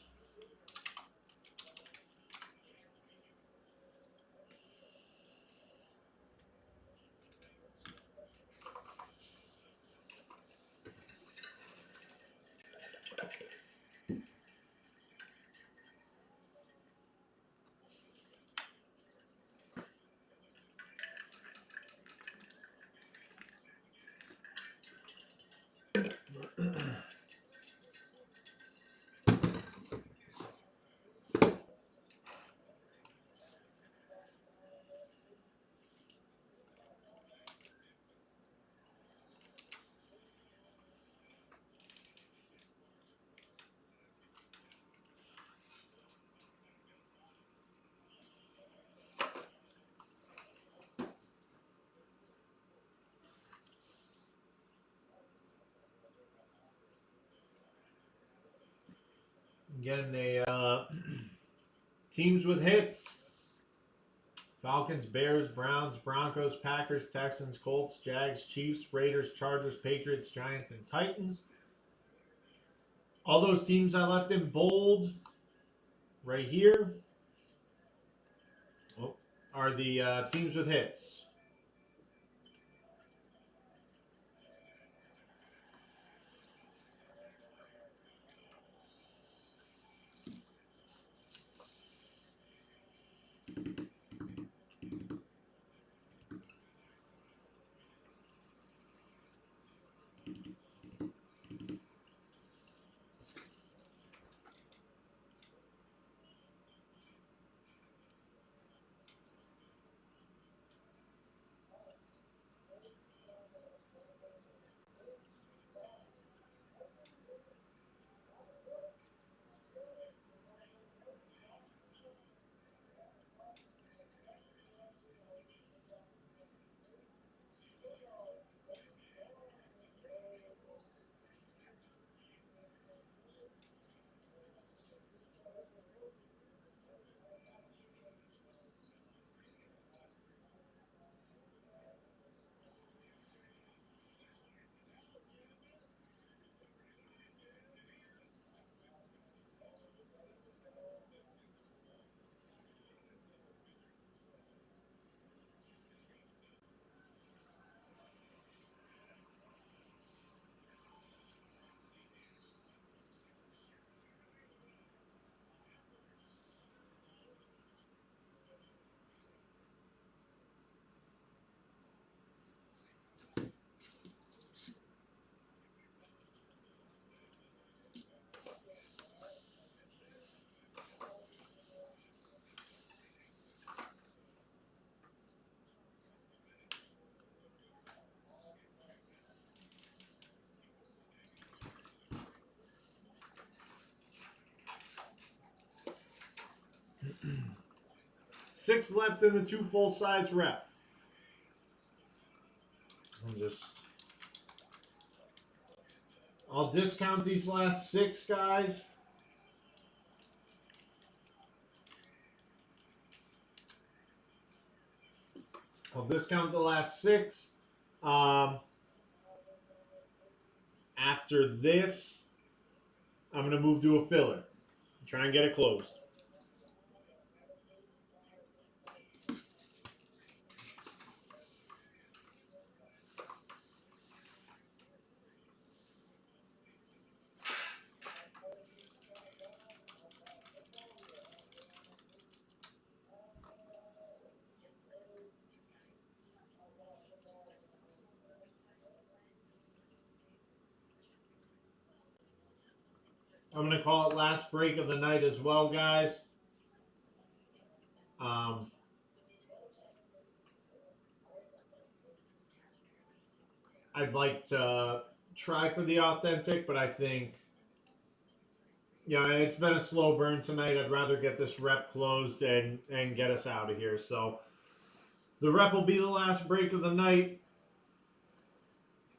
Again, they teams with hits. Falcons, Bears, Browns, Broncos, Packers, Texans, Colts, Jags, Chiefs, Raiders, Chargers, Patriots, Giants, and Titans. All those teams I left in bold right here are the teams with hits. Six left in the two full-size rep. I'll discount these last six guys. I'll discount the last six. After this, I'm going to move to a filler. Try and get it closed. I'm going to call it last break of the night as well, guys. I'd like to try for the authentic, but I think, it's been a slow burn tonight. I'd rather get this rep closed and get us out of here. So the rep will be the last break of the night.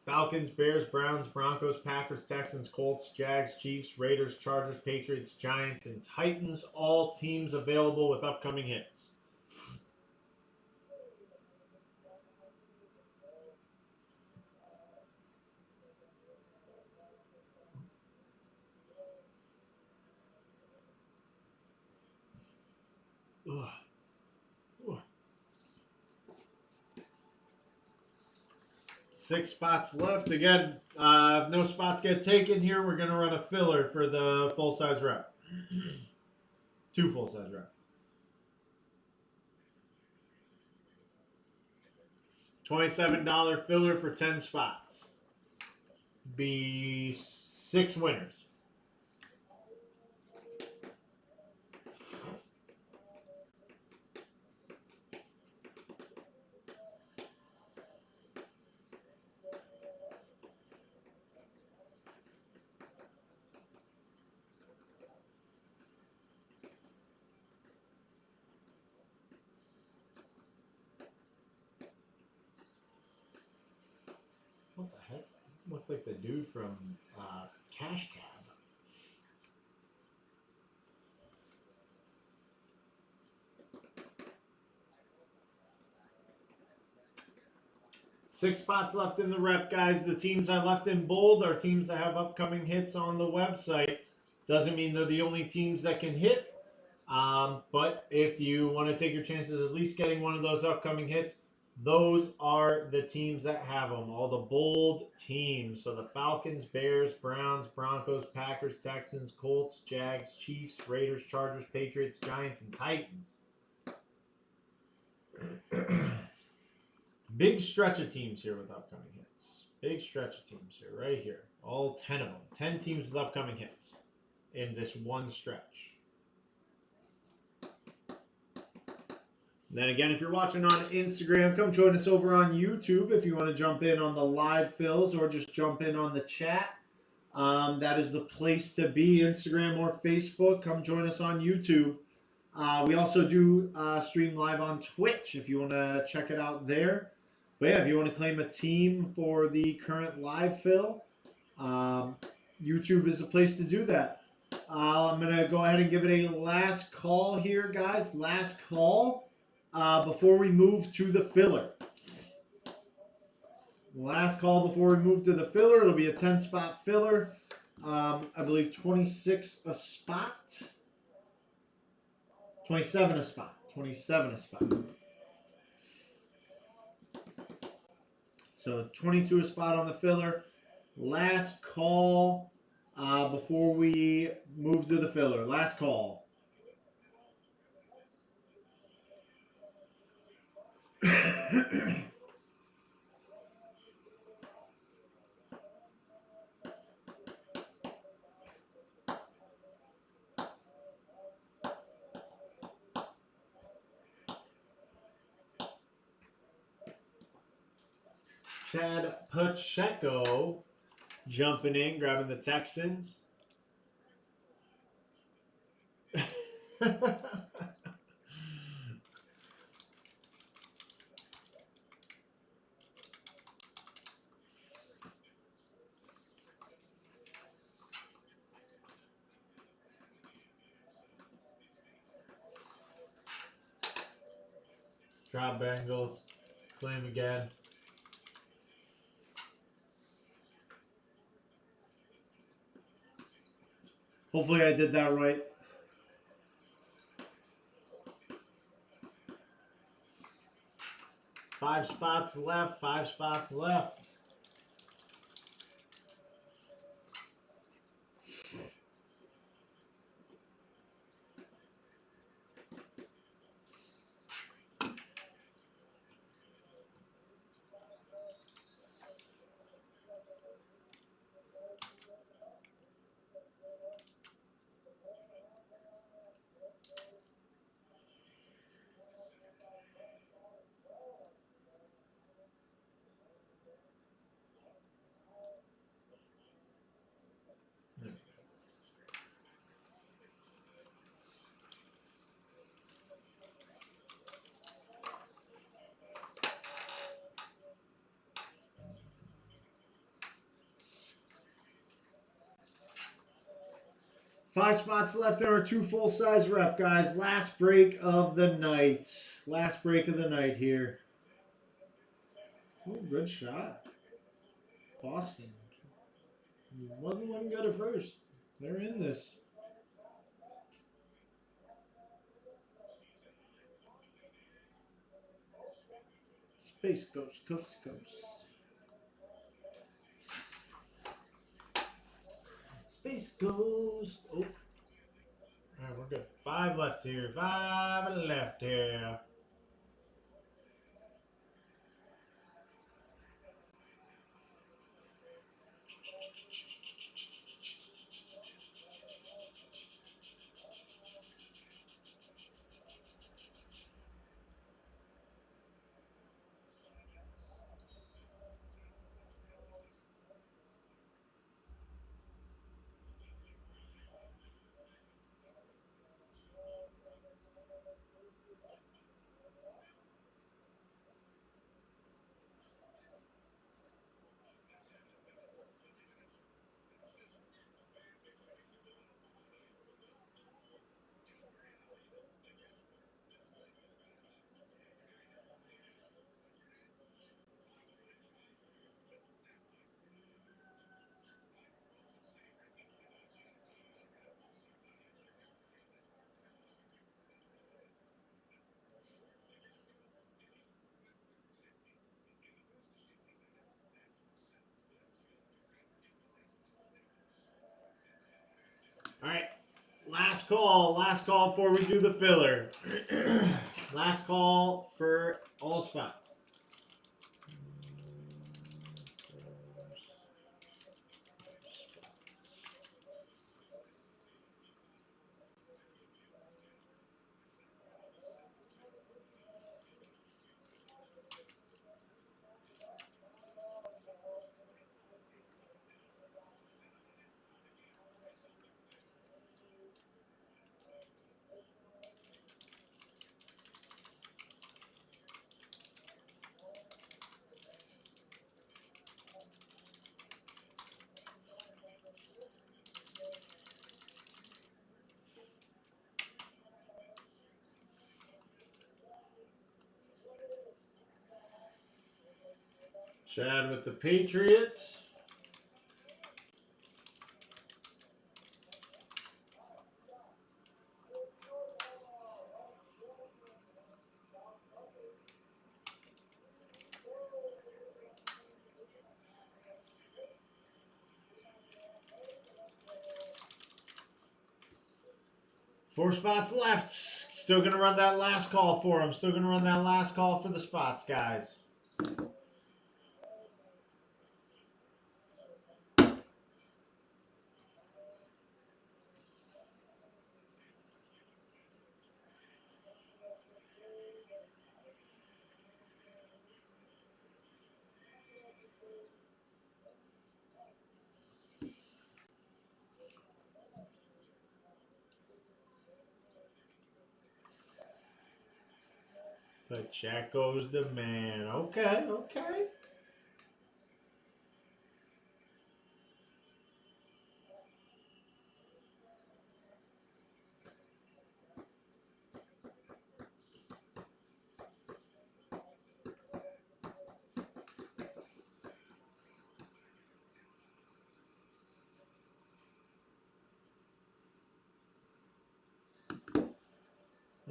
Falcons, Bears, Browns, Broncos, Packers, Texans, Colts, Jags, Chiefs, Raiders, Chargers, Patriots, Giants, and Titans. All teams available with upcoming hits. Ugh. Ugh. 6 spots left. Again, if no spots get taken here, we're going to run a filler for the full-size rep. 2 full-size rep. $27 filler for 10 spots. Be 6 winners. What the heck? Looked like the dude from Cash Cab. 6 spots left in the rep, guys. The teams I left in bold are teams that have upcoming hits on the website. Doesn't mean they're the only teams that can hit. But if you want to take your chances at least getting one of those upcoming hits, those are the teams that have them. All the bold teams. So the Falcons, Bears, Browns, Broncos, Packers, Texans, Colts, Jags, Chiefs, Raiders, Chargers, Patriots, Giants, and Titans. Big stretch of teams here with upcoming hits. Big stretch of teams here, right here. All 10 of them. 10 teams with upcoming hits in this one stretch. Then again, if you're watching on Instagram, come join us over on YouTube if you want to jump in on the live fills or just jump in on the chat. That is the place to be, Instagram or Facebook. Come join us on YouTube. We also do stream live on Twitch if you want to check it out there. But yeah, if you want to claim a team for the current live fill, YouTube is the place to do that. I'm going to go ahead and give it a last call here, guys. Last call before we move to the filler. Last call before we move to the filler. It'll be a 10-spot filler. I believe 26 a spot. 27 a spot. 27 a spot. So 22 a spot on the filler. Last call before we move to the filler. Last call. Chad Pacheco jumping in, grabbing the Texans. Drop Bengals. Claim again. Hopefully I did that right. Five spots left. 5 spots left. Five spots left in our 2 full-size rep, guys. Last break of the night. Last break of the night here. Ooh, good shot. Boston. Wasn't looking good at first. They're in this. Space Ghost, coast to coast. Space Ghost. Oh. All right, we're good. 5 left here. 5 left here. All right. Last call. Last call before we do the filler. Last call for all spots. Chad with the Patriots. Four spots left. Still going to run that last call for him. Still going to run that last call for the spots, guys. Pacheco's the man. Okay, okay.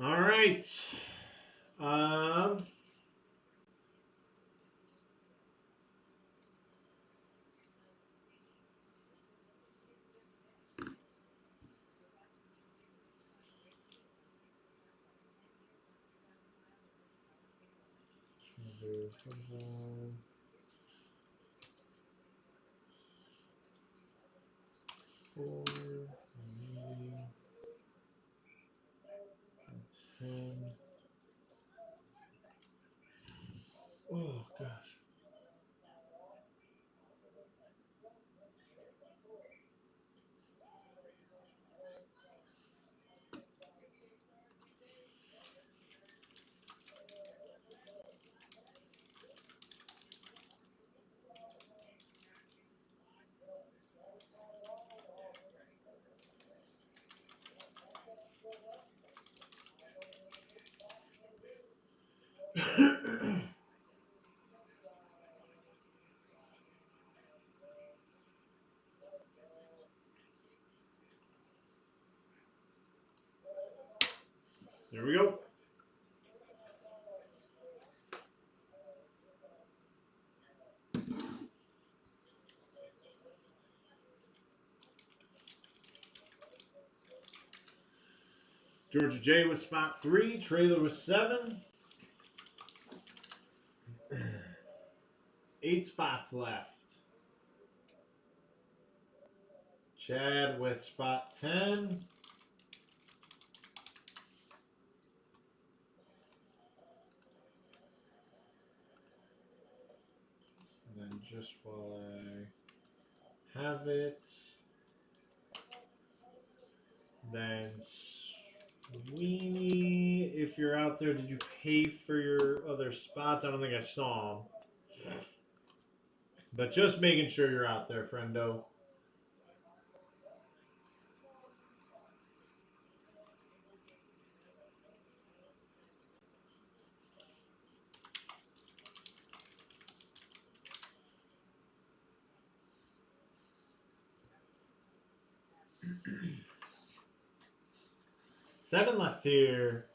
All right. Four, 10. Oh gosh. There we go. Georgia J was spot 3. Trailer was 7. 8 spots left. Chad with spot 10. And then just while I have it, then Sweeney, if you're out there, did you pay for your other spots? I don't think I saw them. But just making sure you're out there, friendo. Seven left here.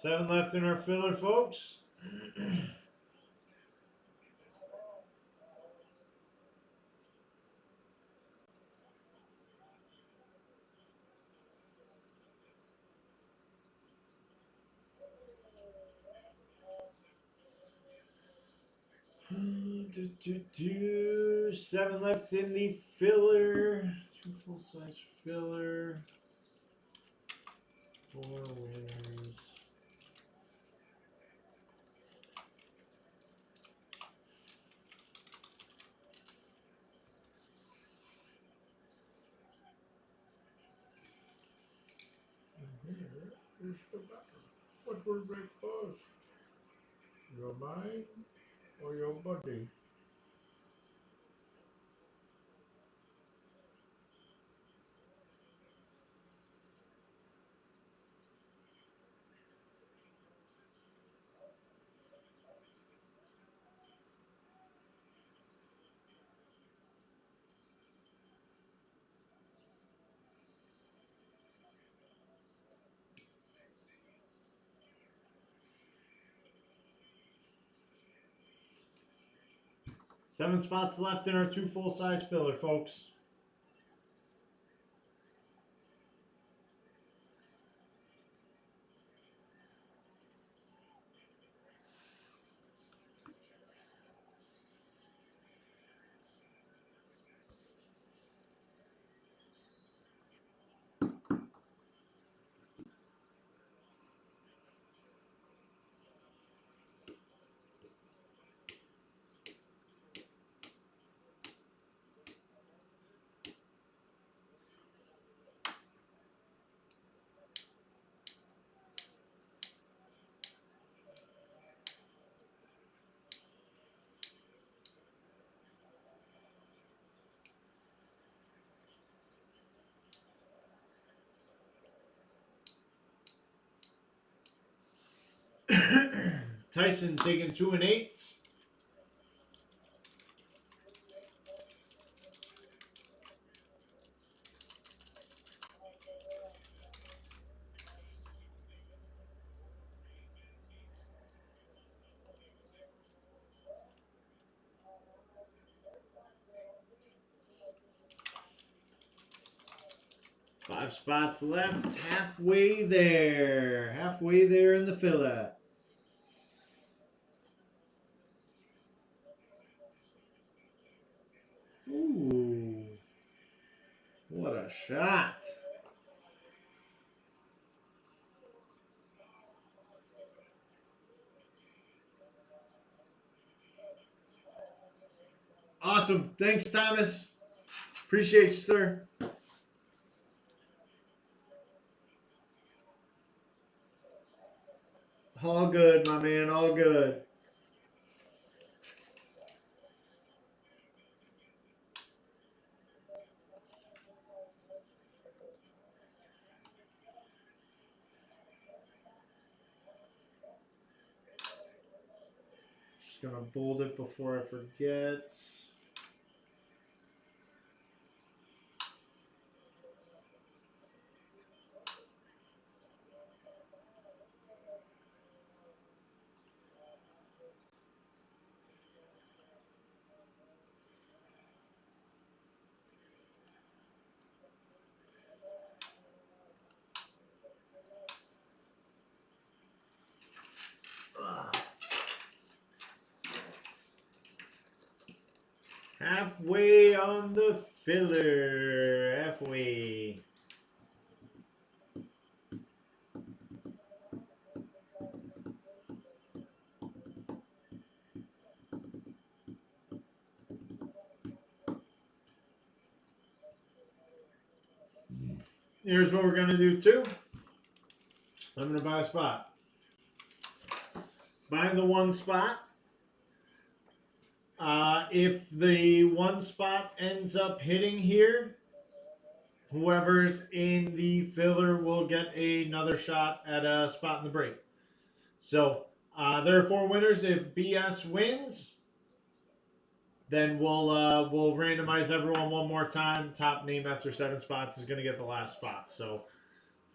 7 left in our filler, folks. Seven left in the filler. 2 full-size filler. 4 winners. Here is the battle. What will break first? Your mind or your body? Seven spots left in our 2 full-size filler, folks. Tyson taking 2 and 8. Five spots left. Halfway there. Halfway there in the filler. Ooh. What a shot. Awesome. Thanks, Thomas. Appreciate you, sir. All good, my man. All good. Just gonna bold it before I forget. Halfway on the filler. Halfway. Here's what we're going to do, too. I'm going to buy a spot. Buying the 1 spot. If the 1 spot ends up hitting here, whoever's in the filler will get another shot at a spot in the break. So there are 4 winners. If BS wins, then we'll randomize everyone one more time. Top name after 7 spots is going to get the last spot. So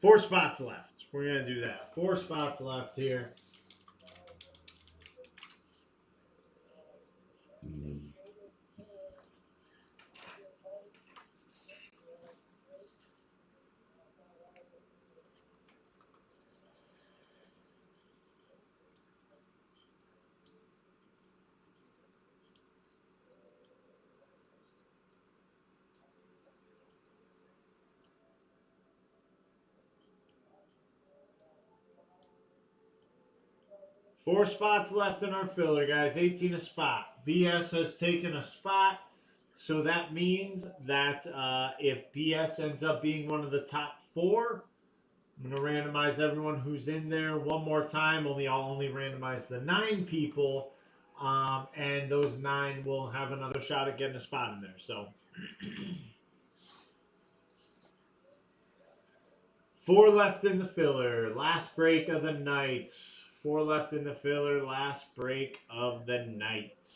4 spots left. We're going to do that. 4 spots left here. Four spots left in our filler, guys. 18 a spot. BS has taken a spot. So that means that if BS ends up being one of the top 4, I'm going to randomize everyone who's in there one more time. I'll only randomize the 9 people. And those 9 will have another shot at getting a spot in there. So 4 left in the filler. Last break of the night. 4 left in the filler. Last break of the night.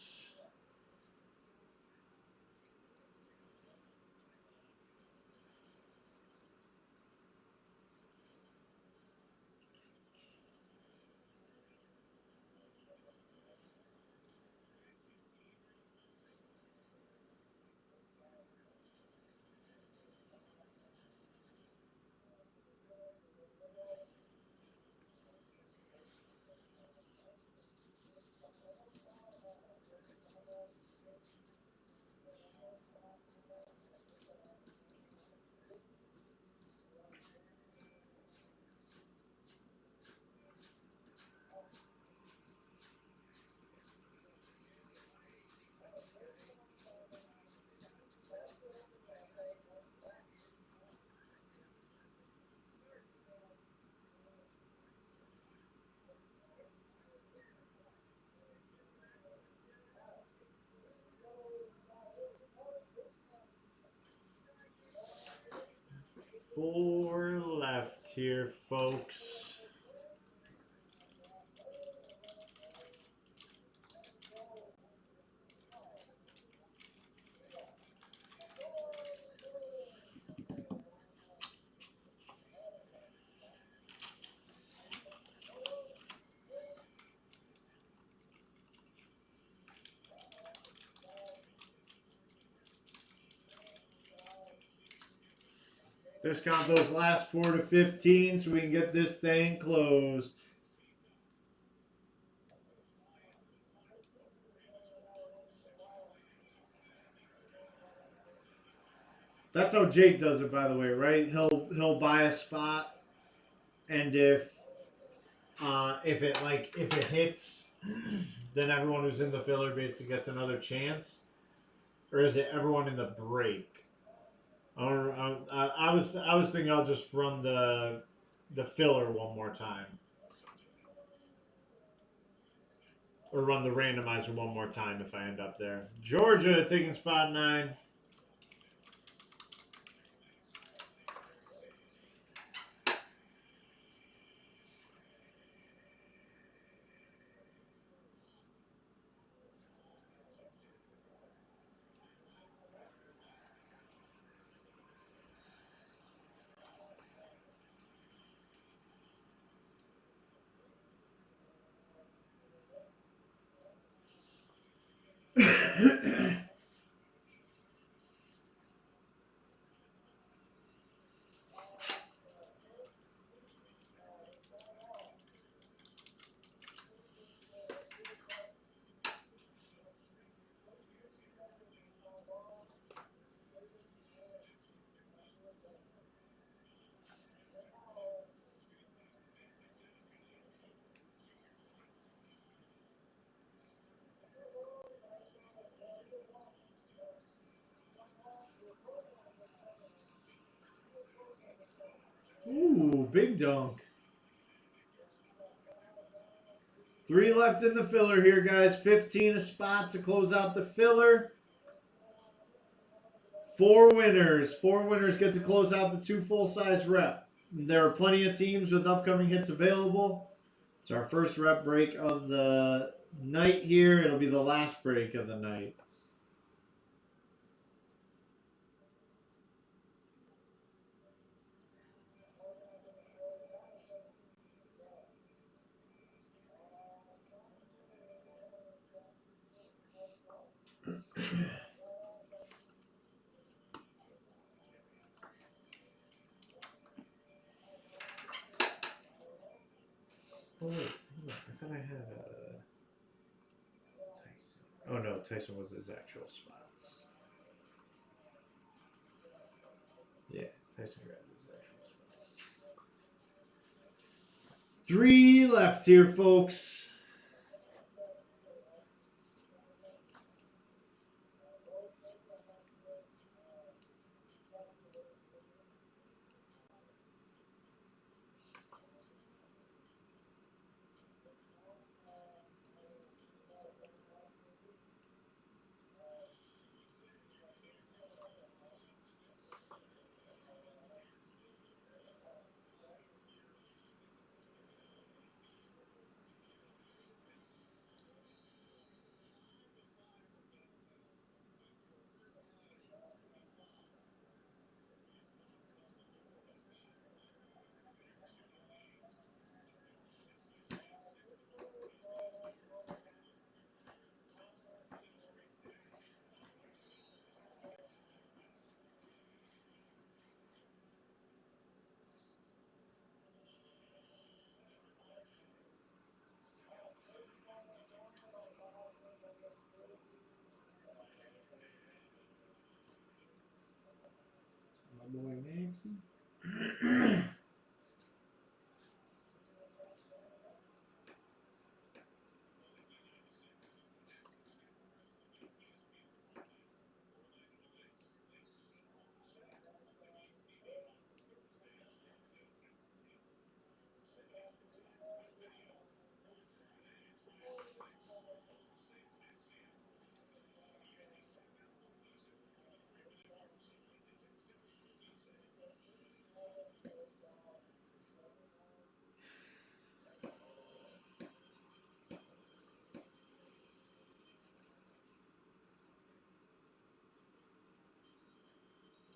Four left here, folks. Discount those last 4 to 15 so we can get this thing closed. That's how Jake does it, by the way, right? He'll buy a spot, and if it hits, then everyone who's in the filler basically gets another chance, or is it everyone in the break? I was thinking I'll just run the filler one more time, or run the randomizer one more time if I end up there. Georgia taking spot 9. Ooh, big dunk. 3 left in the filler here, guys. 15 a spot to close out the filler. 4 winners. 4 winners get to close out the 2 full-size rep. There are plenty of teams with upcoming hits available. It's our first rep break of the night here. It'll be the last break of the night. Oh wait, hold on. I thought I had Tyson. Oh no, Tyson was his actual spots. Yeah, Tyson grabbed his actual spots. 3 left here, folks. My boy Maxie.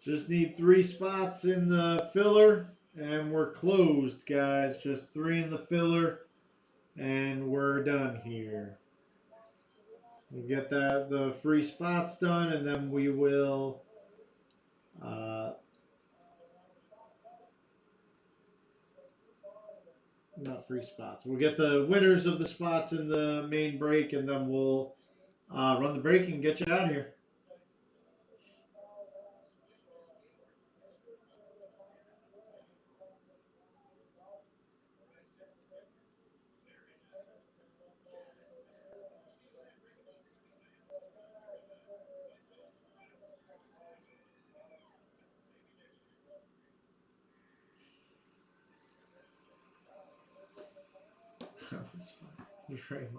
Just need 3 spots in the filler, and we're closed, guys. Just 3 in the filler, and we're done here. We'll get the free spots done, and then we will not free spots. We'll get the winners of the spots in the main break, and then we'll run the break and get you out of here. That was fun. Draymond.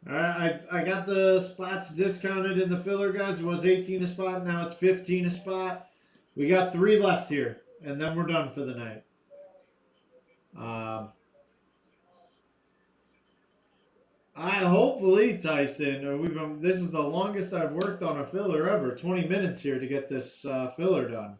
All right, I got the spots discounted in the filler, guys. It was 18 a spot. Now it's 15 a spot. We got 3 left here, and then we're done for the night. Hopefully, Tyson. This is the longest I've worked on a filler ever. 20 minutes here to get this filler done.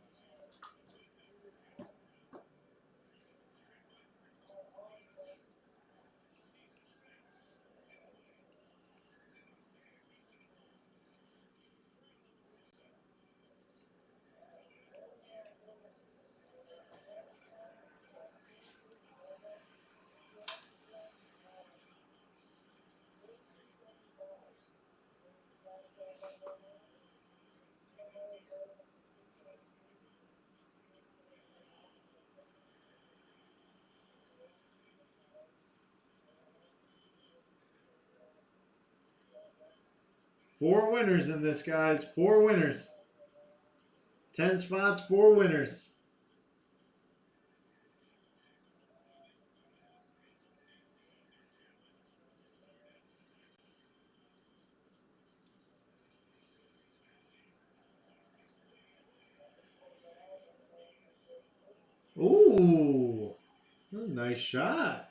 Four winners in this, guys. 4 winners. 10 spots, 4 winners. Ooh, nice shot.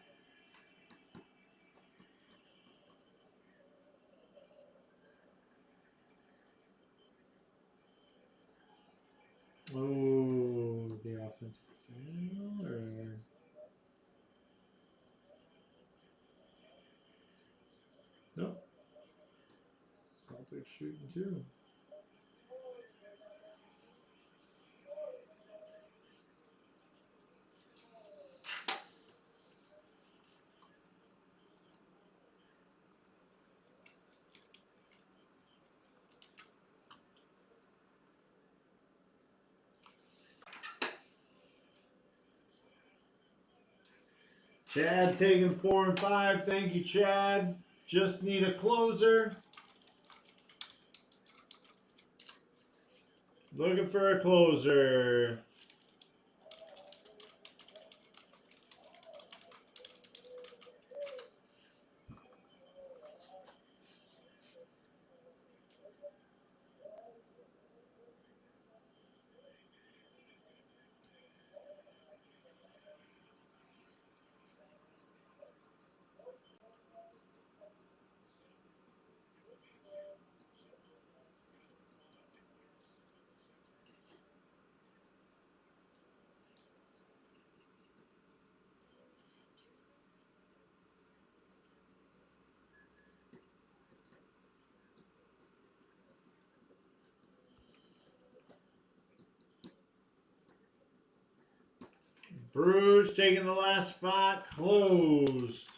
Oh, the offensive foul. Six shooting too. Chad taking 4 and 5. Thank you, Chad. Just need a closer. Looking for a closer. Bruges taking the last spot. Closed.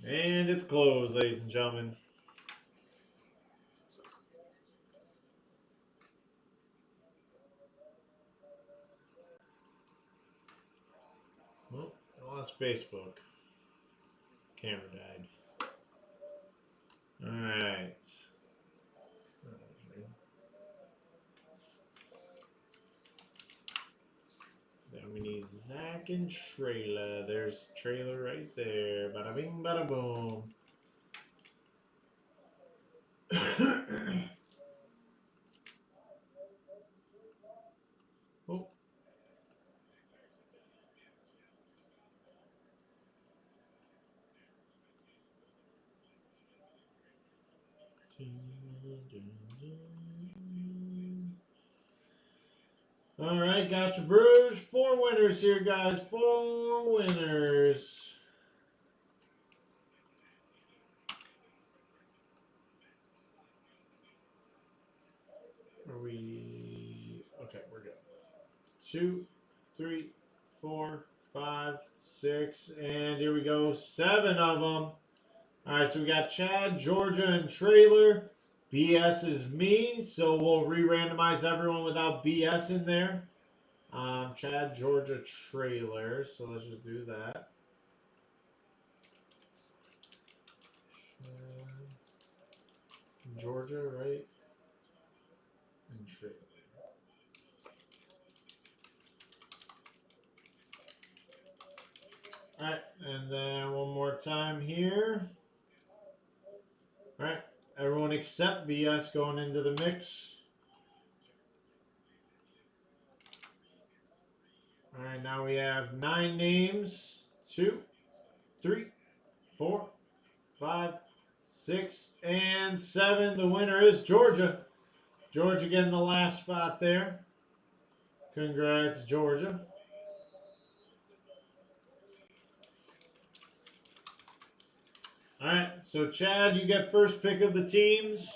And it's closed, ladies and gentlemen. Oh, I lost Facebook. Camera died. Alright. Then we need Zach and Trailer. There's Trailer right there. Bada bing, bada boom. Oh. All right, got your Bruges. 4 winners here, guys. 4 winners. Are we okay? We're good. 2, 3, 4, 5, 6, and here we go. 7 of them. All right, so we got Chad, Georgia, and Trailer. BS is me, so we'll re-randomize everyone without BS in there. Chad, Georgia, Trailer. So let's just do that. Georgia, right? And Trailer. All right, and then one more time here. All right, everyone except BS going into the mix. All right, now we have 9 names. 2, 3, 4, 5, 6, and 7. The winner is Georgia. Georgia getting the last spot there. Congrats, Georgia. All right, so Chad, you get first pick of the teams.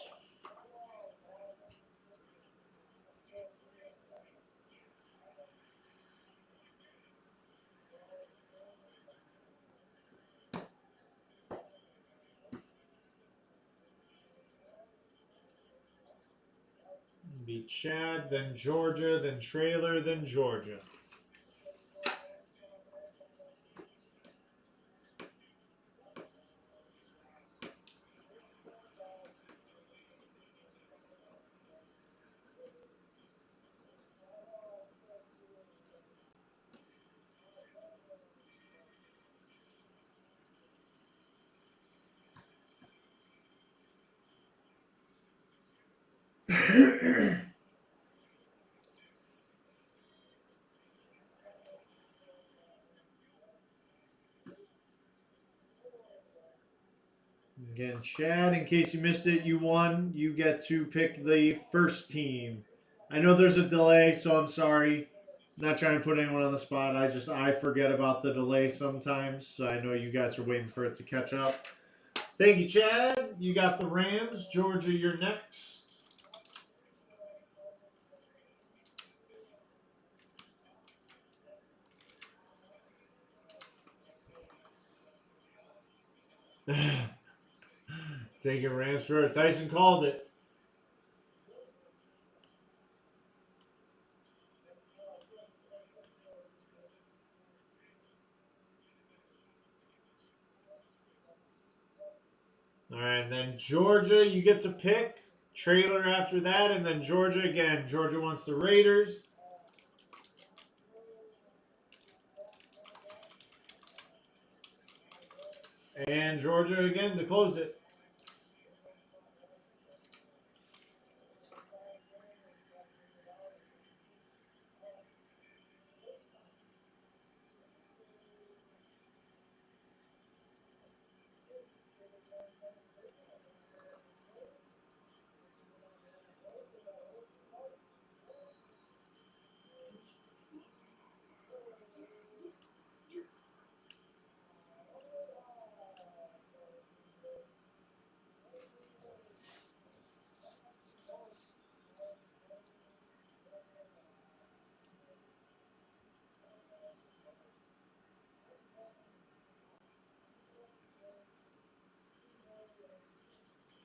Be Chad, then Georgia, then Trailer, then Georgia. Again, Chad, in case you missed it, you won. You get to pick the first team. I know there's a delay, so I'm sorry. Not trying to put anyone on the spot. I forget about the delay sometimes. So I know you guys are waiting for it to catch up. Thank you, Chad. You got the Rams. Georgia, you're next. Taking Rams for it. Tyson called it. All right, and then Georgia, you get to pick. Trailer after that, and then Georgia again. Georgia wants the Raiders. And Georgia again to close it.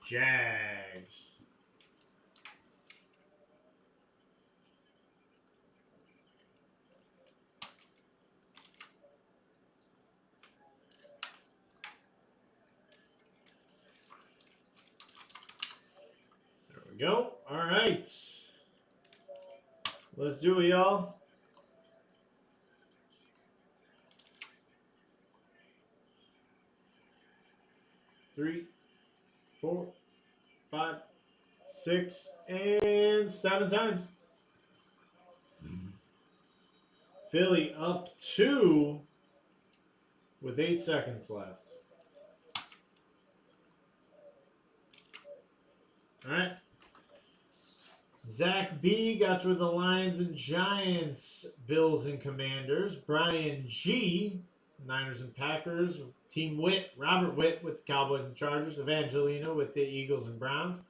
Jags. There we go. All right. Let's do it, y'all. Three, 4, 5, 6, and 7 times. Philly up 2 with 8 seconds left. All right. Zach B got with the Lions and Giants, Bills and Commanders. Brian G, Niners and Packers. Team Witt, Robert Witt with the Cowboys and Chargers. Evangelino with the Eagles and Browns.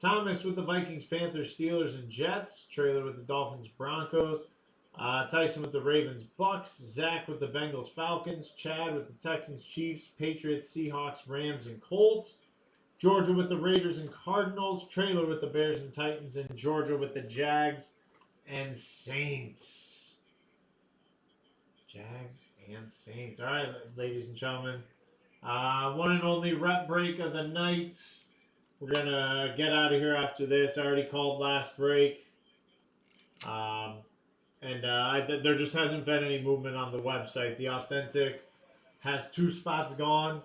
Thomas with the Vikings, Panthers, Steelers, and Jets. Trailer with the Dolphins, Broncos. Tyson with the Ravens, Bucks. Zach with the Bengals, Falcons. Chad with the Texans, Chiefs, Patriots, Seahawks, Rams, and Colts. Georgia with the Raiders and Cardinals. Trailer with the Bears and Titans. And Georgia with the Jags and Saints. Jags and Saints. All right, ladies and gentlemen. One and only rep break of the night. We're going to get out of here after this. I already called last break. There just hasn't been any movement on the website. The Authentic has 2 spots gone.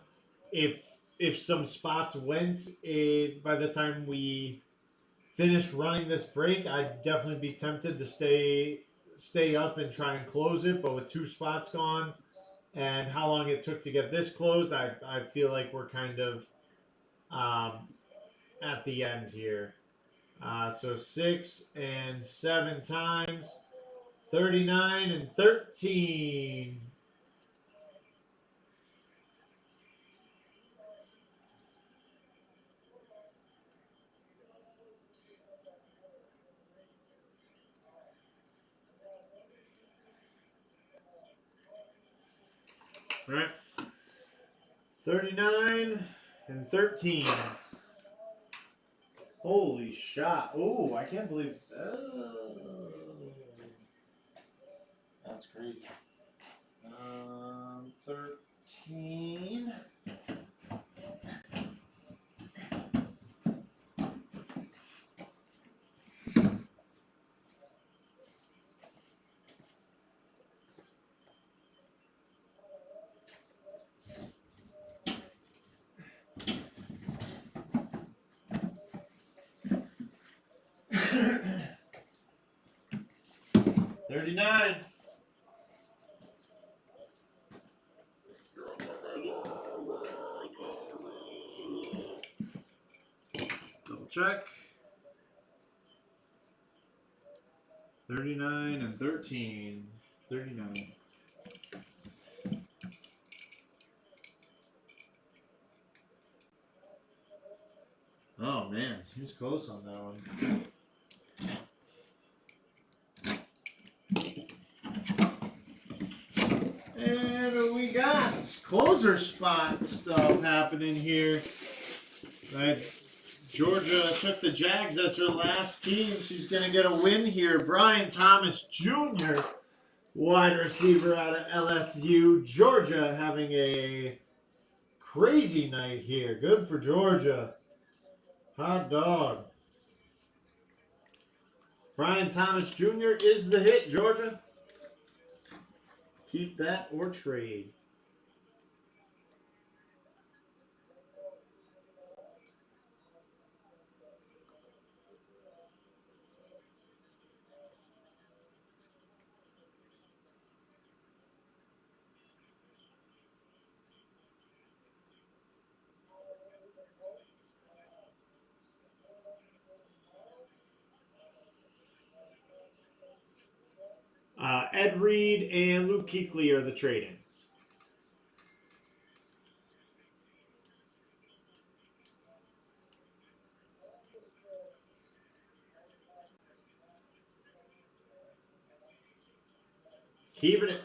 If some spots went by the time we finish running this break, I'd definitely be tempted to stay up and try and close it. But with 2 spots gone and how long it took to get this closed, I feel like we're kind of at the end here. So 6 and 7 times, 39 and 13. All right. 39 and 13. Holy shot. Oh, I can't believe. That's crazy. 13. $39. Double check. 39 and 13. 39. Oh man, he was close on that one. And we got closer spot stuff happening here. Right. Georgia took the Jags as her last team. She's going to get a win here. Brian Thomas Jr., wide receiver out of LSU. Georgia having a crazy night here. Good for Georgia. Hot dog. Brian Thomas Jr. is the hit, Georgia. Keep that or trade. Ed Reed and Luke Kuechly are the trade-ins. Keeping it.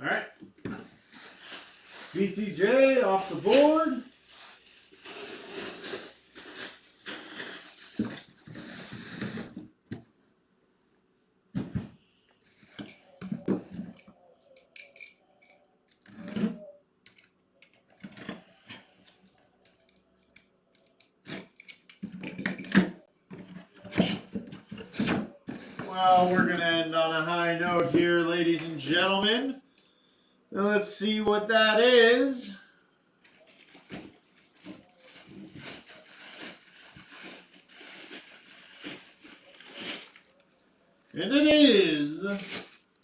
All right. BTJ off the board. Well, we're going to end on a high note here, ladies and gentlemen. Now let's see what that is. And it is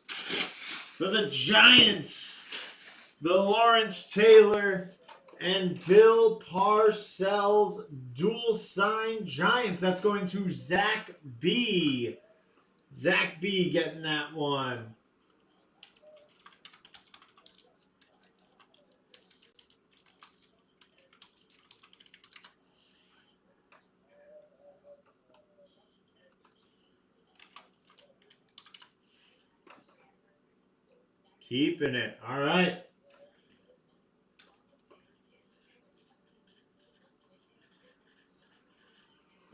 for the Giants, the Lawrence Taylor and Bill Parcells dual sign Giants. That's going to Zach B. Zach B getting that one. Keeping it. All right.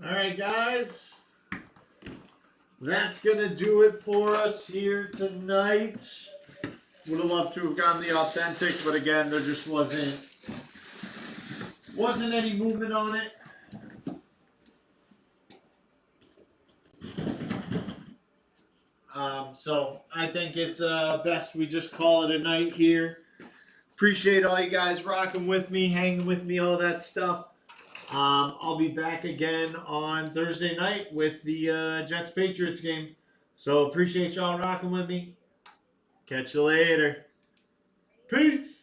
All right, guys. That's going to do it for us here tonight. Would have loved to have gotten the authentic, but again, there just wasn't any movement on it. So I think it's best we just call it a night here. Appreciate all you guys rocking with me, hanging with me, all that stuff. I'll be back again on Thursday night with the Jets-Patriots game. So appreciate y'all rocking with me. Catch you later. Peace.